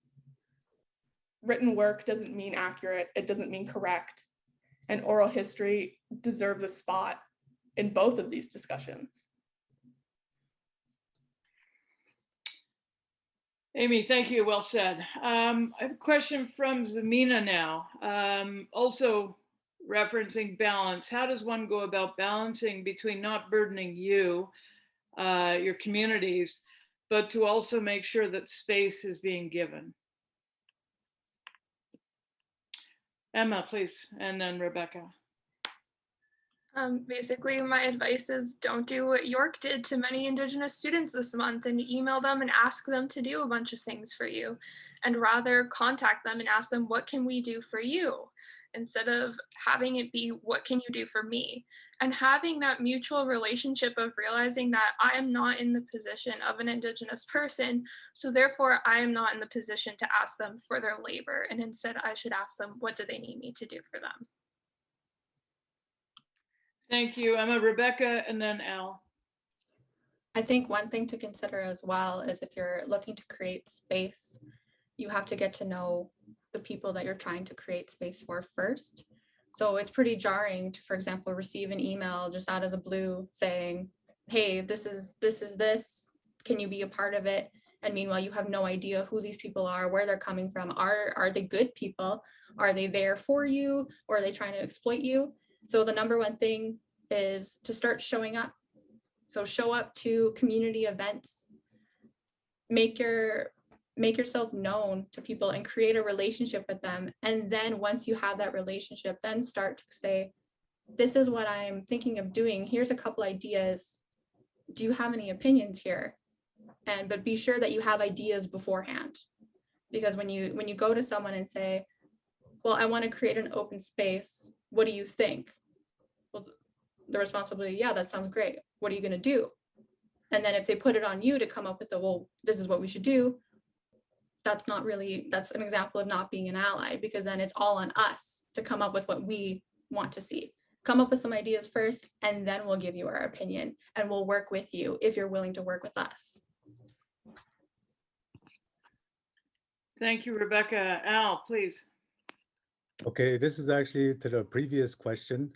Written work doesn't mean accurate, it doesn't mean correct. And oral history deserves a spot in both of these discussions. Amy, thank you. Well said. I have a question from Zamina now, also referencing balance. How does one go about balancing between not burdening you, your communities, but to also make sure that space is being given? Emma, please, and then Rebecca. Basically, my advice is don't do what York did to many Indigenous students this month and email them and ask them to do a bunch of things for you, and rather contact them and ask them, what can we do for you? Instead of having it be, what can you do for me? And having that mutual relationship of realizing that I am not in the position of an Indigenous person, so therefore I am not in the position to ask them for their labor, and instead I should ask them, what do they need me to do for them? Thank you, Emma. Rebecca, and then Al. I think one thing to consider as well is if you're looking to create space, you have to get to know the people that you're trying to create space for first. So it's pretty jarring to, for example, receive an email just out of the blue saying, hey, this is this, can you be a part of it? And meanwhile, you have no idea who these people are, where they're coming from. Are they good people? Are they there for you, or are they trying to exploit you? So the number one thing is to start showing up. So show up to community events, make yourself known to people and create a relationship with them. And then once you have that relationship, then start to say, this is what I'm thinking of doing. Here's a couple ideas. Do you have any opinions here? But be sure that you have ideas beforehand. Because when you go to someone and say, well, I want to create an open space, what do you think? Well, the response will be, yeah, that sounds great. What are you going to do? And then if they put it on you to come up with well, this is what we should do, that's an example of not being an ally, because then it's all on us to come up with what we want to see. Come up with some ideas first, and then we'll give you our opinion, and we'll work with you if you're willing to work with us. Thank you, Rebecca. Al, please. Okay, this is actually to the previous question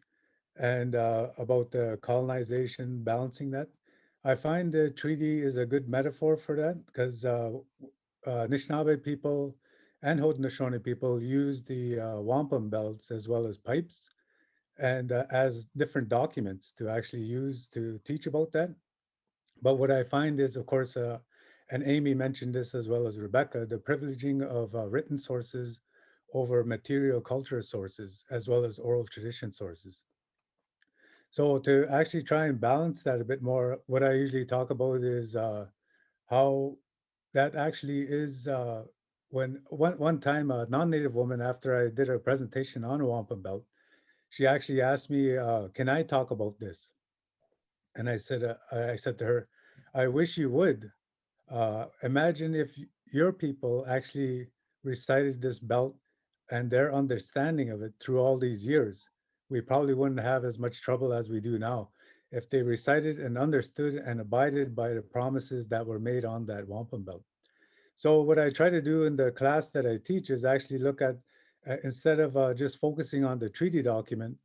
and about the colonization, balancing that. I find the treaty is a good metaphor for that because Anishinaabe people and Haudenosaunee people use the wampum belts as well as pipes and as different documents to actually use to teach about that. But what I find is, of course, and Amy mentioned this as well as Rebecca, the privileging of written sources over material culture sources, as well as oral tradition sources. So to actually try and balance that a bit more, what I usually talk about is how that actually is when one time a non-native woman, after I did a presentation on a wampum belt, she actually asked me, can I talk about this? And I said to her, I wish you would. Imagine if your people actually recited this belt and their understanding of it through all these years. We probably wouldn't have as much trouble as we do now if they recited and understood and abided by the promises that were made on that wampum belt. So what I try to do in the class that I teach is actually look at, instead of just focusing on the treaty document,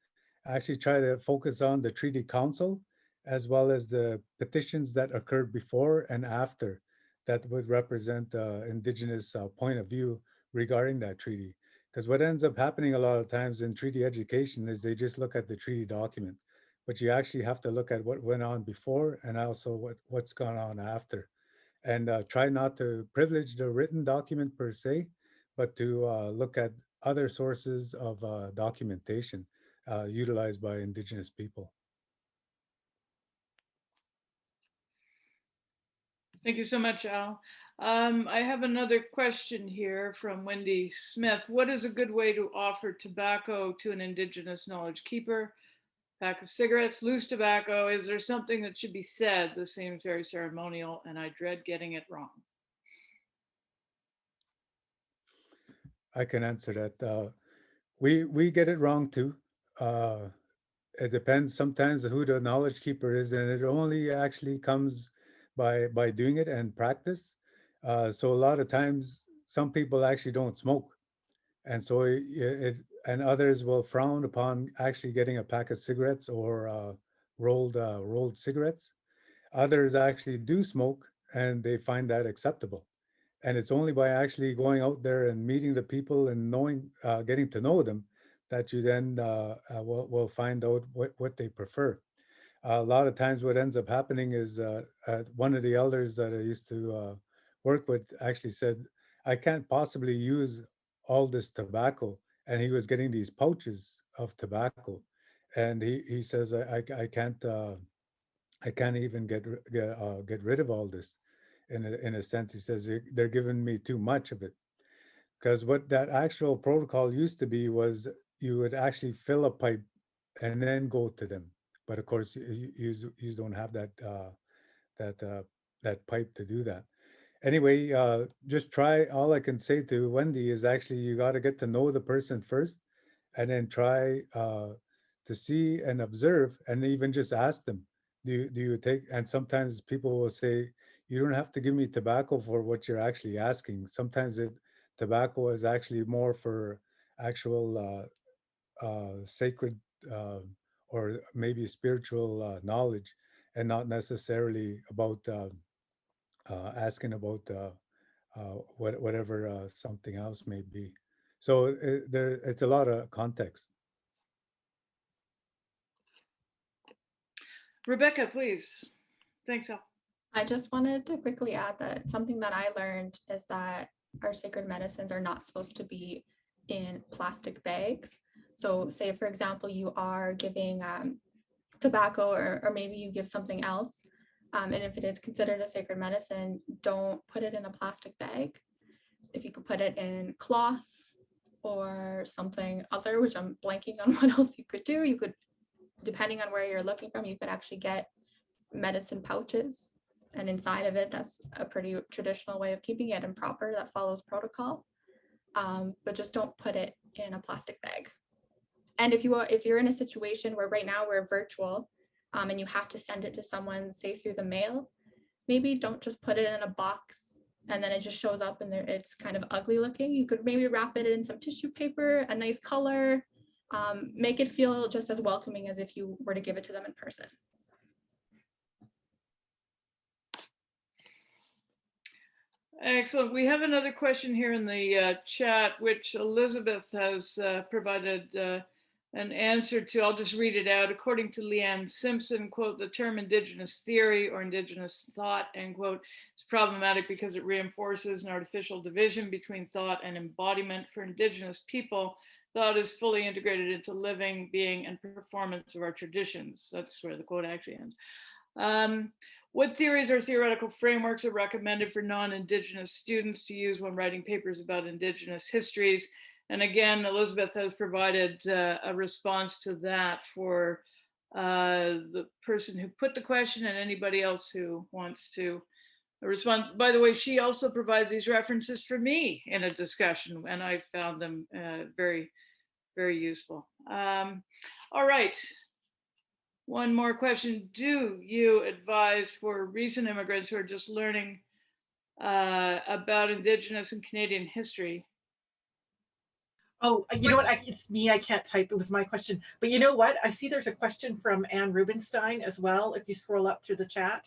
I actually try to focus on the treaty council as well as the petitions that occurred before and after that would represent Indigenous point of view regarding that treaty. Because what ends up happening a lot of times in treaty education is they just look at the treaty document, but you actually have to look at what went on before and also what's gone on after, and try not to privilege the written document per se, but to look at other sources of documentation utilized by Indigenous people. Thank you so much, Al. I have another question here from Wendy Smith. What is a good way to offer tobacco to an Indigenous knowledge keeper? Pack of cigarettes, loose tobacco. Is there something that should be said? This seems very ceremonial and I dread getting it wrong. I can answer that. We get it wrong too. It depends sometimes who the knowledge keeper is, and it only actually comes by doing it and practice. So a lot of times, some people actually don't smoke, and so and others will frown upon actually getting a pack of cigarettes or rolled cigarettes. Others actually do smoke, and they find that acceptable. And it's only by actually going out there and meeting the people and knowing, getting to know them, that you then will find out what they prefer. A lot of times what ends up happening is one of the elders that I used to work with actually said, I can't possibly use all this tobacco. And he was getting these pouches of tobacco. And he says, I can't even get rid of all this. In a sense, he says they're giving me too much of it. Because what that actual protocol used to be was you would actually fill a pipe and then go to them. But of course, you don't have that pipe to do that. Anyway, just try. All I can say to Wendy is actually you got to get to know the person first, and then try to see and observe, and even just ask them, do you take? And sometimes people will say, you don't have to give me tobacco for what you're actually asking. Sometimes tobacco is actually more for actual sacred or maybe spiritual knowledge, and not necessarily about asking about whatever something else may be. So it's a lot of context. Rebecca, please. Thanks, Al. I just wanted to quickly add that something that I learned is that our sacred medicines are not supposed to be in plastic bags. So say, for example, you are giving tobacco or maybe you give something else. And if it is considered a sacred medicine, don't put it in a plastic bag. If you could put it in cloth or something other, which I'm blanking on what else you could do. You could, depending on where you're looking from, you could actually get medicine pouches. And inside of it, that's a pretty traditional way of keeping it and proper that follows protocol. But just don't put it in a plastic bag. And if you're in a situation where right now we're virtual and you have to send it to someone, say through the mail, maybe don't just put it in a box and then it just shows up and there it's kind of ugly looking. You could maybe wrap it in some tissue paper, a nice color, make it feel just as welcoming as if you were to give it to them in person. Excellent. We have another question here in the chat, which Elizabeth has provided an answer to. I'll just read it out. According to Leanne Simpson, quote, the term Indigenous theory or Indigenous thought, end quote, is problematic because it reinforces an artificial division between thought and embodiment. For Indigenous people, thought is fully integrated into living, being, and performance of our traditions. That's where the quote actually ends. What theories or theoretical frameworks are recommended for non-Indigenous students to use when writing papers about Indigenous histories? And again, Elizabeth has provided a response to that for the person who put the question and anybody else who wants to respond. By the way, she also provided these references for me in a discussion, and I found them very, very useful. All right. One more question. Do you advise for recent immigrants who are just learning about Indigenous and Canadian history? Oh, you know what? It's me. I can't type. It was my question. But you know what? I see there's a question from Anne Rubenstein as well. If you scroll up through the chat.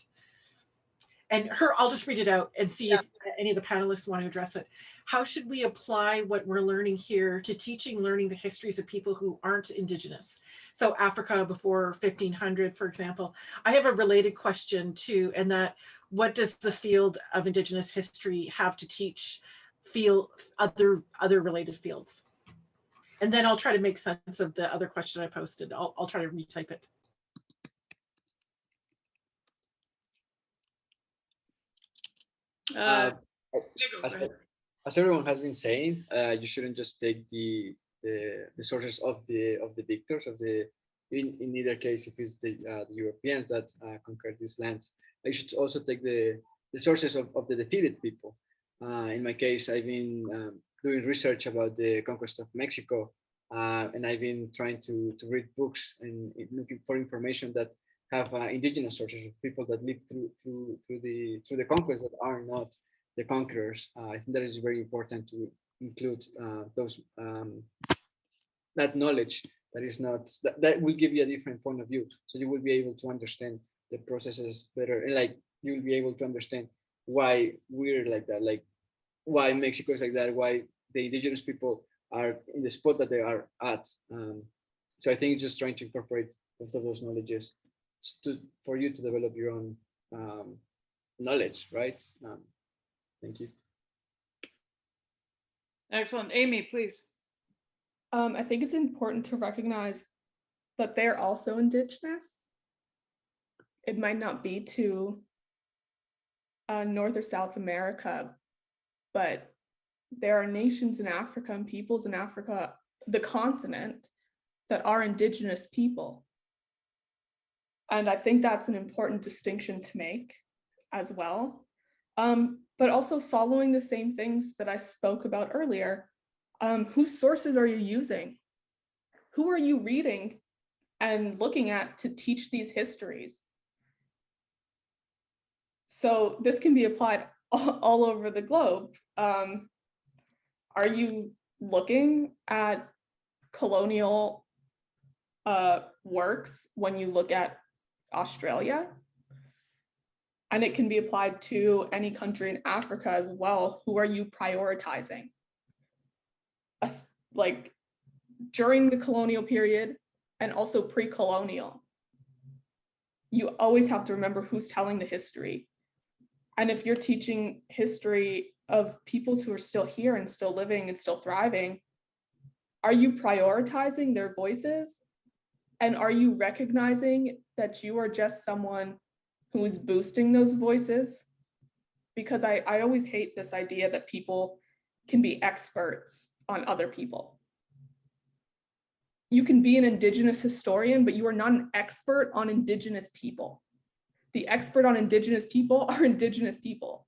And I'll just read it out and see if any of the panelists want to address it. How should we apply what we're learning here to learning the histories of people who aren't Indigenous? So Africa before 1500, for example. I have a related question too, and that what does the field of Indigenous history have to teach other related fields? And then I'll try to make sense of the other question I posted. I'll try to retype it. As everyone has been saying, you shouldn't just take the sources of the victors of the in either case if it's the Europeans that conquered these lands. You should also take the sources of the defeated people. In my case, I've been doing research about the conquest of Mexico, and I've been trying to read books and looking for information that have indigenous sources of people that lived through the conquest that are not the conquerors. I think that is very important to include that knowledge that is not that will give you a different point of view, so you will be able to understand the processes better, and like you will be able to understand why we're like that, like why Mexico is like that, why the indigenous people are in the spot that they are at. So I think it's just trying to incorporate both of those knowledges for you to develop your own knowledge, right? Thank you. Excellent. Amy, please. I think it's important to recognize that they're also Indigenous. It might not be to North or South America, but there are nations in Africa and peoples in Africa, the continent, that are Indigenous people. And I think that's an important distinction to make as well. But also following the same things that I spoke about earlier. Whose sources are you using? Who are you reading and looking at to teach these histories? So this can be applied all over the globe. Are you looking at colonial works when you look at Australia? And it can be applied to any country in Africa as well. Who are you prioritizing? Like during the colonial period and also pre-colonial. You always have to remember who's telling the history. And if you're teaching history of peoples who are still here and still living and still thriving, are you prioritizing their voices? And are you recognizing that you are just someone who is boosting those voices? Because I always hate this idea that people can be experts on other people. You can be an Indigenous historian, but you are not an expert on Indigenous people. The expert on Indigenous people are Indigenous people.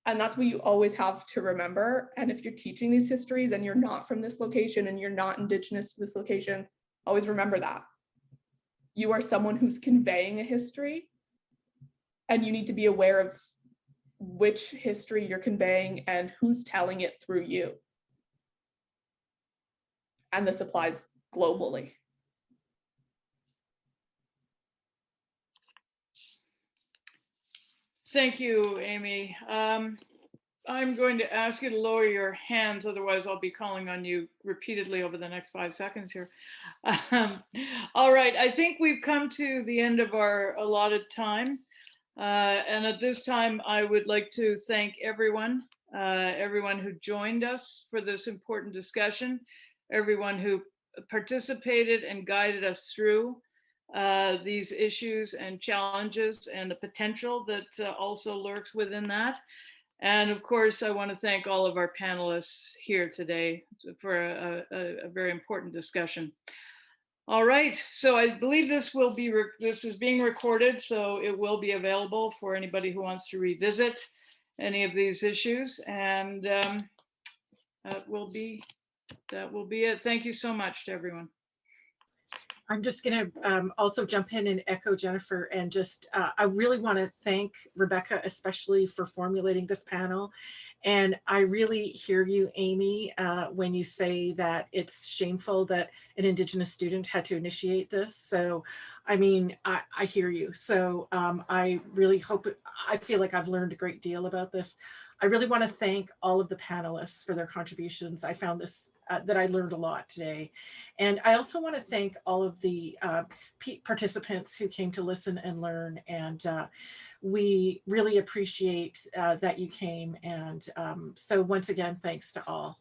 And that's what you always have to remember. And if you're teaching these histories and you're not from this location and you're not Indigenous to this location, always remember that. You are someone who's conveying a history, and you need to be aware of which history you're conveying and who's telling it through you. And this applies globally. Thank you, Amy. I'm going to ask you to lower your hands, otherwise I'll be calling on you repeatedly over the next 5 seconds here. All right, I think we've come to the end of our allotted time. And at this time, I would like to thank everyone who joined us for this important discussion, everyone who participated and guided us through these issues and challenges and the potential that also lurks within that. And of course, I want to thank all of our panelists here today for a very important discussion. All right, so I believe this is being recorded, so it will be available for anybody who wants to revisit any of these issues, and that will be it. Thank you so much to everyone. I'm just going to also jump in and echo Jennifer, and just I really want to thank Rebecca, especially for formulating this panel. And I really hear you, Amy, when you say that it's shameful that an Indigenous student had to initiate this. So, I mean, I hear you. So I really hope, I feel like I've learned a great deal about this. I really want to thank all of the panelists for their contributions. I found this, that I learned a lot today. And I also want to thank all of the participants who came to listen and learn. And we really appreciate that you came. And so once again, thanks to all.